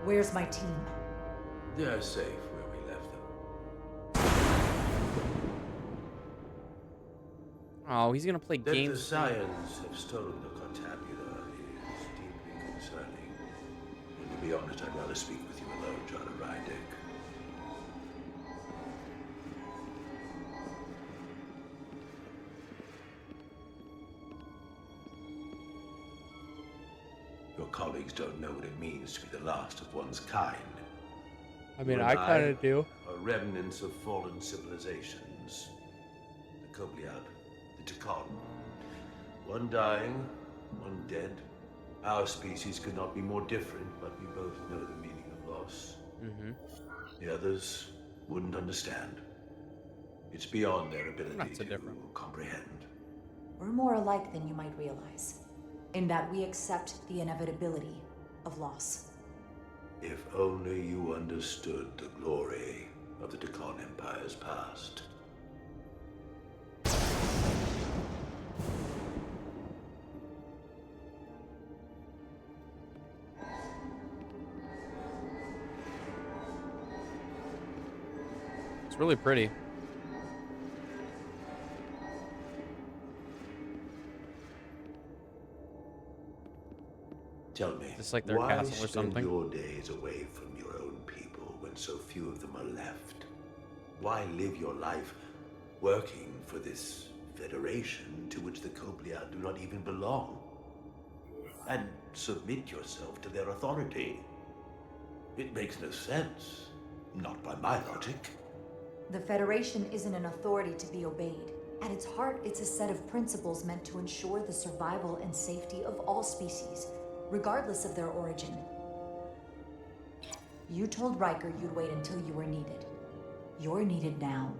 Where's my team? They're safe where we left them. Oh, he's gonna play That games. the scions have stolen the Cartabula is deeply concerning. And to be honest, I'd rather speak with you alone, John and Rydek. Your colleagues don't know what it means to be the last of one's kind. I mean, You I and kind of do. Are remnants of fallen civilizations. The Kobliad, the Takan. One dying, one dead. Our species could not be more different, but we both know the meaning of loss. Mm-hmm. The others wouldn't understand. It's beyond their ability to comprehend. We're more alike than you might realize, in that we accept the inevitability of loss. If only you understood the glory of the Deccan Empire's past. It's really pretty. Tell me, Just like their why castle or spend something. your days away from your own people when so few of them are left? Why live your life working for this federation to which the Cobliar do not even belong? And submit yourself to their authority? It makes no sense. Not by my logic. The Federation isn't an authority to be obeyed. At its heart, it's a set of principles meant to ensure the survival and safety of all species, regardless of their origin. You told Riker you'd wait until you were needed. You're needed now.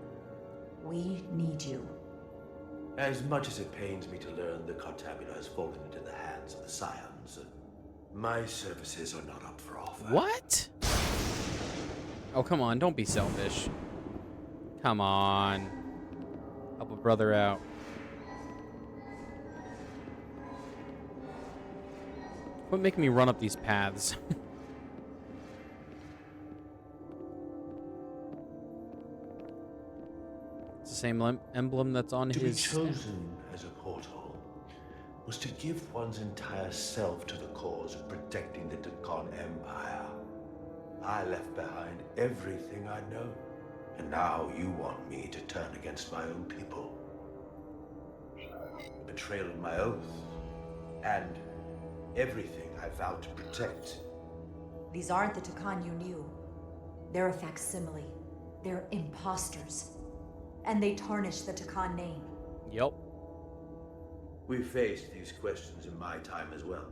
We need you. As much as it pains me to learn the Cartabula has fallen into the hands of the Scions, my services are not up for offer. What? Oh, come on. Don't be selfish. Come on. Help a brother out. Quit making me run up these paths. It's the same emblem that's on To his... be chosen as a portal was to give one's entire self to the cause of protecting the Deccan Empire. I left behind everything I know, and now you want me to turn against my own people. Betrayal of my oath, and everything I vowed to protect. These aren't the Deccan you knew. They're a facsimile. They're imposters. And they tarnish the Deccan name. Yep. We faced these questions in my time as well.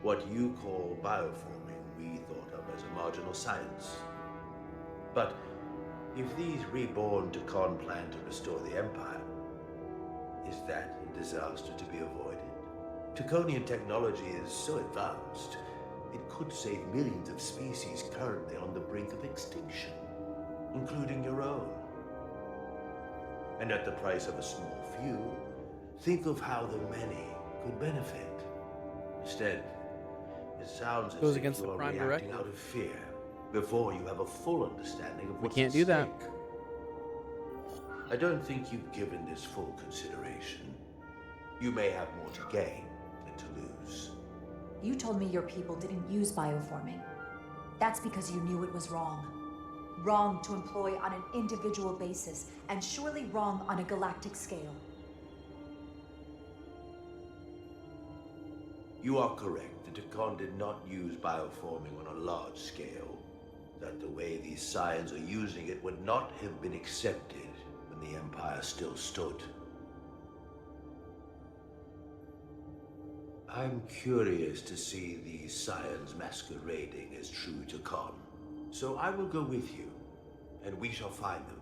What you call bioforming, we thought of as a marginal science. But if these reborn Deccan plan to restore the Empire, is that a disaster to be avoided? Decanian technology is so advanced, it could save millions of species currently on the brink of extinction, including your own. And at the price of a small few, think of how the many could benefit. Instead, it sounds as Goes if against you the are Prime reacting Directive. out of fear before you have a full understanding of We what's can't at do that. stake. I don't think you've given this full consideration. You may have more to gain than to lose. You told me your people didn't use bioforming. That's because you knew it was wrong. Wrong to employ on an individual basis, and surely wrong on a galactic scale. You are correct. The Deccan did not use bioforming on a large scale. That the way these Scions are using it would not have been accepted when the Empire still stood. I'm curious to see these Scions masquerading as true Deccan. So I will go with you, and we shall find them.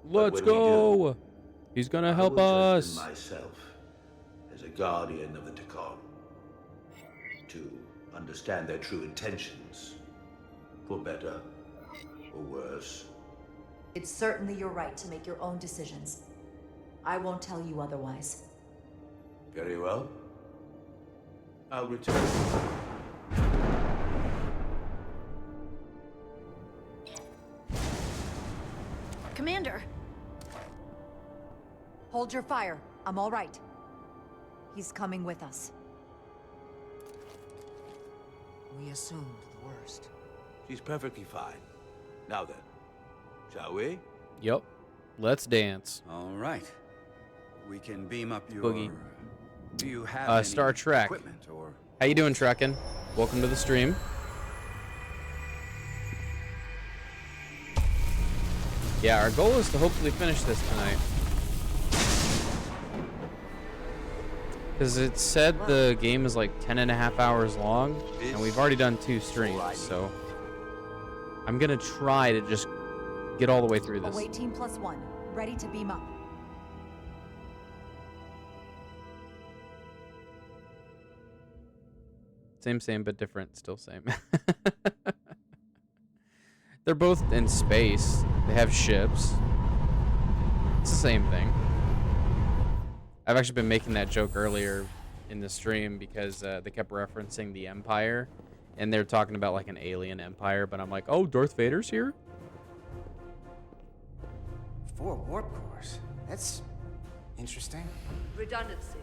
Let's go! He's gonna help us. I will judge them myself as a guardian of the Deccan, to understand their true intentions, for better or worse. It's certainly your right to make your own decisions. I won't tell you otherwise. Very well. I'll return. Commander! Hold your fire. I'm all right. He's coming with us. We assumed the worst. She's perfectly fine. Now then, shall we? Yep. Let's dance. All right. We can beam up your... Boogie. Do you have any Star Trek. equipment or... How you doing, Trekkin? Welcome to the stream. Yeah, our goal is to hopefully finish this tonight. Because it said the game is like 10.5 hours long, and we've already done 2 streams, so I'm gonna try to just get all the way through this. Await team +1, ready to beam up. Same, but different. Still same. They're both in space. They have ships. It's the same thing. I've actually been making that joke earlier in the stream because they kept referencing the Empire, and they're talking about like an alien empire, but I'm like, oh, Darth Vader's here? 4 warp cores. That's interesting. Redundancy.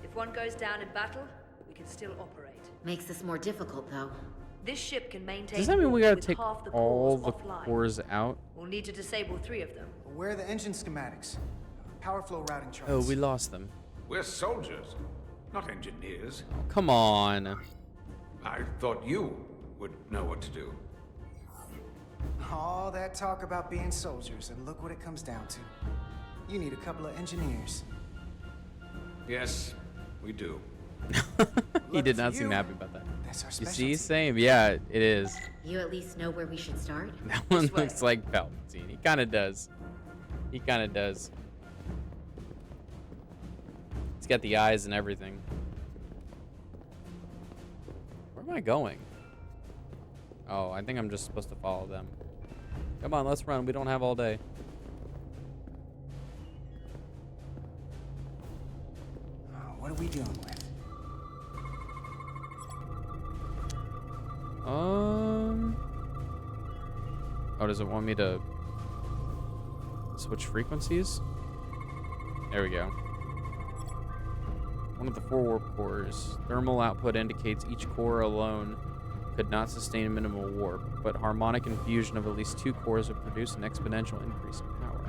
If one goes down in battle, we can still operate. Makes this more difficult, though. This ship can maintain. Does that mean we gotta with take half the all cores the offline. cores out? We'll need to disable 3 of them. Where are the engine schematics? Power flow routing charts. Oh, we lost them. We're soldiers, not engineers. Oh, come on. I thought you would know what to do. All that talk about being soldiers, and look what it comes down to. You need a couple of engineers. Yes, we do. He did not seem happy about that. That's our You specialty. see, same. Yeah, it is. You at least know where we should start? That one looks like Palpatine. He kind of does. He kind of does. He's got the eyes and everything. Where am I going? Oh, I think I'm just supposed to follow them. Come on, let's run. We don't have all day. What are we dealing with? Oh, does it want me to switch frequencies? There we go. One of the 4 warp cores. Thermal output indicates each core alone could not sustain minimal warp, but harmonic infusion of at least 2 cores would produce an exponential increase in power.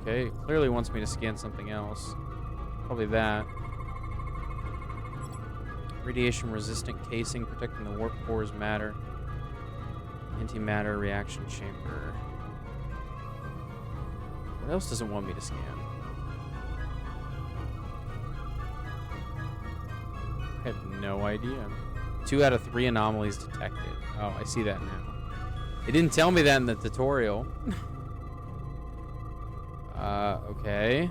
Okay, it clearly wants me to scan something else. Probably that. Radiation resistant casing protecting the warp core's matter. Antimatter reaction chamber. What else does it want me to scan? I have no idea. 2 out of 3 anomalies detected. Oh, I see that now. It didn't tell me that in the tutorial. Okay.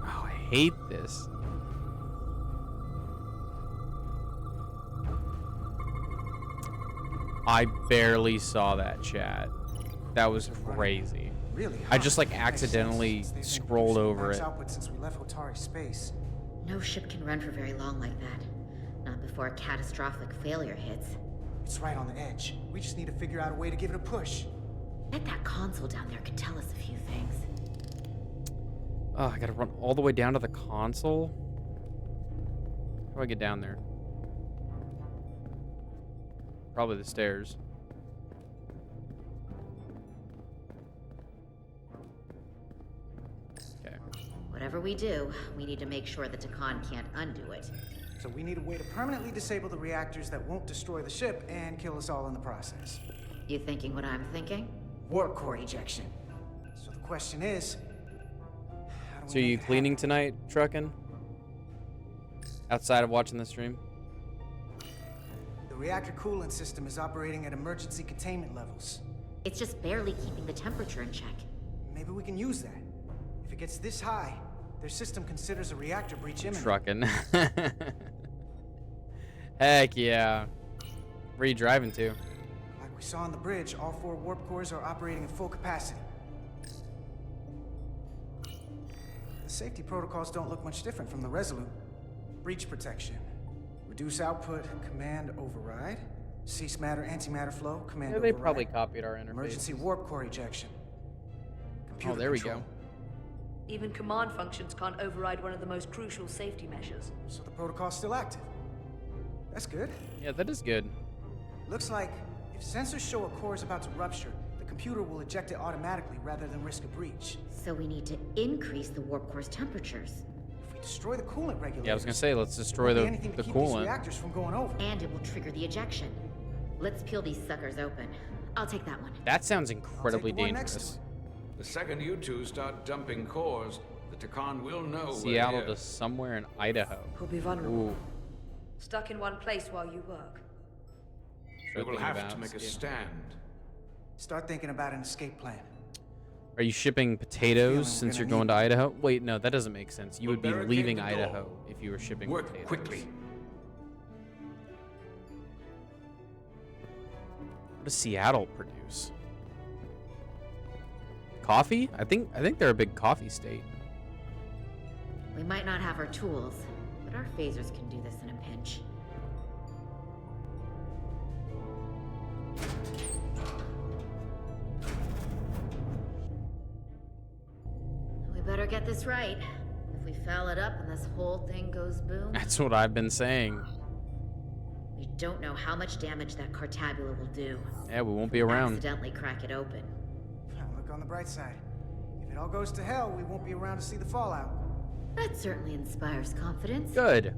Oh, I hate this. I barely saw that, chat. That was crazy. Really? I just like accidentally scrolled over it. Output since we left Hotari space. No ship can run for very long like that. Not before a catastrophic failure hits. It's right on the edge. We just need to figure out a way to give it a push. Bet that console down there could tell us a few things. Oh, I gotta run all the way down to the console? How do I get down there? Probably the stairs. Okay. Whatever we do, we need to make sure the Takan can't undo it. So we need a way to permanently disable the reactors that won't destroy the ship and kill us all in the process. You thinking what I'm thinking? Warp core ejection. So the question is, how do So we are you make it cleaning tonight, trucking? Outside of watching the stream? happen? The reactor coolant system is operating at emergency containment levels. It's just barely keeping the temperature in check. Maybe we can use that. If it gets this high, their system considers a reactor breach imminent. Trucking. Heck yeah. Where are you driving to? Like we saw on the bridge, all 4 warp cores are operating at full capacity. The safety protocols don't look much different from the Resolute. Breach protection. Reduce output, command override. Cease matter, antimatter flow, command Yeah, they override. probably copied our interface. Emergency warp core ejection. Computer Oh, there we control. go. Even command functions can't override one of the most crucial safety measures. So the protocol's still active. That's good. Yeah, that is good. Looks like if sensors show a core is about to rupture, the computer will eject it automatically rather than risk a breach. So we need to increase the warp core's temperatures. If we destroy the coolant regulators, Yeah, I was gonna say, let's destroy there the won't be anything to keep these coolant. reactors from going over. And it will trigger the ejection. Let's peel these suckers open. I'll take that one. That sounds incredibly the one next to dangerous. The second you two start dumping cores, the Takan will know Seattle we're to here. somewhere in Idaho. We'll be vulnerable. Ooh. Stuck in one place while you work. We will Something have about to make a skin. stand. Start thinking about an escape plan. Are you shipping potatoes since you're going to Idaho? Wait, no, that doesn't make sense. You would be leaving Idaho if you were shipping potatoes. Work quickly. What does Seattle produce? Coffee? I think they're a big coffee state. We might not have our tools, but our phasers can do this in a pinch. We better get this right. If we foul it up and this whole thing goes boom... That's what I've been saying. We don't know how much damage that Cartabula will do. Yeah, we won't be around. Accidentally crack it open. Look on the bright side. If it all goes to hell, we won't be around to see the fallout. That certainly inspires confidence. Good.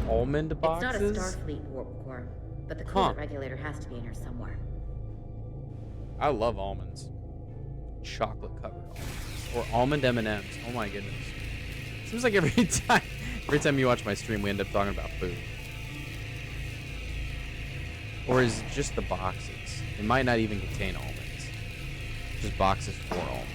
Almond boxes? It's not a Starfleet warp core, but the coolant regulator has to be in here somewhere. I love almonds. Chocolate covered almonds. Or almond M&Ms. Oh my goodness. Seems like every time you watch my stream, we end up talking about food. Or is it just the boxes? It might not even contain almonds. Just boxes for almonds.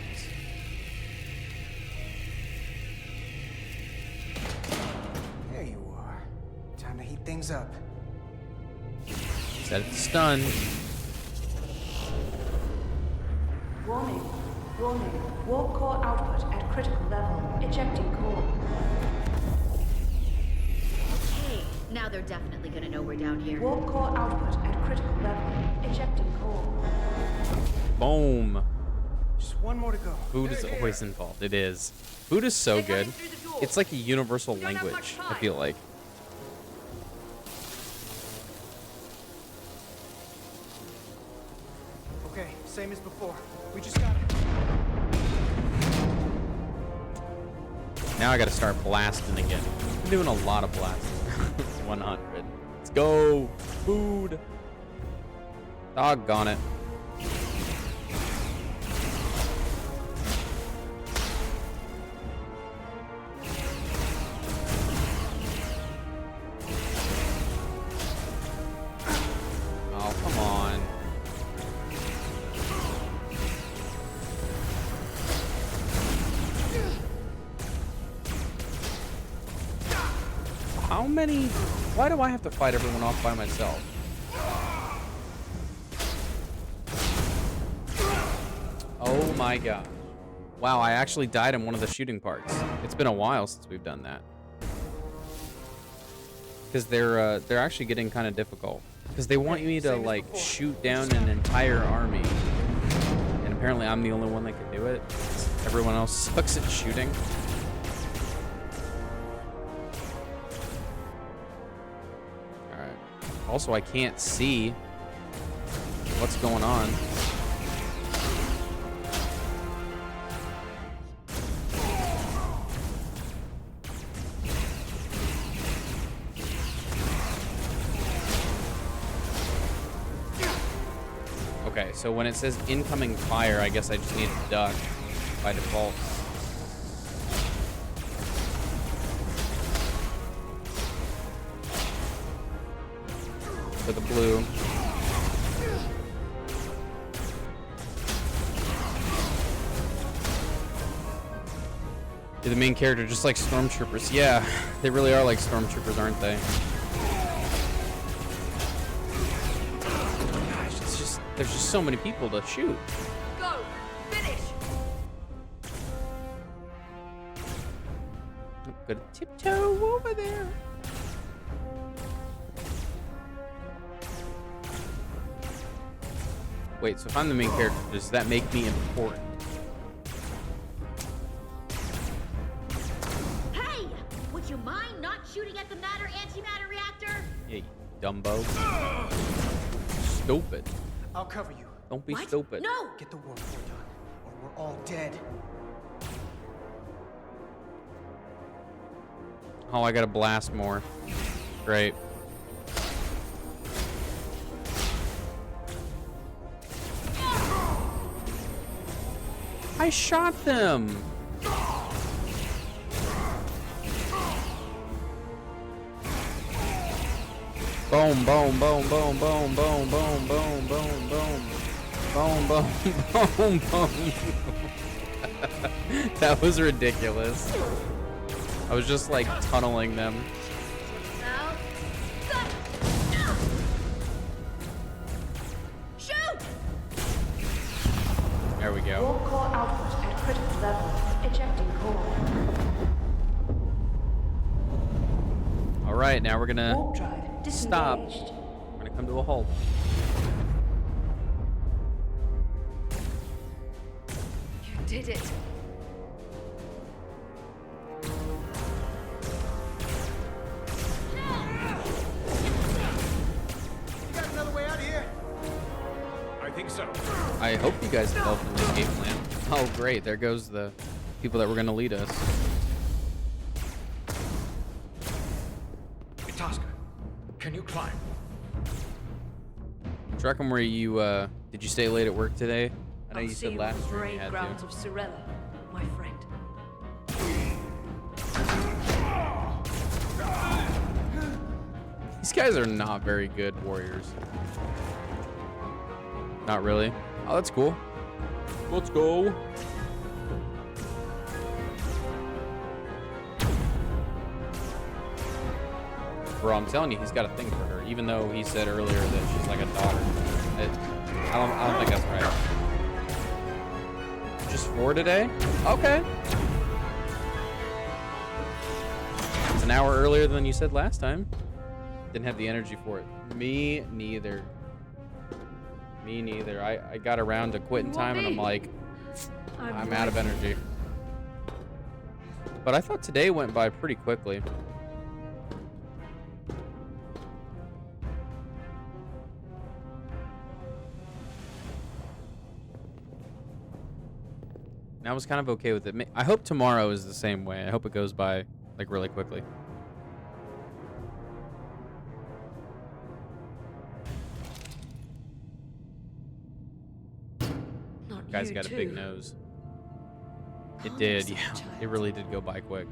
There you are. Time to heat things up. Set it to stun. Warning. Warning. Warp core output at critical level. Ejecting core. Okay, now they're definitely gonna know we're down here. Warp core output at critical level. Ejecting core. Boom. Just one more to go. Food is always involved. It is. Food is so good. It's like a universal language, I feel like. Okay, same as before. We just gotta... Now I gotta start blasting again. I'm doing a lot of blasting. 100. Let's go. Food. Doggone it. Oh, come on. How many? Why do I have to fight everyone off by myself? Oh my god. Wow, I actually died in one of the shooting parts. It's been a while since we've done that. Because they're actually getting kind of difficult. Because they want me to like shoot down an entire army. And apparently I'm the only one that can do it. Everyone else sucks at shooting. Also, I can't see what's going on. Okay, so when it says incoming fire, I guess I just need to duck by default. For the blue. You're the main character, just like stormtroopers. Yeah, they really are like stormtroopers, aren't they? Gosh, it's just there's just so many people to shoot. Go! Finish! I'm gonna tiptoe over there. Wait, so if I'm the main character, does that make me important? Hey! Would you mind not shooting at the matter-antimatter reactor? Yeah, you dumbo. Stupid. I'll cover you. Don't be What? stupid. No! Get the warp core done, or we're all dead. Oh, I gotta blast more. Great. I shot them. Boom, boom, boom, boom, boom, boom, boom, boom, boom, boom. Boom, boom, boom, boom. That was ridiculous. I was just like tunneling them. Shoot! There we go. Warp core output at critical level. Ejecting core. All right, now we're gonna Warp drive stop. disengaged. We're gonna come to a halt. You did it. Got another way out of here? I think so. I hope you guys developed an escape plan. Oh, great. There goes the people that were going to lead us. Tosca, can you climb? Truckum, where you, did you stay late at work today? I know I'll you see said you last on the stream you parade had grounds to. of Cirella, my friend. These guys are not very good warriors. Not really. Oh, that's cool. Let's go. Bro, I'm telling you, he's got a thing for her. Even though he said earlier that she's like a daughter. I don't think that's right. Just 4 today? Okay. It's an hour earlier than you said last time. Didn't have the energy for it. Me neither. Me neither. I got around to quitting time and I'm like, I'm out of energy. But I thought today went by pretty quickly. And I was kind of okay with it. I hope tomorrow is the same way. I hope it goes by like really quickly. Guy's got a big nose. It did, yeah. It really did go by quick.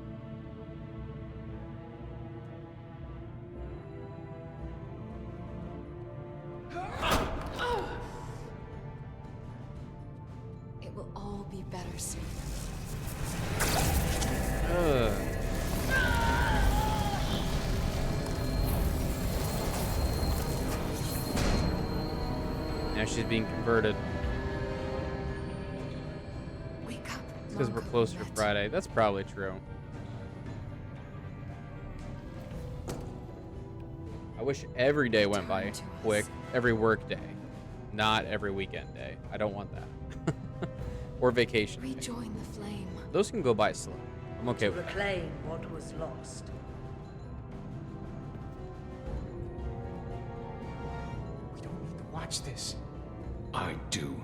It will all be better soon. Now she's being converted. Because we're closer to Friday. That's probably true. I wish every day went by quick. Every work day. Not every weekend day. I don't want that. Or vacation day. Rejoin the flame. Those can go by slow. I'm okay with that. Reclaim what was lost. We don't need to watch this. I do.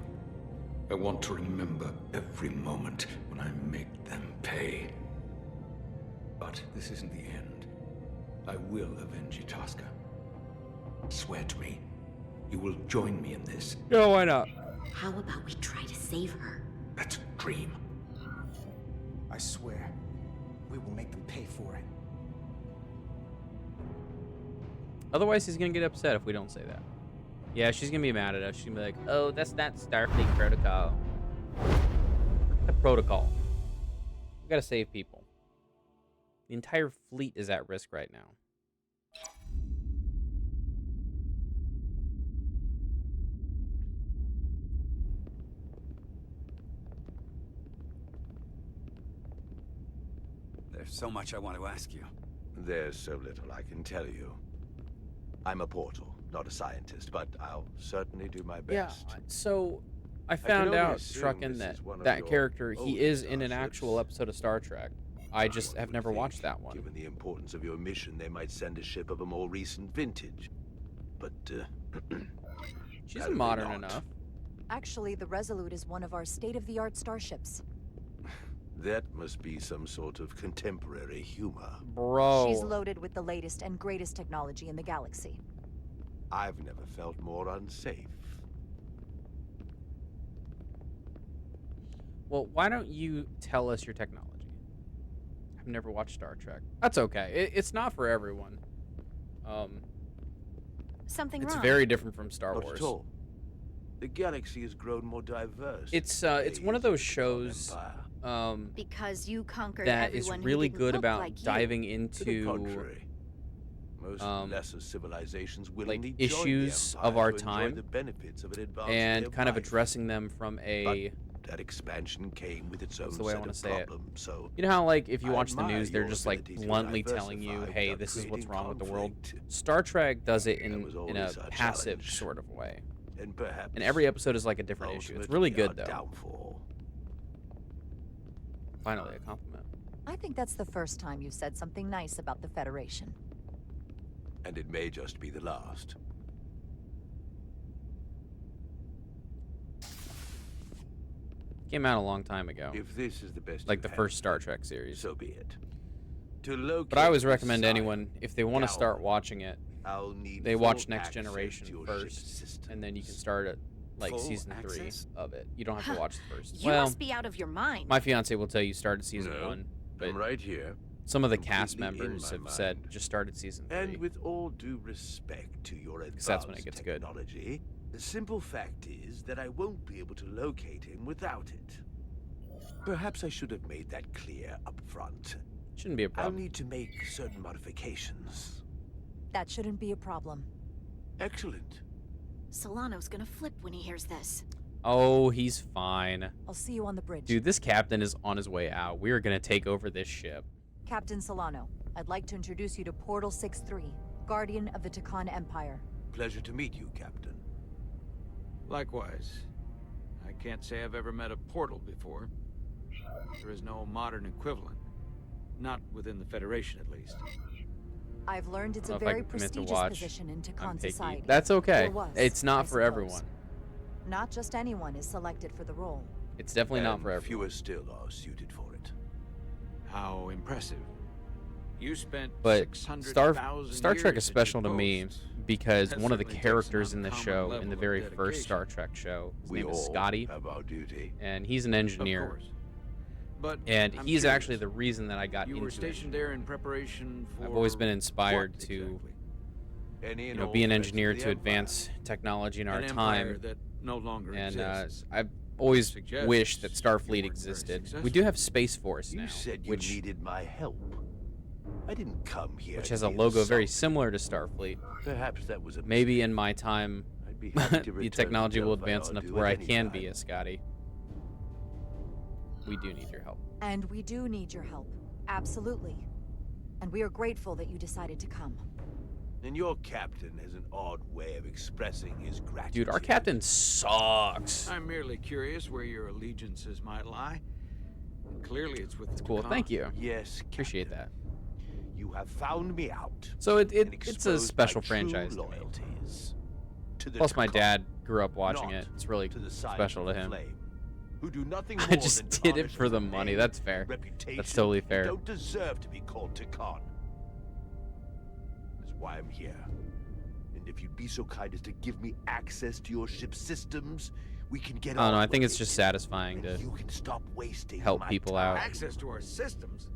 I want to remember every moment when I make them pay. But this isn't the end. I will avenge Tosca. Swear to me, you will join me in this. No, why not? How about we try to save her? That's a dream. I swear, we will make them pay for it. Otherwise, he's going to get upset if we don't say that. Yeah, she's going to be mad at us. She's going to be like, oh, that's not Starfleet protocol. The protocol. We got to save people. The entire fleet is at risk right now. There's so much I want to ask you. There's so little I can tell you. I'm a portal, not a scientist, but I'll certainly do my best. Yeah, so I found out, Truckin, that character, he is in an actual episode of Star Trek. I just have never watched that one. Given the importance of your mission, they might send a ship of a more recent vintage. But, she's modern enough. Actually, the Resolute is one of our state-of-the-art starships. That must be some sort of contemporary humor. Bro. She's loaded with the latest and greatest technology in the galaxy. I've never felt more unsafe. Well, why don't you tell us your technology? I've never watched Star Trek. That's okay. It's not for everyone. Something it's wrong? very different from Star Not Wars. at all. The galaxy has grown more diverse. It's one of those shows Because you conquered that is everyone really who didn't good look about like you. diving To the into contrary, most lesser civilizations willingly like join the issues Empire of our to enjoy time the benefits of an advanced and way of kind of life. addressing them from a That expansion came with its own what's the way I set want of to say it. problems, so You know how like if you I watch the admire news, they're your just like ability to bluntly telling you, diversify "Hey, without this is what's creating wrong with the world." conflict. Star Trek does it That was in a always our passive challenge. sort of way. And perhaps And every episode is like a different issue. It's really ultimately good though. our downfall. Finally, a compliment. I think that's the first time you've said something nice about the Federation. And it may just be the last. Came out a long time ago. If this is the best Like you the have, first Star Trek series. so be it. To locate But I always the recommend to sign, anyone, if they want to start watching it, I'll need they full watch Next access Generation to your first, ship's and then you can start at like Full season 3 access? of it. You don't have to watch the first. You well, must be out of your mind. my fiance will tell you started season No, 1, but I'm right here. some of the cast completely in members my have said mind. just started season 3. And with all due respect to your advanced that's when it gets good. technology, the simple fact is that I won't be able to locate him without it. Perhaps I should have made that clear up front. Shouldn't be a I'll problem. need to make certain modifications. That shouldn't be a problem. Excellent. Solano's gonna flip when he hears this. Oh, he's fine. I'll see you on the bridge. Dude, this captain is on his way out. We are going to take over this ship. Captain Solano, I'd like to introduce you to Portal 6-3, Guardian of the Takan Empire. Pleasure to meet you, Captain. Likewise. I can't say I've ever met a portal before. There is no modern equivalent. Not within the Federation, at least. I've learned it's I a don't know if I very can commit to prestigious watch. position in I'm Takan picky. society. That's okay. Or was, It's not I for suppose. everyone. Not just anyone is selected for the role. It's definitely not And for everyone. fewer still are suited for it. How impressive. You spent But 600,000 Star Trek years is at special your to me post. because That one of the certainly takes characters an in the uncommon show, level in the of very first dedication. Star Trek show, his We name is all Scotty, have our duty. and he's an engineer. Of course. But And I'm he's curious. actually the reason that I got You into were stationed there in preparation for I've always been inspired what to exactly? Any you and know, all be an threats engineer the to Empire. advance technology in our An empire time. that no longer And exists. I've always Suggests wished that you Starfleet weren't very existed. We successful. do have Space Force You now, said you which needed my help. I didn't come here. which to has a be logo very insulted. similar to Starfleet. Perhaps that was a Maybe mistake. in my time, I'd be happy to the return technology to will Delphi advance or enough do to where at I any can time. be a Scotty. We do need your help. And we do need your help. Absolutely. And we are grateful that you decided to come. And your captain has an odd way of expressing his gratitude. Dude, our captain sucks. I'm merely curious where your allegiances might lie. And clearly it's with the Cool, Takan. thank you. Yes, Appreciate that. you have found me out. So and it's a exposed special my true franchise to me. loyalties. To the Plus, my Takan, dad grew up watching not it. It's really to the Science special of to the him. Flame, who do nothing more I just than did it tarnish for the the money. name, That's fair. reputation, That's totally and fair. don't deserve to be called Takan. That's why I'm here. And if you'd be so kind as to give me access to your ship's systems, we can get I don't know. on I think with it's it. just satisfying to You can stop wasting help my people time. out. Access to our systems?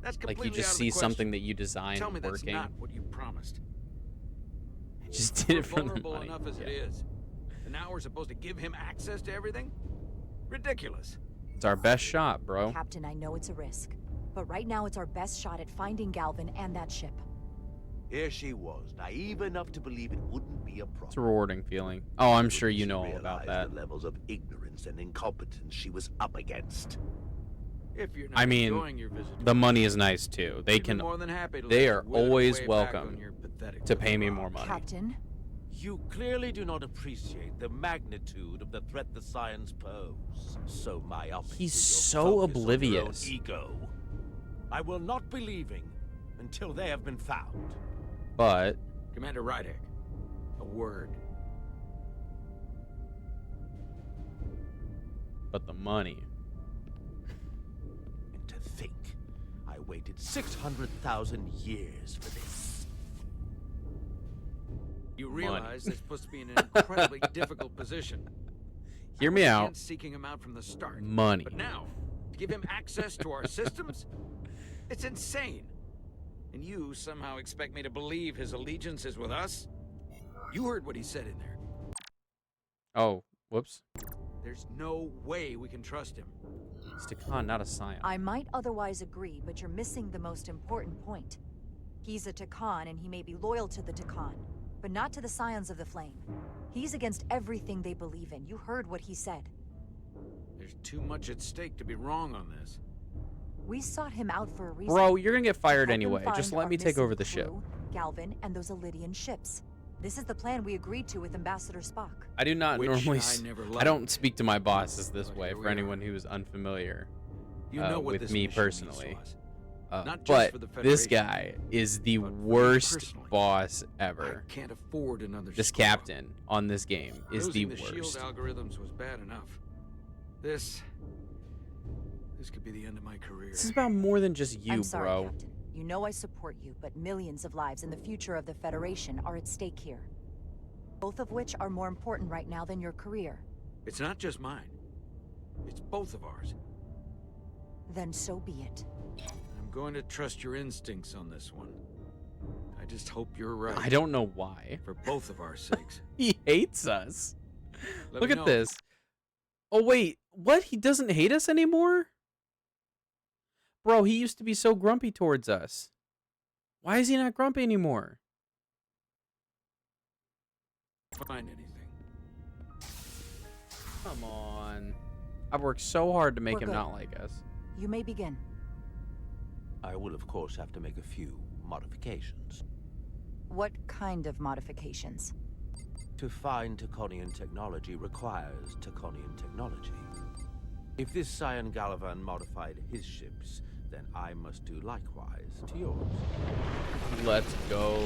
That's Like completely you just out of see the question. something that you designed Tell me that's working. not what you promised. I just did We're it for the vulnerable money. enough as it Yeah. is. And now we're supposed to give him access to everything? Ridiculous. It's our best shot, bro. Captain, I know it's a risk. But right now it's our best shot at finding Galvin and that ship. Here she was, naive enough to believe it wouldn't be a problem. It's a rewarding feeling. Oh, I'm sure you She know all about realized that. the levels of ignorance and incompetence she was up against. If you're not I mean, enjoying your visit, the money is nice too. They I'd be can. more than happy to They let are you whittle always way back welcome on your pathetic to pay me little more rock. money. Captain? You clearly do not appreciate the magnitude of the threat the science pose. So myopic He's is your so focus on your own oblivious. ego. I will not be leaving until they have been found. But Commander Rydek, a word. the money. And to think, I waited 600,000 years for this. You Money. realize this puts me in an incredibly difficult position. Hear I me was out. against seeking him out from the start. Money. But now, to give him access to our systems? It's insane. And you somehow expect me to believe his allegiance is with us? You heard what he said in there. Oh, Whoops. There's no way we can trust him. It's Takan, not a Scion. I might otherwise agree, but you're missing the most important point. He's a Takan, and he may be loyal to the Takan, but not to the Scions of the Flame. He's against everything they believe in. You heard what he said. There's too much at stake to be wrong on this. We sought him out for a reason. Bro, you're gonna get fired Help him anyway. Just find let our me take missing over the ship. crew, Galvin, and those Elydian ships. This is the plan we agreed to with Ambassador Spock. I do not Which normally. I never I liked. don't speak to my bosses this But way. here For we are. anyone who is unfamiliar You know what with this me mission means to personally, us. Not just but for the this Federation, guy is the but for me worst personally. boss I ever. can't afford another This score. captain on this game is the Losing worst. shield algorithms was bad enough. This could be the end of my career. This is about more than just you, I'm sorry, bro. Captain. You know I support you, but millions of lives and the future of the Federation are at stake here. Both of which are more important right now than your career. It's not just mine. It's both of ours. Then so be it. I'm going to trust your instincts on this one. I just hope you're right. I don't know why. For both of our sakes. He hates us. Let Look me at know. this. Oh, wait. What? He doesn't hate us anymore? Bro, he used to be so grumpy towards us. Why is he not grumpy anymore? Find anything. Come on. I've worked so hard to make We're him good. not like us. You may begin. I will, of course, have to make a few modifications. What kind of modifications? To find Taconian technology requires Taconian technology. If this Scion Gallivan modified his ships, then I must do likewise to yours. Let's go.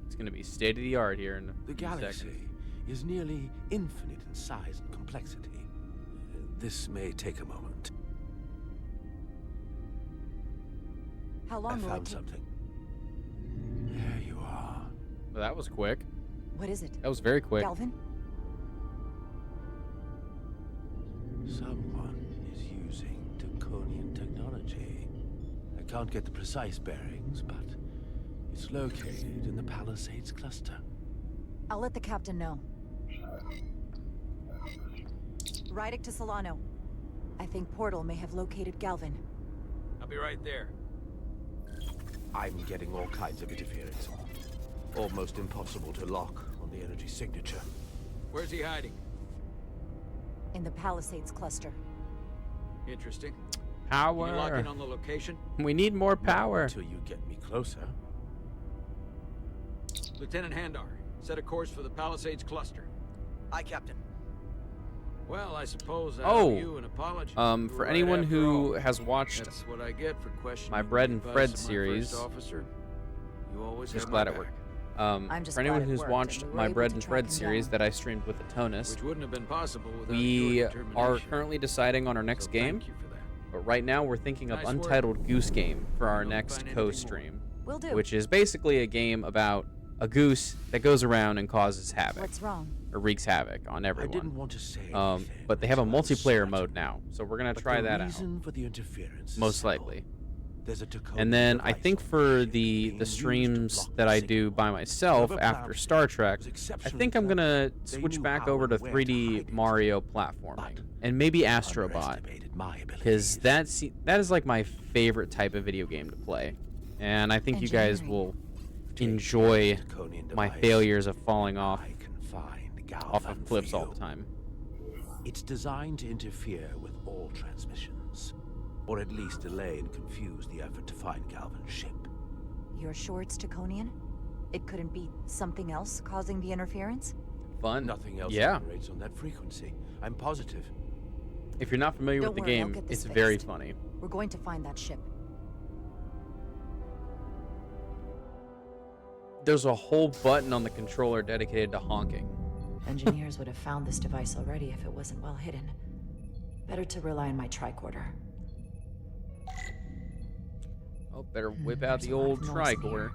It's going to be state of the art here in a The few galaxy seconds. is nearly infinite in size and complexity. This may take a moment. How I long will it found take? something. There you are. Well, that was quick. What is it? That was very quick. Galvin? Someone is using Taconian technology. I can't get the precise bearings, but it's located in the Palisades cluster. I'll let the captain know. Rydick to Solano. I think Portal may have located Galvin. I'll be right there. I'm getting all kinds of interference. Almost impossible to lock on the energy signature. Where's he hiding? In the Palisades cluster. Interesting. Power. Can you lock in on the location? We need more Not power. until you get me closer. Lieutenant Handar, set a course for the Palisades cluster. Aye, Captain. Well, I suppose I Oh, owe you an apology. You for were right anyone after who all. has watched That's what I get for questioning my Bread the and advice Fred of my series, first officer. You always just have glad my it back. worked. I'm just For anyone glad it who's worked, watched and we were my able Bread to and track Fred him series down. that I streamed with Atonus, Which wouldn't have been possible without we your are determination. currently deciding on our next So game. thank you for that. But right now we're thinking of Nice work. Untitled Goose Game for our Hope you next find anything more. co-stream, Will do. which is basically a game about a goose that goes around and causes havoc What's wrong? or wreaks havoc on I everyone. didn't want to say Um, anything but they have a until I was multiplayer certain. mode now, so we're gonna But try the that out. reason for the interference is Most simple. likely. There's a Taconian And then I device think on for ship the being used to streams block that the I signal. do by myself Whoever after planned Star it Trek, was I exceptionally think I'm gonna They switch knew back how over to and where to 3D hide it. Mario platforming and maybe Astrobot, Underestimated my because abilities. that is like my favorite type of video game to play, and I think you guys will enjoy Taconian my device. failures of falling off I can find off Galvan of for cliffs all you. the time. It's designed to interfere with all transmissions, or at least delay and confuse the effort to find Galvan's ship. You're sure it's Taconian? It couldn't be something else causing the interference? Fun. Nothing else Yeah. operates on that frequency. I'm positive. If you're not familiar Don't with the worry, I'll game, get this it's very fixed. funny. We're going to find that ship. There's a whole button on the controller dedicated to honking. Engineers would have found this device already if it wasn't well hidden. Better to rely on my tricorder. Oh, better whip out There's the a lot old of noise in tricorder. here.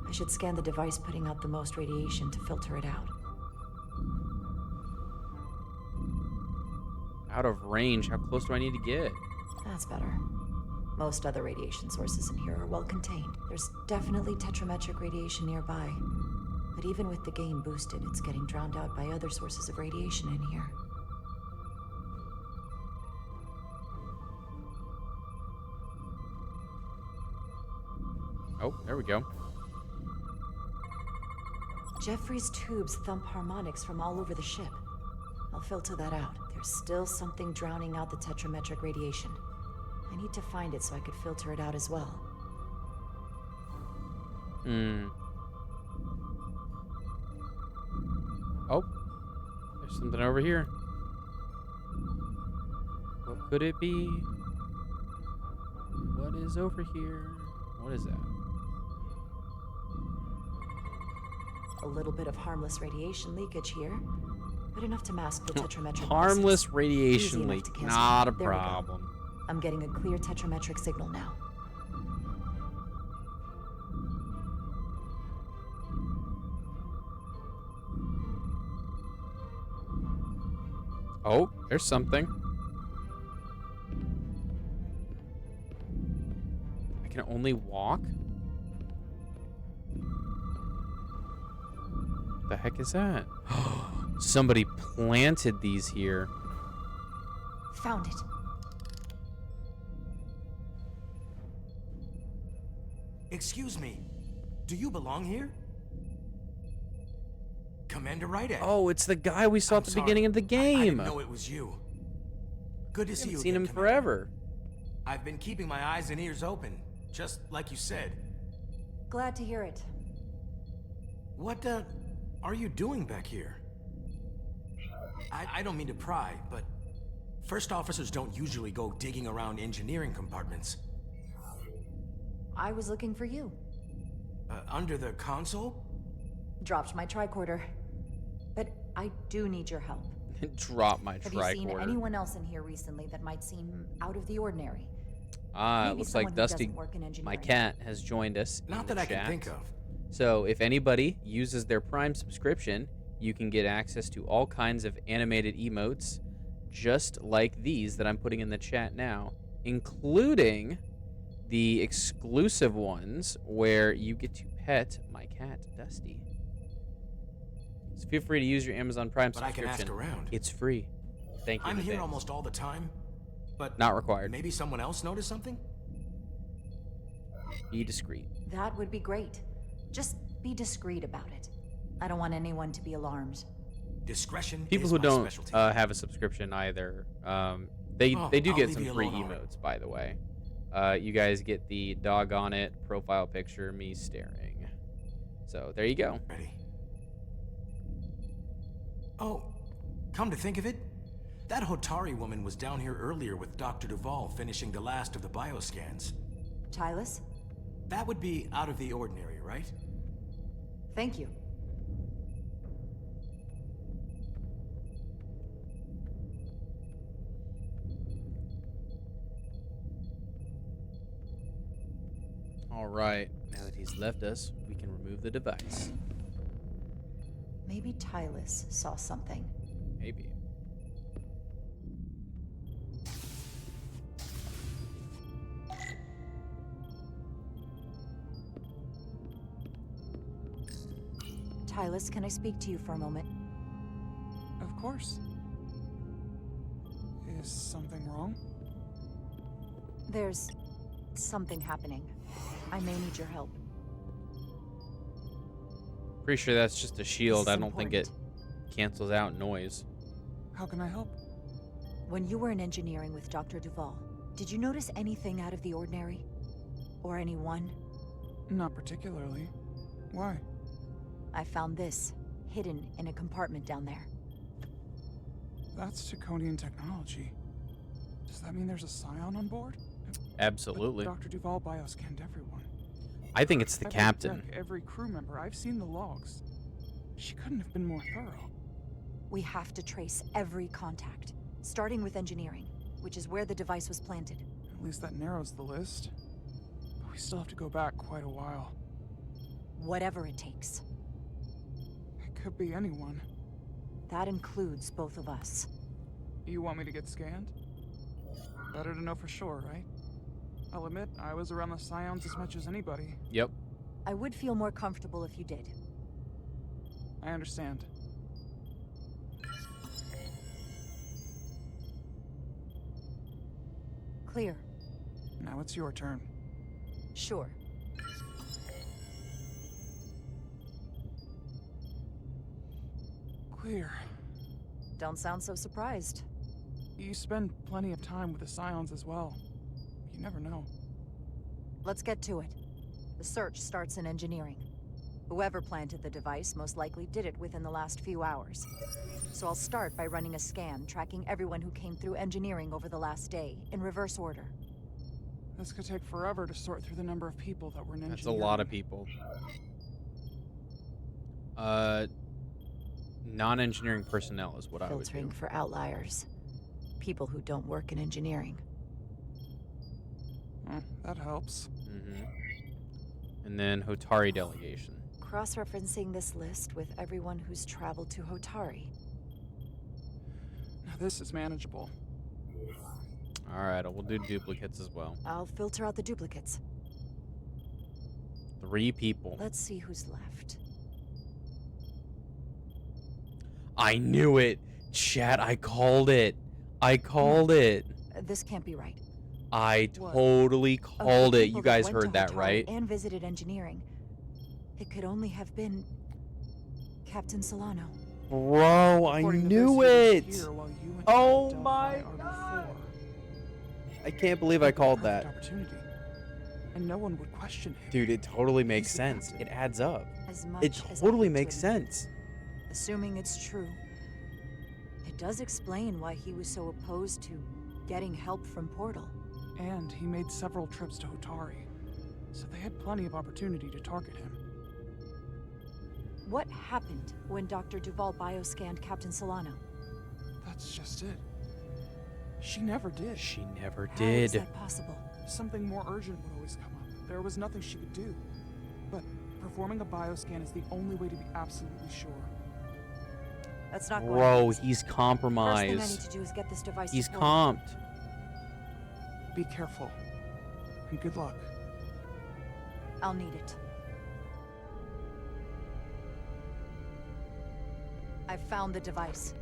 I should scan the device putting out the most radiation to filter it out. Out of range, how close do I need to get? That's better. Most other radiation sources in here are well contained. There's definitely tetrametric radiation nearby. But even with the gain boosted, it's getting drowned out by other sources of radiation in here. Oh, there we go. Jeffrey's tubes thump harmonics from all over the ship. I'll filter that out. There's still something drowning out the tetrametric radiation. I need to find it so I could filter it out as well. Oh, there's something over here. What could it be? What is over here? What is that? A little bit of harmless radiation leakage here, but enough to mask the tetrametric. Harmless radiation Easy leak, enough to cancel. not a There we go. problem. I'm getting a clear tetrametric signal now. Oh, there's something. I can only walk? What the heck is that? Somebody planted these here. Found it. Excuse me. Do you belong here? Commander Ryder. Oh, it's the guy we saw at the beginning of the game. I didn't know it was you. Good to see you. I've seen again, him Commander. forever. I've been keeping my eyes and ears open, just like you said. Glad to hear it. What, are you doing back here? I don't mean to pry, but first officers don't usually go digging around engineering compartments. I was looking for you. Under the console? Dropped my tricorder. But I do need your help. Drop my Have you seen tricorder. anyone else in here recently that might seem out of the ordinary? Ah, it Maybe looks someone like who Dusty, doesn't work in my engineering. cat, has joined us. Not in that the I can chat. think of. So if anybody uses their Prime subscription, you can get access to all kinds of animated emotes, just like these that I'm putting in the chat now, including the exclusive ones where you get to pet my cat, Dusty. So feel free to use your Amazon Prime But I can subscription. ask around. It's free. Thank you. I'm in here advance. almost all the time, but Not required. maybe someone else noticed something? Be discreet. That would be great. Just be discreet about it. I don't want anyone to be alarmed. Discretion People is who my don't specialty. have a subscription either, they do I'll get leave some you free alone. emotes, by the way. You guys get the dog on it profile picture, me staring. So there you go. Ready. Oh, come to think of it, that Hotari woman was down here earlier with Dr. Duvall finishing the last of the bioscans. Tylus? That would be out of the ordinary, right? Thank you. All right. Now that he's left us, we can remove the device. Maybe Tylus saw something. Maybe. Tylus, can I speak to you for a moment? Of course. Is something wrong? There's something happening. I may need your help. Pretty sure that's just a shield. This I is don't think it cancels out noise. How can I help? When you were in engineering with Dr. Duvall, did you notice anything out of the ordinary? Or anyone? Not particularly. Why? I found this, hidden in a compartment down there. That's Taconian technology. Does that mean there's a scion on board? Absolutely. But Dr. Duvall bioscanned everyone. I think it's the Every captain. deck, every crew member. I've seen the logs. She couldn't have been more thorough. We have to trace every contact, starting with engineering, which is where the device was planted. At least that narrows the list. But we still have to go back quite a while. Whatever it takes. It could be anyone. That includes both of us. You want me to get scanned? Better to know for sure, right? I'll admit, I was around the Scions as much as anybody. Yep. I would feel more comfortable if you did. I understand. Clear. Now it's your turn. Sure. Clear. Don't sound so surprised. You spend plenty of time with the Scions as well. You never know. Let's get to it. The search starts in engineering. Whoever planted the device most likely did it within the last few hours. So I'll start by running a scan, tracking everyone who came through engineering over the last day, in reverse order. This could take forever to sort through the number of people that were in engineering. That's a lot of people. Non-engineering personnel is what I would do. Filtering for outliers. People who don't work in engineering. That helps. And then Hotari delegation. Cross-referencing this list with everyone who's traveled to Hotari. Now this is manageable. Alright, we'll do duplicates as well. I'll filter out the duplicates. 3 people. Let's see who's left. I knew it! Chat, I called it! I called it! This can't be right. I totally called it. You guys heard that, right? And visited engineering. It could only have been Captain Solano. Bro, I knew it! Oh my god! I can't believe I called that. And no one would question him. Dude, it totally makes sense. It adds up. As much It as totally I hate makes to admit, sense. Assuming it's true, it does explain why he was so opposed to getting help from Portal. And he made several trips to Hotari, so they had plenty of opportunity to target him. What happened when Dr. Duval bioscanned Captain Solano? That's just it. She never did. She never How is did. that possible? Something more urgent would always come up. There was nothing she could do. But performing a bioscan is the only way to be absolutely sure. That's not going Bro, easy. he's First thing I compromised. need to do is get this device. He's to Portal. comped. Be careful. And good luck. I'll need it. I've found the device.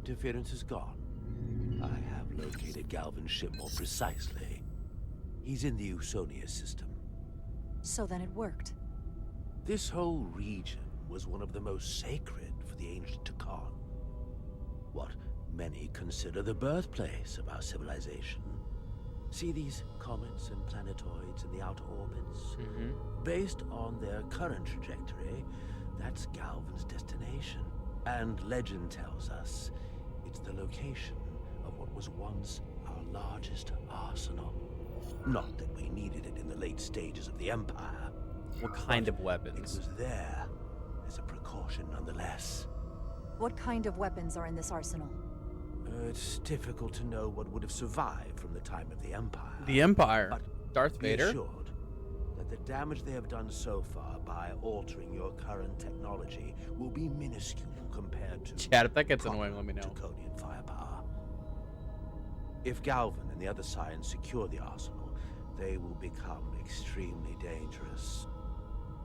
Interference is gone. I have located Galvin's ship more precisely. He's in the Usonia system. So then it worked. This whole region was one of the most sacred for the ancient Takan. What many consider the birthplace of our civilization. See these comets and planetoids in the outer orbits? Based on their current trajectory, that's Galvin's destination. And legend tells us it's the location of what was once our largest arsenal. Not that we needed it in the late stages of the Empire. What kind of weapons? It was there as a precaution nonetheless. What kind of weapons are in this arsenal? It's difficult to know what would have survived from the time of the Empire. The Empire? But Darth be Vader? assured that the damage they have done so far by altering your current technology will be minuscule compared to Chat, if that gets annoying, let me know. draconian firepower. If Galvin and the other Scions secure the arsenal, they will become extremely dangerous.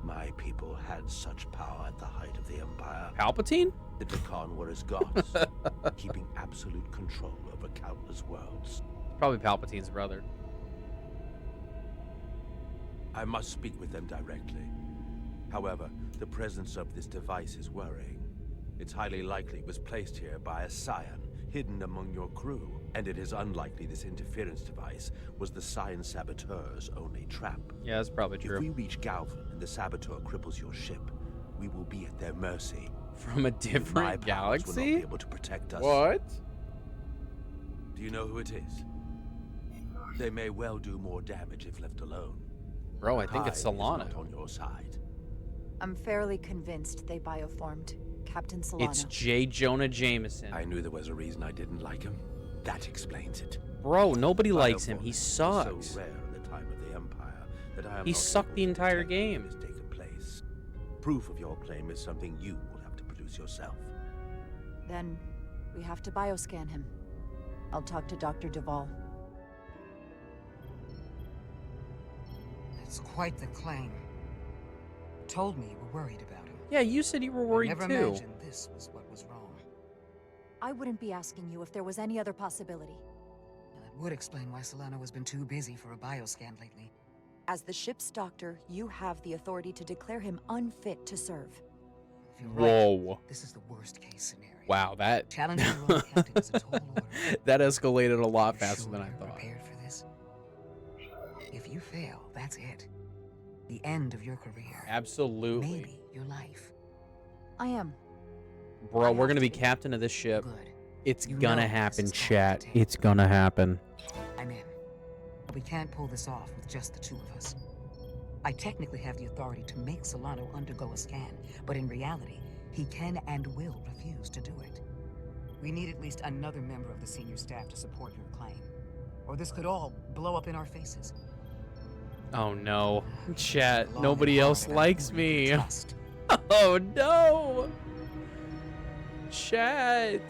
My people had such power at the height of the Empire. Palpatine? The Takan were as gods, keeping absolute control over countless worlds. Probably Palpatine's brother. I must speak with them directly. However, the presence of this device is worrying. It's highly likely it was placed here by a Scion, hidden among your crew, and it is unlikely this interference device was the Scion saboteur's only trap. Yeah, that's probably true. If we reach Galvin and the saboteur cripples your ship, we will be at their mercy. From a different galaxy? Will not be able to protect us. What? Do you know who it is? They may well do more damage if left alone. Bro, I think it's Time is Solano. not on your side. I'm fairly convinced they bioformed Captain Solano. It's J. Jonah Jameson. I knew there was a reason I didn't like him. That explains it. Bro, nobody likes him. He Bioforming sucks. was so rare at the time of the Empire that I am He not sucked able the to entire detect game. when it has taken place. Proof of your claim is something you will have to produce yourself. Then, We have to bioscan him. I'll talk to Dr. Duvall. It's quite the claim. Told me you were worried about him. Yeah, you said you were worried I never too. imagined this was what was wrong. I wouldn't be asking you if there was any other possibility. That would explain why Solano has been too busy for a bioscan lately. As the ship's doctor, you have the authority to declare him unfit to serve. If you're Whoa. right, this is the worst case scenario. Wow, that Challenging your own captain is a tall order. that escalated a lot faster Sure than I you're thought. prepared for this? If you fail, that's it. The end of your career. Absolutely. Maybe your life. I am. Bro, we're gonna be captain of this ship. Good. It's You gonna know happen, this is chat. It's gonna happen. I'm in. But we can't pull this off with just the two of us. I technically have the authority to make Solano undergo a scan, but in reality, he can and will refuse to do it. We need at least another member of the senior staff to support your claim, or this could all blow up in our faces. Oh no. Chat, nobody else likes me. Oh no. Chat.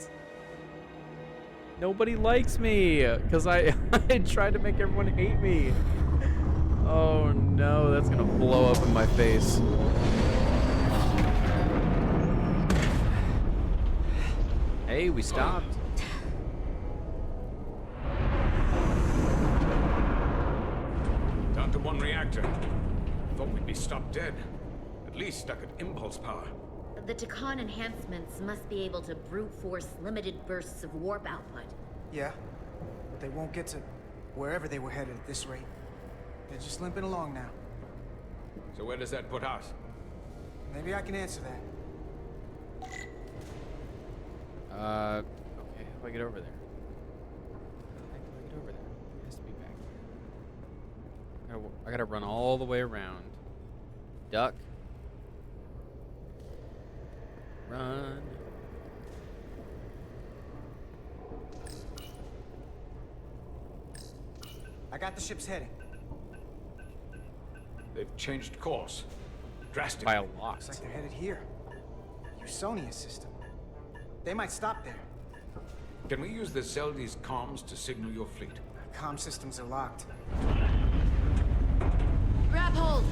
Nobody likes me because I tried to make everyone hate me. Oh no, that's gonna blow up in my face. Hey, we stopped. Down to one reactor. Thought we'd be stopped dead. At least stuck at impulse power. The Takan enhancements must be able to brute force limited bursts of warp output. Yeah, but they won't get to wherever they were headed at this rate. They're just limping along now. So where does that put us? Maybe I can answer that. Okay, how do I get over there? How do I get over there? It has to be back there. I gotta run all the way around. Duck. Run. I got the ship's heading. They've changed course. Drastically. By a lot. Looks like they're headed here. Usonia system. They might stop there. Can we use the Zeldi's comms to signal your fleet? Comm systems are locked. Grab hold!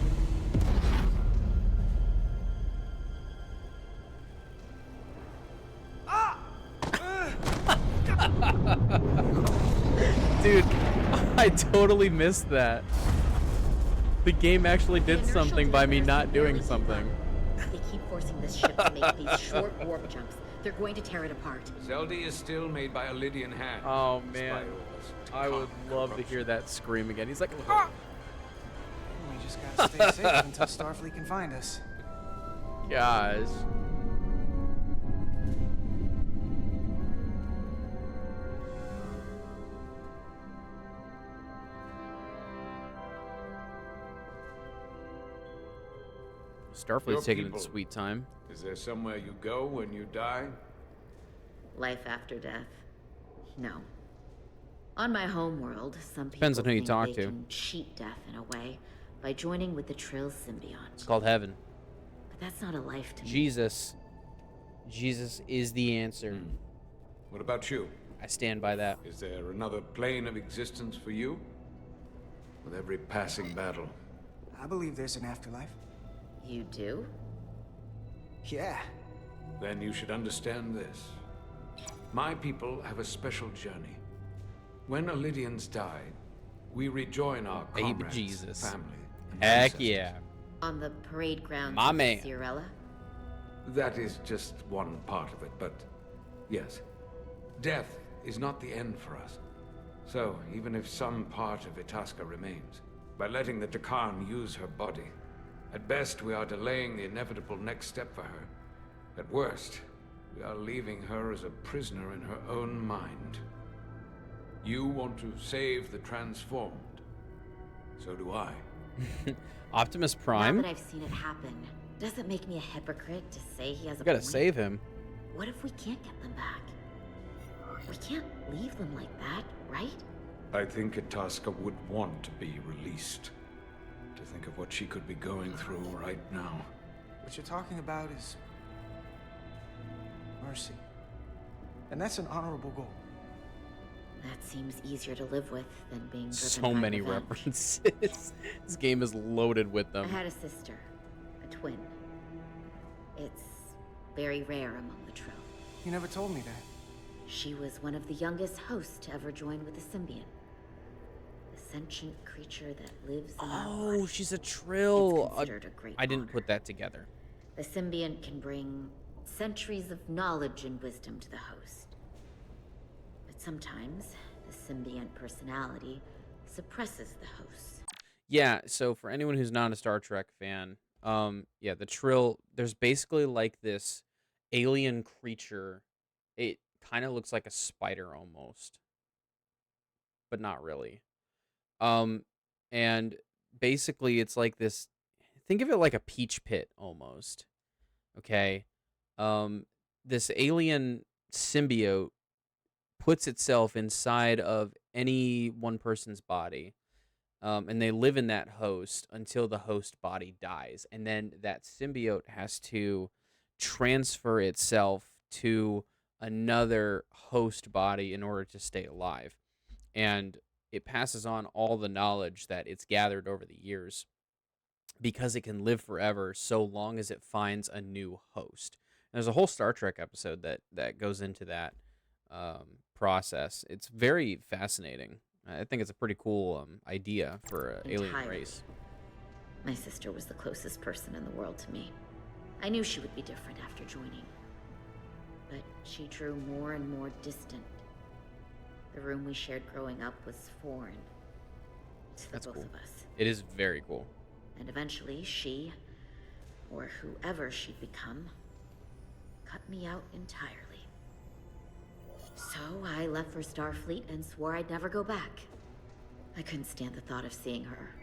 Dude, I totally missed that. The game actually did something by me not doing something. They keep forcing this ship to make these short warp jumps. They're going to tear it apart. Zeldi is still made by a Lydian hand. Oh man, I would love to hear that scream again. He's like, ah! We just gotta stay safe until Starfleet can find us. Gosh. Starfleet's taking its sweet time. Is there somewhere you go when you die? Life after death? No. On my home world, some people Depends on who you think talk they to. can cheat death in a way by joining with the Trill symbiont. It's called heaven. But that's not a life to me. Jesus. Jesus is the answer. What about you? I stand by that. Is there another plane of existence for you? With every passing battle. I believe there's an afterlife. You do? Yeah. Then you should understand this. My people have a special journey. When Lydians die, we rejoin our Baby comrades, Jesus. family, and Heck ancestors. yeah. On the parade ground My of man. Sierra? That is just one part of it, but yes. Death is not the end for us. So, even if some part of Itasca remains, by letting the Takan use her body, at best we are delaying the inevitable next step for her. At worst, we are leaving her as a prisoner in her own mind. You want to save the transformed. So do I. Optimus Prime? Now that I've seen it happen, does it make me a hypocrite to say he has a You gotta point? save him. What if we can't get them back? We can't leave them like that, right? I think Itasca would want to be released. To think of what she could be going through right now. What you're talking about is mercy. And that's an honorable goal. That seems easier to live with than being driven So by many revenge. references. This game is loaded with I them. had a sister, a twin. It's very rare among the Trill. You never told me that. She was one of the youngest hosts to ever join with the symbiont. The sentient creature that lives in our Oh, body. she's a Trill. It's considered a great I didn't honor. put that together. The symbiont can bring centuries of knowledge and wisdom to the host. But sometimes, the symbiont personality suppresses the host. Yeah, so for anyone who's not a Star Trek fan, yeah, the Trill, there's basically like this alien creature. It kind of looks like a spider almost, but not really. And basically it's like this, think of it like a peach pit almost. Okay. This alien symbiote puts itself inside of any one person's body. And they live in that host until the host body dies. And then that symbiote has to transfer itself to another host body in order to stay alive. And it passes on all the knowledge that it's gathered over the years because it can live forever so long as it finds a new host. And there's a whole Star Trek episode that goes into that process. It's very fascinating. I think it's a pretty cool idea for an alien race. My sister was the closest person in the world to me. I knew she would be different after joining. But she drew more and more distant. The room we shared growing up was foreign to the both of us. It is very cool. And eventually she, or whoever she'd become, cut me out entirely. So I left for Starfleet and swore I'd never go back. I couldn't stand the thought of seeing her.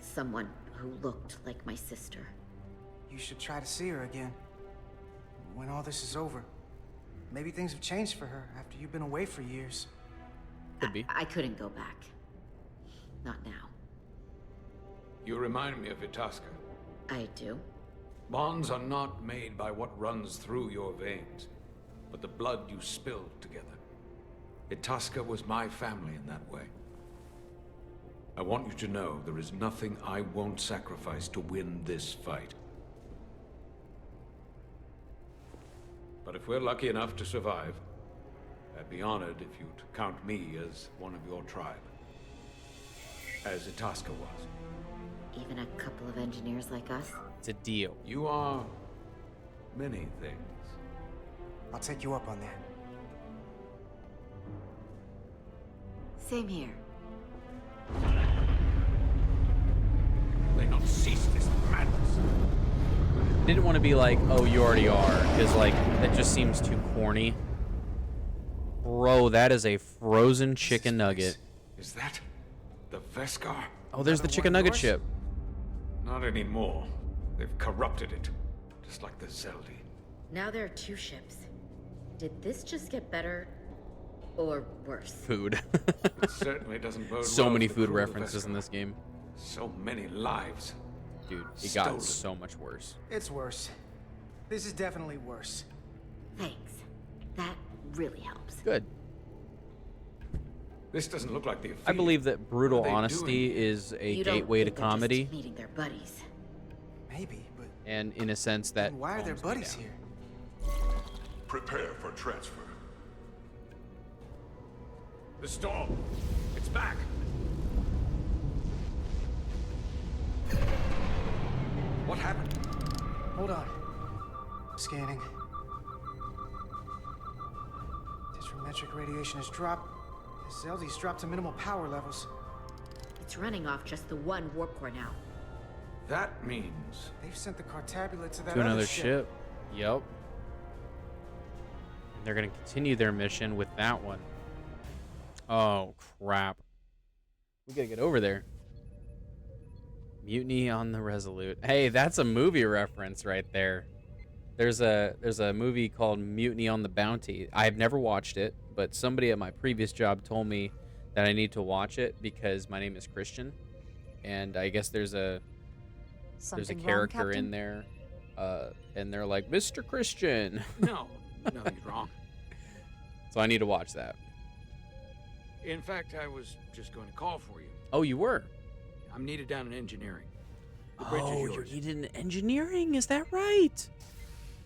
Someone who looked like my sister. You should try to see her again. When all this is over. Maybe things have changed for her after you've been away for years. Could be. I couldn't go back. Not now. You remind me of Itasca. I do? Bonds are not made by what runs through your veins, but the blood you spilled together. Itasca was my family in that way. I want you to know there is nothing I won't sacrifice to win this fight. But if we're lucky enough to survive, I'd be honored if you'd count me as one of your tribe. As Itasca was. Even a couple of engineers like us? It's a deal. You are many things. I'll take you up on that. Same here. They not cease this madness. Didn't want to be like, oh, you already are, because like that just seems too corny. Bro, that is a frozen chicken nugget. Is that the Veskar? Oh, there's the chicken nugget ship. Not anymore. They've corrupted it, just like the Zeldi. Now there are two ships. Did this just get better or worse? Food. It certainly doesn't bode So well many for the food crew of references in Veskar. this game. So many lives. Dude, it Stolen. got so much worse. It's worse. This is definitely worse. Thanks. That really helps. Good. This doesn't look like the I believe that brutal What are they honesty doing? is a You don't gateway to think they're just comedy, meeting their buddies. Maybe, but and in a sense that then why are their calms me buddies down. here? Prepare for transfer. The storm. It's back. What happened? Hold on. Scanning. Disrometric radiation has dropped. The Zeldi's dropped to minimal power levels. It's running off just the one warp core now. That means They've sent the Cartabula to that To other another ship. Yep. And they're gonna continue their mission with that one. Oh crap. We gotta get over there. Mutiny on the Resolute. Hey, that's a movie reference right there. There's a movie called Mutiny on the Bounty. I've never watched it, but somebody at my previous job told me that I need to watch it because my name is Christian, and I guess there's a Something wrong, character in Captain? there, and they're like, Mr. Christian. No, you're wrong. It's So I need to watch that. In fact, I was just going to call for you. Oh, you were? I'm needed down in engineering. The bridge is Oh, yours. you're needed in engineering. Is that right?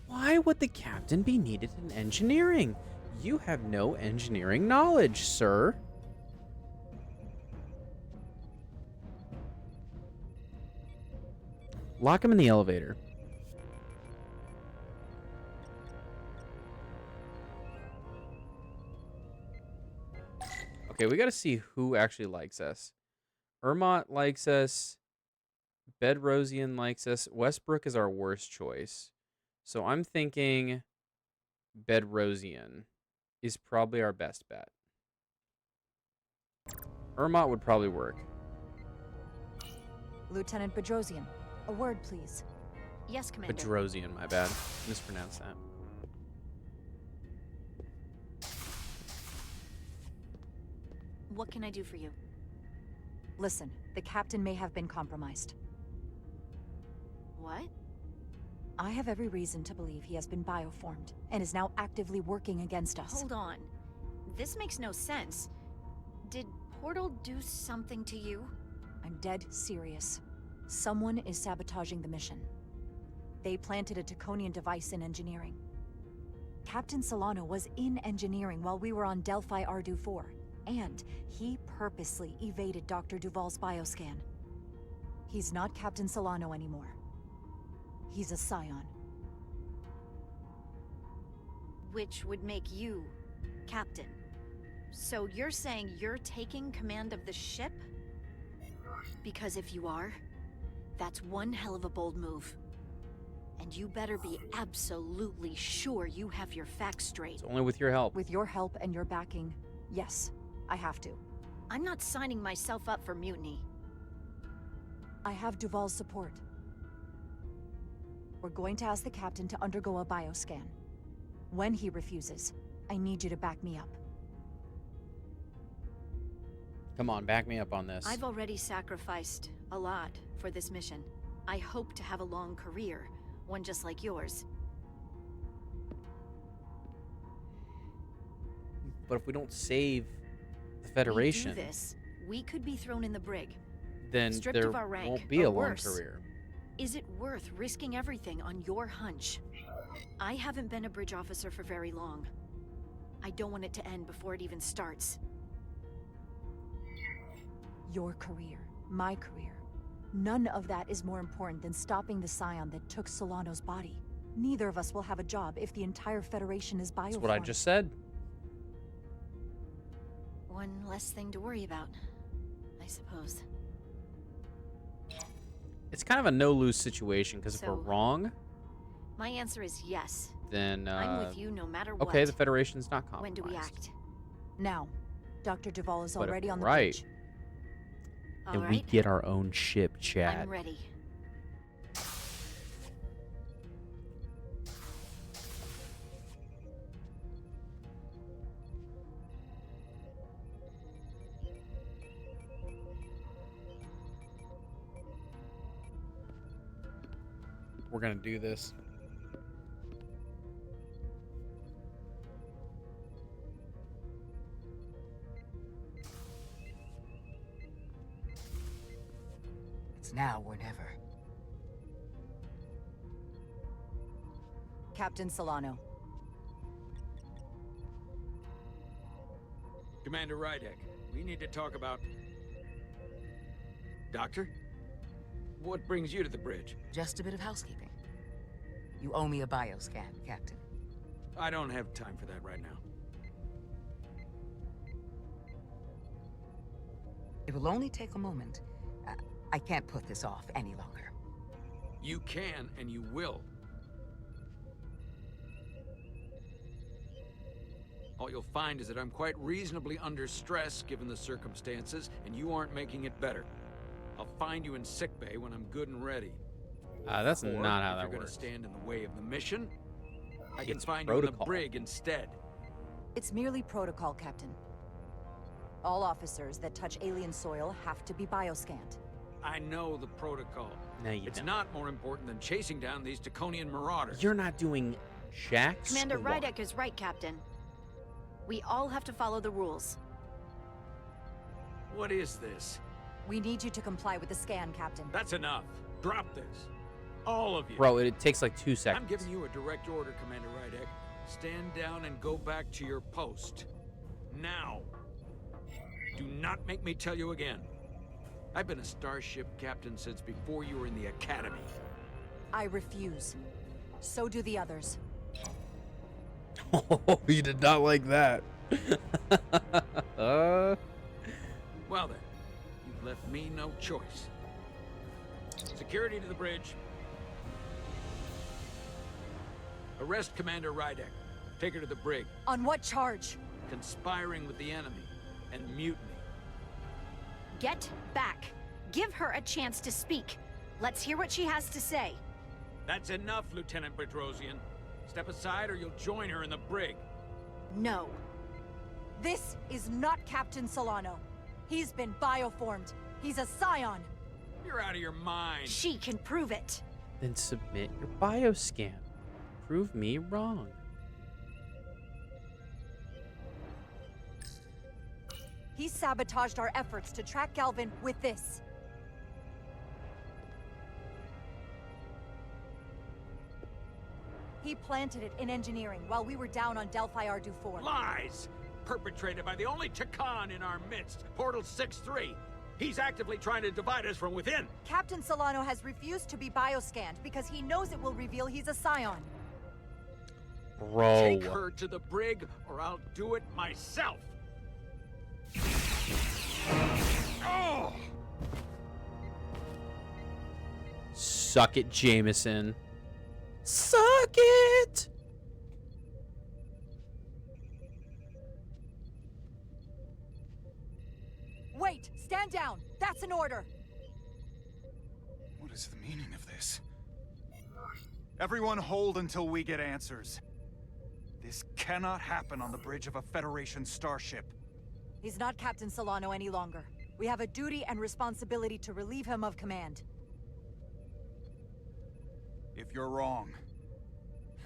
Why would the captain be needed in engineering? You have no engineering knowledge, sir. Lock him in the elevator. Okay, we got to see who actually likes us. Ermont likes us. Bedrosian likes us. Westbrook is our worst choice. So I'm thinking Bedrosian is probably our best bet. Ermont would probably work. Lieutenant Bedrosian, a word, please. Yes, Commander. Bedrosian, my bad. Mispronounced that. What can I do for you? Listen, the captain may have been compromised. What? I have every reason to believe he has been bioformed and is now actively working against us. Hold on. This makes no sense. Did Portal do something to you? I'm dead serious. Someone is sabotaging the mission. They planted a Taconian device in engineering. Captain Solano was in engineering while we were on Delphi Ardu 4, and he purposely evaded Dr. Duval's bioscan. He's not Captain Solano anymore. He's a Scion. Which would make you Captain. So you're saying you're taking command of the ship? Because if you are, that's one hell of a bold move. And you better be absolutely sure you have your facts straight. It's only with your help. With your help and your backing, yes, I have to. I'm not signing myself up for mutiny. I have Duval's support. We're going to ask the captain to undergo a bioscan. When he refuses, I need you to back me up. Come on, back me up on this. I've already sacrificed a lot for this mission. I hope to have a long career, one just like yours. But if we don't save the Federation, We do this, we could be thrown in the brig. then stripped there of our rank, won't be or a long worse. career. Is it worth risking everything on your hunch? I haven't been a bridge officer for very long. I don't want it to end before it even starts. Your career, my career. None of that is more important than stopping the Scion that took Solano's body. Neither of us will have a job if the entire Federation is bioformed. That's what I just said. One less thing to worry about, I suppose. It's kind of a no-lose situation, because if So, we're wrong, My answer is yes. then I'm with you no matter what. okay, the Federation's not When compromised. do we act? Now, Dr. Duval is But if already we're on the right, bridge. then we Alright. get our own ship, Chad. I'm ready. We're gonna do this. It's now or never. Captain Solano. Commander Rydek, we need to talk about... Doctor? What brings you to the bridge? Just a bit of housekeeping. You owe me a bioscan, Captain. I don't have time for that right now. It will only take a moment. I can't put this off any longer. You can, and you will. All you'll find is that I'm quite reasonably under stress given the circumstances, and you aren't making it better. I'll find you in sickbay when I'm good and ready. That's Or, not how if that you're gonna works. stand in the way of the mission, I can It's find you in the protocol. brig instead. It's merely protocol, Captain. All officers that touch alien soil have to be bioscanned. I know the protocol. No, you It's don't. not more important than chasing down these Taconian marauders. You're not doing jack Commander squat. Rydek is right, Captain. We all have to follow the rules. What is this? We need you to comply with the scan, Captain. That's enough. Drop this. All of you. Bro, it takes like 2 seconds. I'm giving you a direct order, Commander Rydek. Stand down and go back to your post. Now. Do not make me tell you again. I've been a starship captain since before you were in the academy. I refuse. So do the others. Oh, you did not like that. Well then, you've left me no choice. Security to the bridge. Arrest Commander Rydek. Take her to the brig. On what charge? Conspiring with the enemy and mutiny. Get back. Give her a chance to speak. Let's hear what she has to say. That's enough, Lieutenant Bedrosian. Step aside or you'll join her in the brig. No. This is not Captain Solano. He's been bioformed. He's a scion. You're out of your mind. She can prove it. Then submit your bioscan. Prove me wrong. He sabotaged our efforts to track Galvin with this. He planted it in engineering while we were down on Delphi Ardu 4. Lies! Perpetrated by the only Takan in our midst, Portal 6-3. He's actively trying to divide us from within. Captain Solano has refused to be bioscanned because he knows it will reveal he's a scion. Bro. Take her to the brig or I'll do it myself. Oh! Suck it, Jameson. Suck it! Wait! Stand down! That's an order! What is the meaning of this? Everyone hold until we get answers. This cannot happen on the bridge of a Federation starship. He's not Captain Solano any longer. We have a duty and responsibility to relieve him of command. If you're wrong,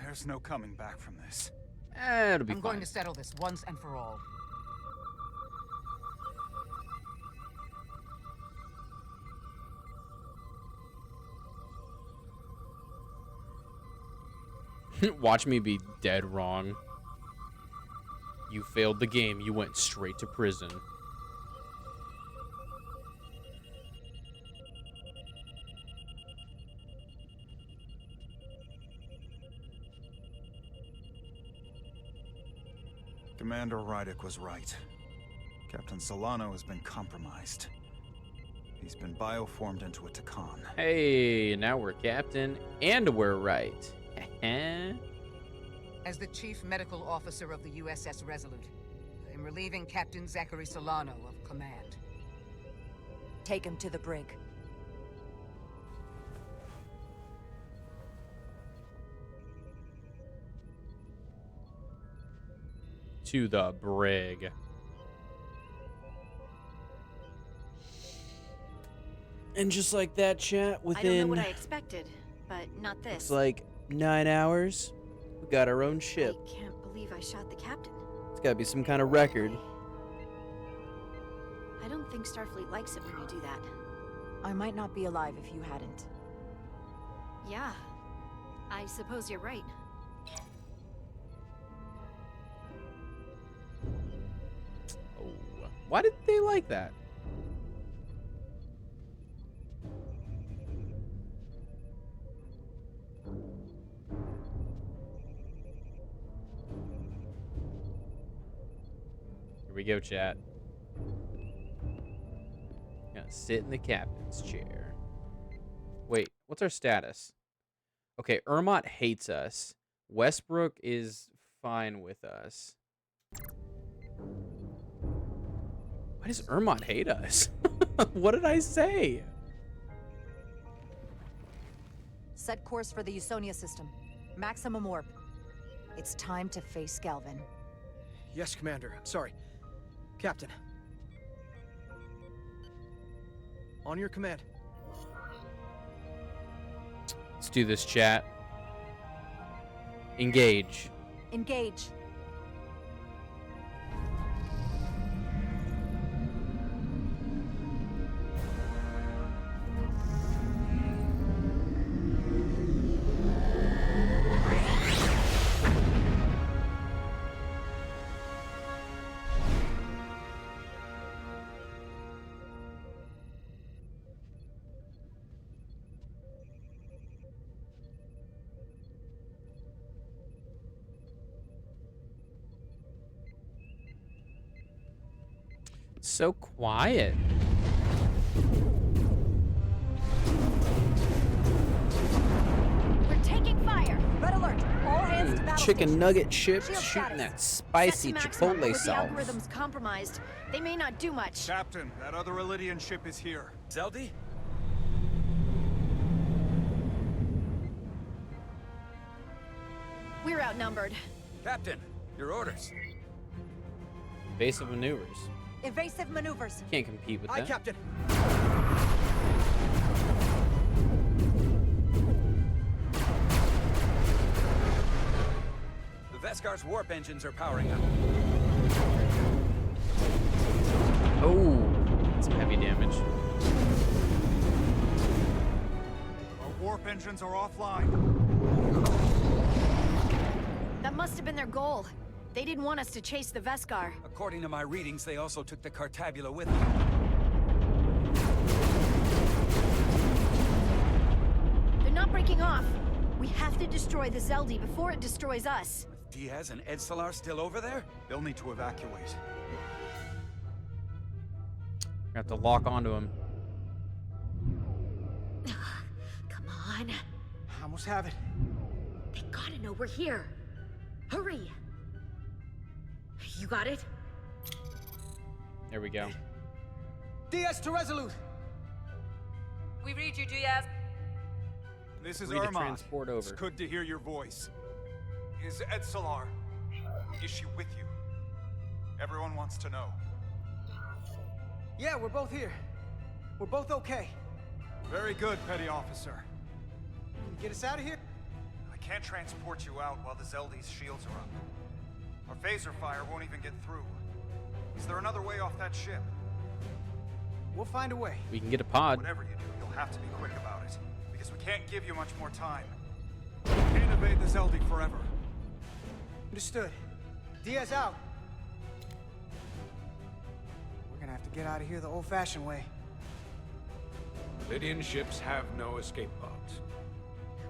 there's no coming back from this. It'll be I'm going to settle this once and for all. Watch me be dead wrong. You failed the game. You went straight to prison. Commander Rydek was right. Captain Solano has been compromised. He's been bioformed into a Takan. Hey, now we're captain, and we're right. As the Chief Medical Officer of the USS Resolute, I'm relieving Captain Zachary Solano of command. Take him to the brig. To the brig. And just like that, chat, I don't know within what I expected, but not this. it's like 9 hours, we got our own ship. I can't believe I shot the captain. It's gotta be some kind of record. I don't think Starfleet likes it when you do that. I might not be alive if you hadn't. Yeah, I suppose you're right. Oh, why did they like that? Here we go, chat. Gonna sit in the captain's chair. Wait, what's our status? Okay, Ermot hates us. Westbrook is fine with us. Why does Ermot hate us? What did I say? Set course for the Usonia system. Maximum warp. It's time to face Galvin. Yes, Commander. Sorry. Captain. On your command. Let's do this, chat. Engage. Engage. It's so quiet. We're taking fire. Red alert. All hands to battle Chicken stations. nugget chips Shield shooting status. that spicy Set to maximum, but chipotle with sauce. the algorithms compromised, they may not do much. Captain, that other Elydian ship is here. Zeldi? We're outnumbered. Captain, your orders. Evasive maneuvers. Evasive maneuvers. Can't compete with that. Captain. The Vescar's warp engines are powering up. Oh, some heavy damage. Our warp engines are offline. That must have been their goal. They didn't want us to chase the Vescar. According to my readings, they also took the Cartabula with them. They're not breaking off. We have to destroy the Zeldi before it destroys us. With Diaz and Edsalar still over there? They'll need to evacuate. We have to lock onto him. Come on. I almost have it. They gotta know we're here. Hurry. You got it? There we go. Diaz to Resolute. We read you, Diaz. This is Free to Irma. transport over. It's good to hear your voice. Is Edsalar? Is she with you? Everyone wants to know. Yeah, we're both here. We're both okay. Very good, Petty Officer. Can you get us out of here? I can't transport you out while the Zeldi's shields are up. Our phaser fire won't even get through. Is there another way off that ship? We'll find a way. We can get a pod. Whatever you do, you'll have to be quick about it, because we can't give you much more time. We can't evade the Zeldi forever. Understood. Diaz out. We're gonna have to get out of here the old-fashioned way. Lydian ships have no escape pods.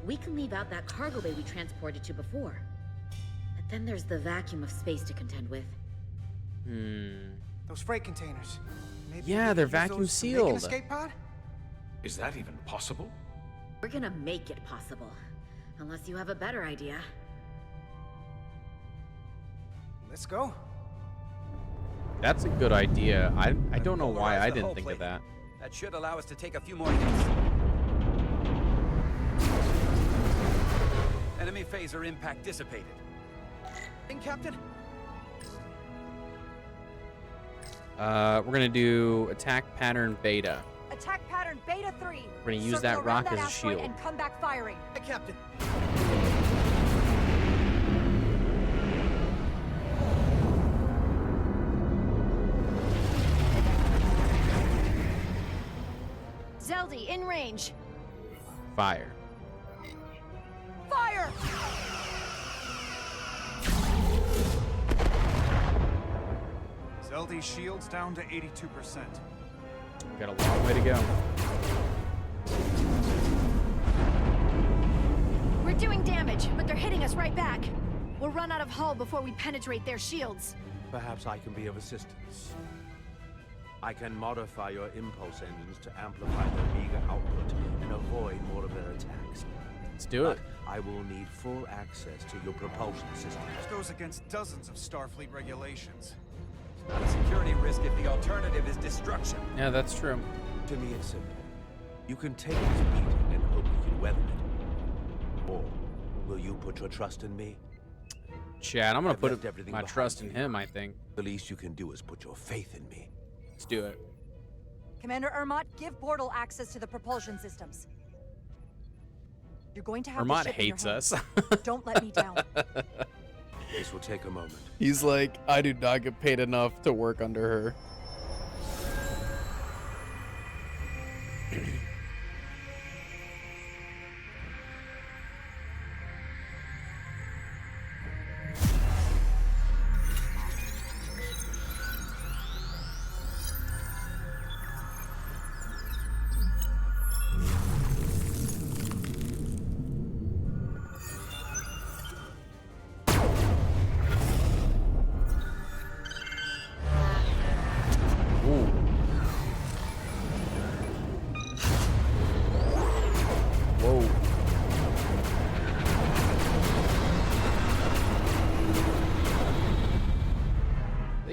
We can leave out that cargo bay we transported to before. But then there's the vacuum of space to contend with. Those freight containers. Maybe Yeah, we they're can use vacuum those to make sealed. an escape pod? Is that even possible? We're gonna make it possible. Unless you have a better idea. Let's go. That's a good idea. I don't know why Polarize I the didn't hull think of plate. that. That should allow us to take a few more hits. Enemy phaser impact dissipated. Captain? We're gonna do attack pattern beta. Attack pattern Beta 3. We're gonna use Circle that around rock that as a asteroid shield. And come back firing. Captain. Zeldi, in range. Fire. Fire! Zeldi's shields down to 82%. Got a long way to go. We're doing damage, but they're hitting us right back. We'll run out of hull before we penetrate their shields. Perhaps I can be of assistance. I can modify your impulse engines to amplify their meager output and avoid more of their attacks. Let's do it. But I will need full access to your propulsion system. This goes against dozens of Starfleet regulations. Not a security risk if the alternative is destruction. Yeah, that's true. To me, it's simple. You can take this beating and hope you can weather it. Or will you put your trust in me? Chad, I'm gonna I've put left everything my behind trust in you. him, I think. The least you can do is put your faith in me. Let's do it. Commander Ermot, give Bortle access to the propulsion systems. You're going to have Ermot the ship in your hates hands. us. Don't let me down. This will take a moment. He's like, I do not get paid enough to work under her.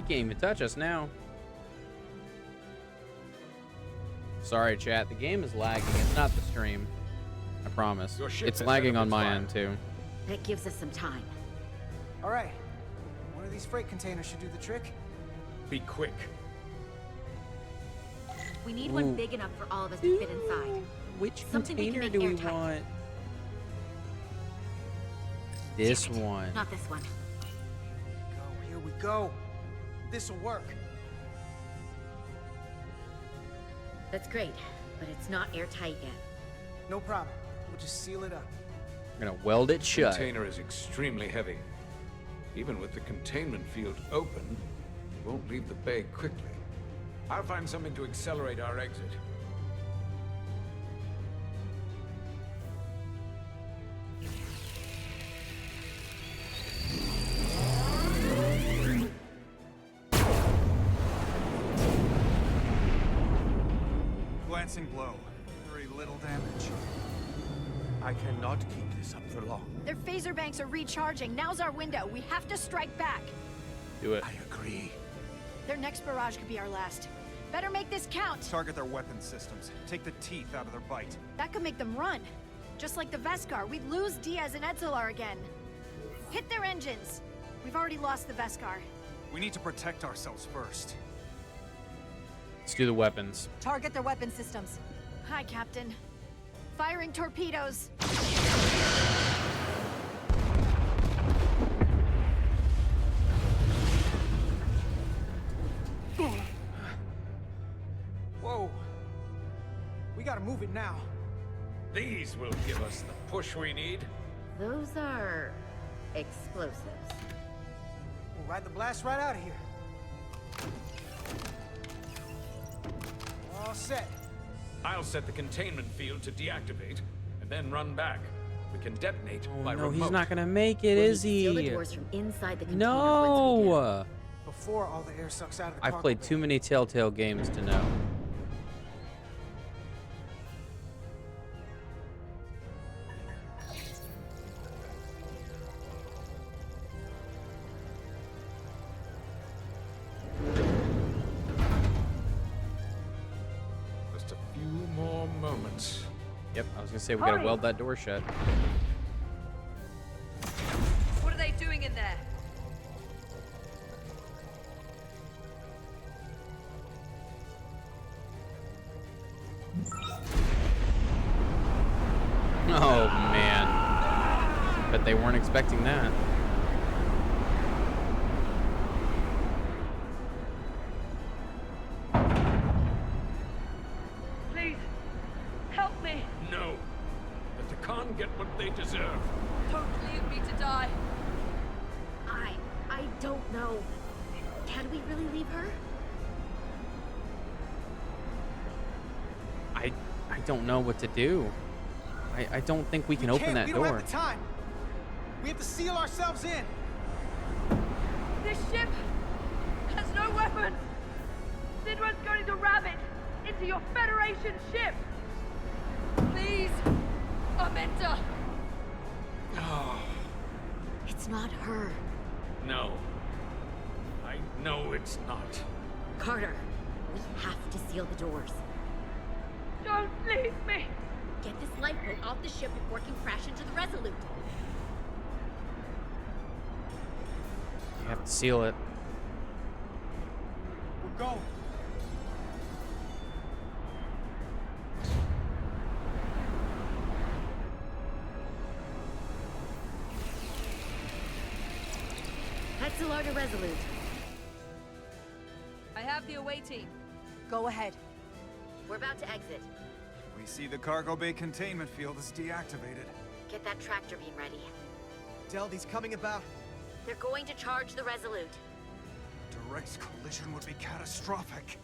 can't even touch us now. Sorry, chat. The game is lagging. It's not the stream. I promise. It's lagging on my end, too. That gives us some time. All right. One of these freight containers should do the trick. Be quick. We need one big enough for all of us to fit inside. Which Something we can container make do we airtight. want? This one. Not this one. Go, here we go. This'll work. That's great, but it's not airtight yet. No problem. We'll just seal it up. We're gonna weld it The shut. container is extremely heavy. Even with the containment field open, it won't leave the bay quickly. I'll find something to accelerate our exit. Glancing blow. Very little damage. I cannot keep this up for long. Their phaser banks are recharging. Now's our window. We have to strike back. Do it. I agree. Their next barrage could be our last. Better make this count. Target their weapon systems. Take the teeth out of their bite. That could make them run. Just like the Veskar, we'd lose Diaz and Etzelar again. Hit their engines. We've already lost the Veskar. We need to protect ourselves first. Let's do the weapons. Target their weapon systems. Hi, Captain. Firing torpedoes. Whoa. We gotta move it now. These will give us the push we need. Those are explosives. We'll ride the blast right out of here. All set. I'll set the containment field to deactivate, and then run back. We can detonate by No, remote. he's not gonna make it, We'll is need to seal the he? doors from inside the container once we do. No! Before all the air sucks out of the I've cargo played bay. too many Telltale games to know. Just a few more moments. Yep, I was gonna say we gotta Hurry. weld that door shut. What are they doing in there? Oh man. Bet they weren't expecting that. Please, help me. No. The Takan get what they deserve. Don't leave me to die. I don't know. Can we really leave her? I don't know what to do. I don't think we can open that We don't door. have the time. We have to seal ourselves in. This ship has no weapons. Sidra's going to ram it into your Federation ship. Please, Amenta. It's not her. No. I know it's not. Carter, we have to seal the doors. Don't leave me. Get this lifeboat off the ship before it can crash into the Resolute. You have to seal it. We're going. Etzelar to Resolute. I have the away team. Go ahead. We're about to exit. We see the cargo bay containment field is deactivated. Get that tractor beam ready. Deldy's coming about. They're going to charge the Resolute. Direct collision would be catastrophic.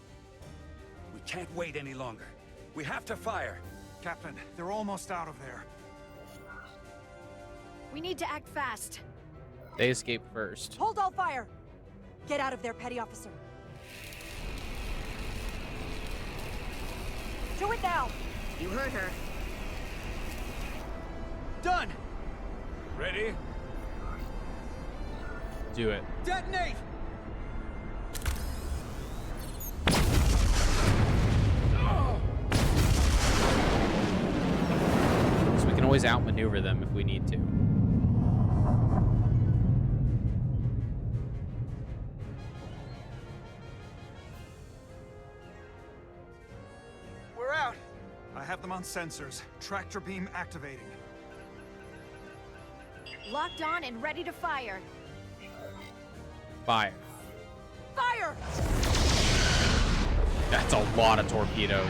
We can't wait any longer. We have to fire. Captain, they're almost out of there. We need to act fast. They escaped first. Hold all fire. Get out of there, petty officer. Do it now. You heard her. Done. Ready? Do it. Detonate. always outmaneuver them if we need to. We're out. I have them on sensors. Tractor beam activating. Locked on and ready to fire. Fire. Fire! That's a lot of torpedoes.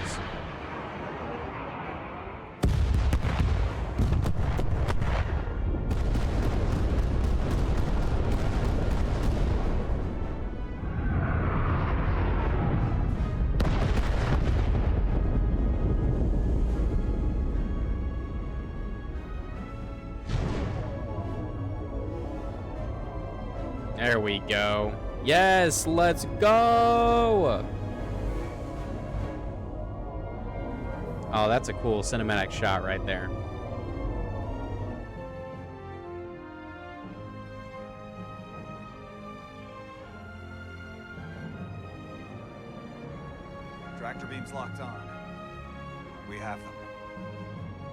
There we go. Yes, let's go. Oh, that's a cool cinematic shot right there. Tractor beams locked on. We have them.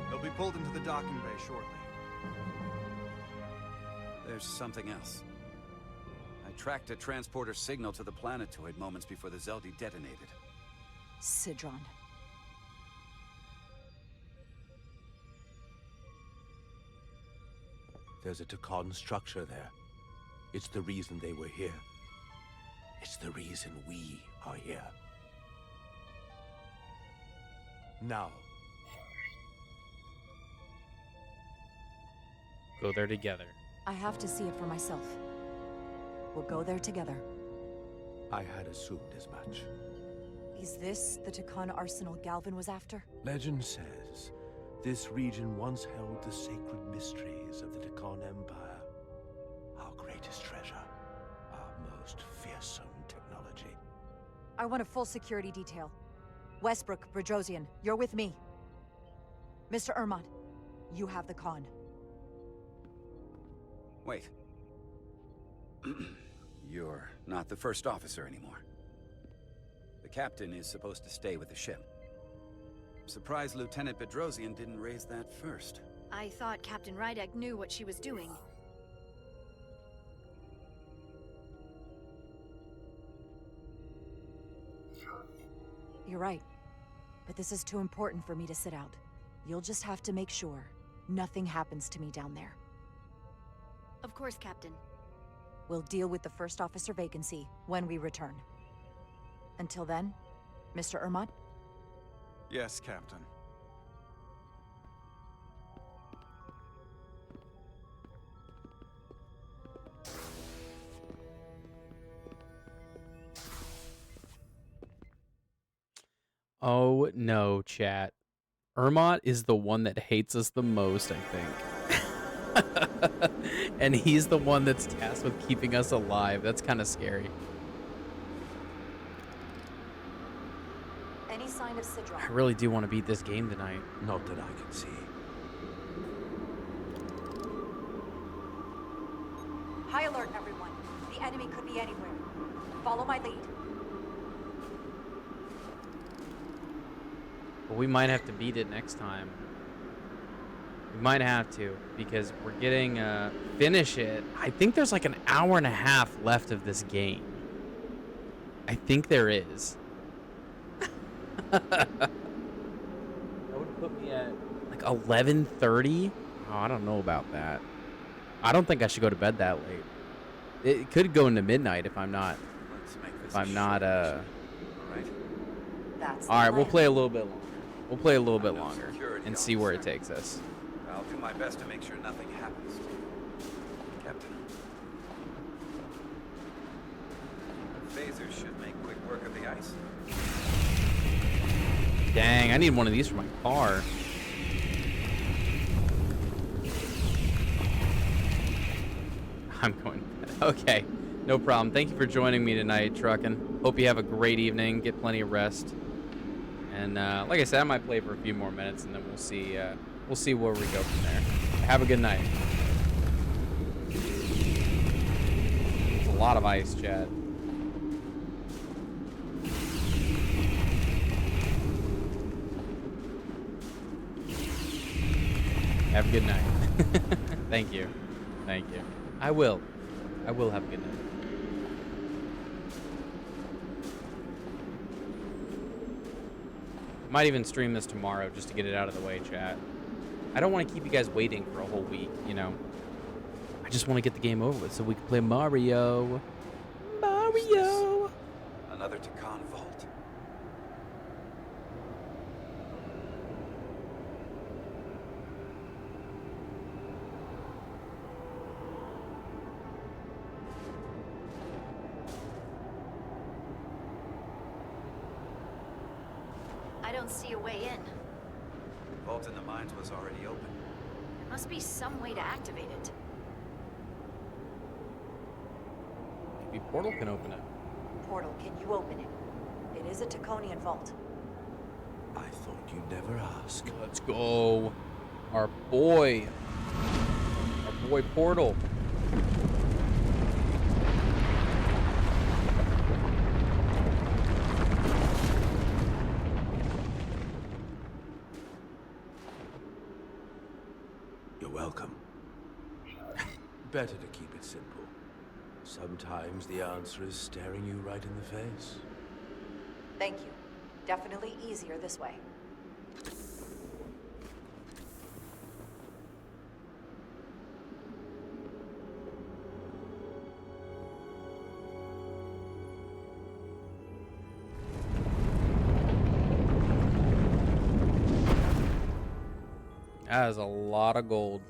They'll be pulled into the docking bay shortly. There's something else. I tracked a transporter signal to the planetoid moments before the Zeldi detonated. Sidron. There's a Takan structure there. It's the reason they were here. It's the reason we are here. Now. Go there together. I have to see it for myself. We'll go there together. I had assumed as much. Is this the Takan arsenal Galvin was after? Legend says this region once held the sacred mysteries of the Takan Empire. Our greatest treasure. Our most fearsome technology. I want a full security detail. Westbrook, Bredrosian, you're with me. Mr. Ermont, you have the con. Wait. You're not the first officer anymore. The captain is supposed to stay with the ship. I'm surprised Lieutenant Bedrosian didn't raise that first. I thought Captain Rydek knew what she was doing. You're right. But this is too important for me to sit out. You'll just have to make sure nothing happens to me down there. Of course, Captain. We'll deal with the first officer vacancy when we return. Until then, Mr. Ermont? Yes, Captain. Oh no, chat. Ermont is the one that hates us the most, I think. And he's the one that's tasked with keeping us alive. That's kind of scary. Any sign of Sidron? I really do want to beat this game tonight. Not that I can see. High alert, everyone. The enemy could be anywhere. Follow my lead. But we might have to beat it next time. We might have to, because we're getting finish it. I think there's like an hour and a half left of this game. I think there is. That would put me at like 11:30. Oh, I don't know about that. I don't think I should go to bed that late. It could go into midnight if I'm not. All right, we'll play a little bit longer. We'll play a little bit longer and see where it takes us. I'll do my best to make sure nothing happens to you, Captain. The phasers should make quick work of the ice. Dang, I need one of these for my car. I'm going to bed. Okay, no problem. Thank you for joining me tonight, Truckin'. Hope you have a great evening. Get plenty of rest. And like I said, I might play for a few more minutes, and then we'll see where we go from there. Have a good night. There's a lot of ice, Chad. Have a good night. Thank you. Thank you. I will have a good night. Might even stream this tomorrow just to get it out of the way, chat. I don't want to keep you guys waiting for a whole week, you know. I just want to get the game over with so we can play Mario. Mario! Another Takan vault. I don't see a way in. Vault in the mines was already open. There must be some way to activate it. Maybe Portal can open it. Portal, can you open it? It is a Taconian vault. I thought you'd never ask. Let's go. Our boy Portal. You're welcome. Better to keep it simple. Sometimes the answer is staring you right in the face. Thank you. Definitely easier this way. That is a lot of gold.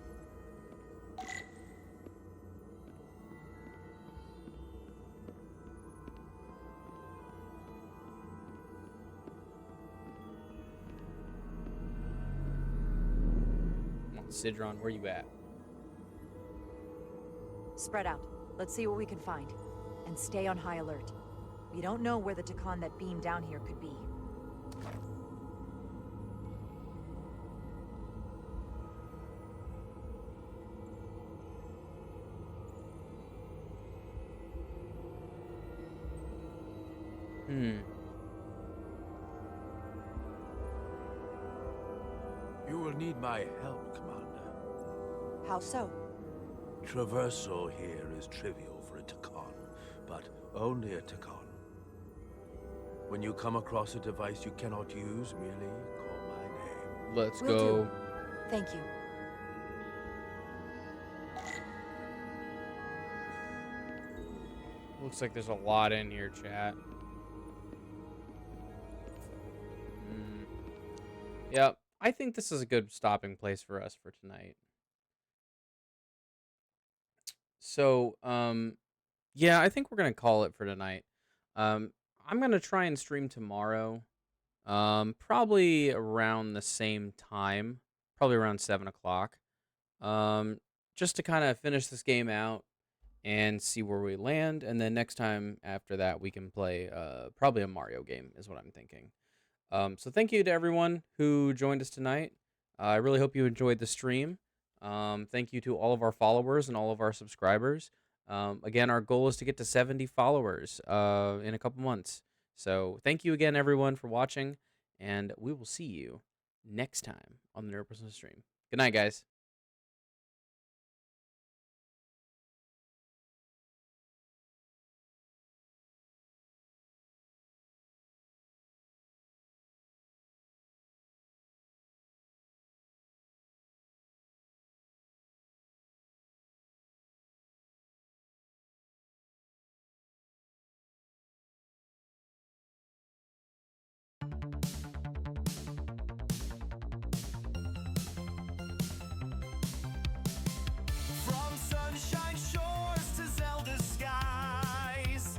Come on, Sidron, where you at? Spread out. Let's see what we can find. And stay on high alert. We don't know where the Takan that beamed down here could be. You will need my help, Commander. How so? Traversal here is trivial for a Takan, but only a Takan. When you come across a device you cannot use, merely call my name. Let's Will go. do. Thank you. Looks like there's a lot in here, chat. Yep. I think this is a good stopping place for us for tonight. So, yeah, I think we're going to call it for tonight. I'm going to try and stream tomorrow, probably around the same time, probably around 7 o'clock, just to kind of finish this game out and see where we land. And then next time after that, we can play probably a Mario game is what I'm thinking. So thank you to everyone who joined us tonight. I really hope you enjoyed the stream. Thank you to all of our followers and all of our subscribers. Again, our goal is to get to 70 followers in a couple months. So thank you again, everyone, for watching, and we will see you next time on the Nerd Person stream. Good night, guys. From sunshine shores to Zelda skies,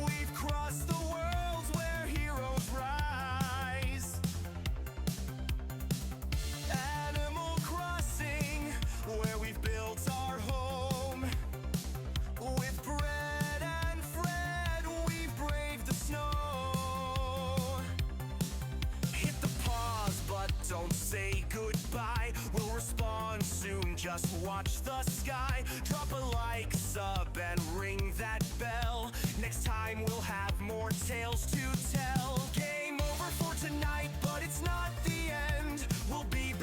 we've crossed the worlds where heroes rise. Animal Crossing, where we've built our home. With Brett and Fred, we've braved the snow. Hit the pause, but don't say goodbye. We'll respond soon, just watch the sky. Drop a like, sub, and ring that bell. Next time we'll have more tales to tell. Game over for tonight, but it's not the end. We'll be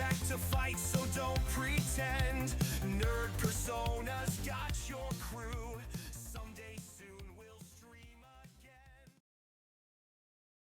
pretend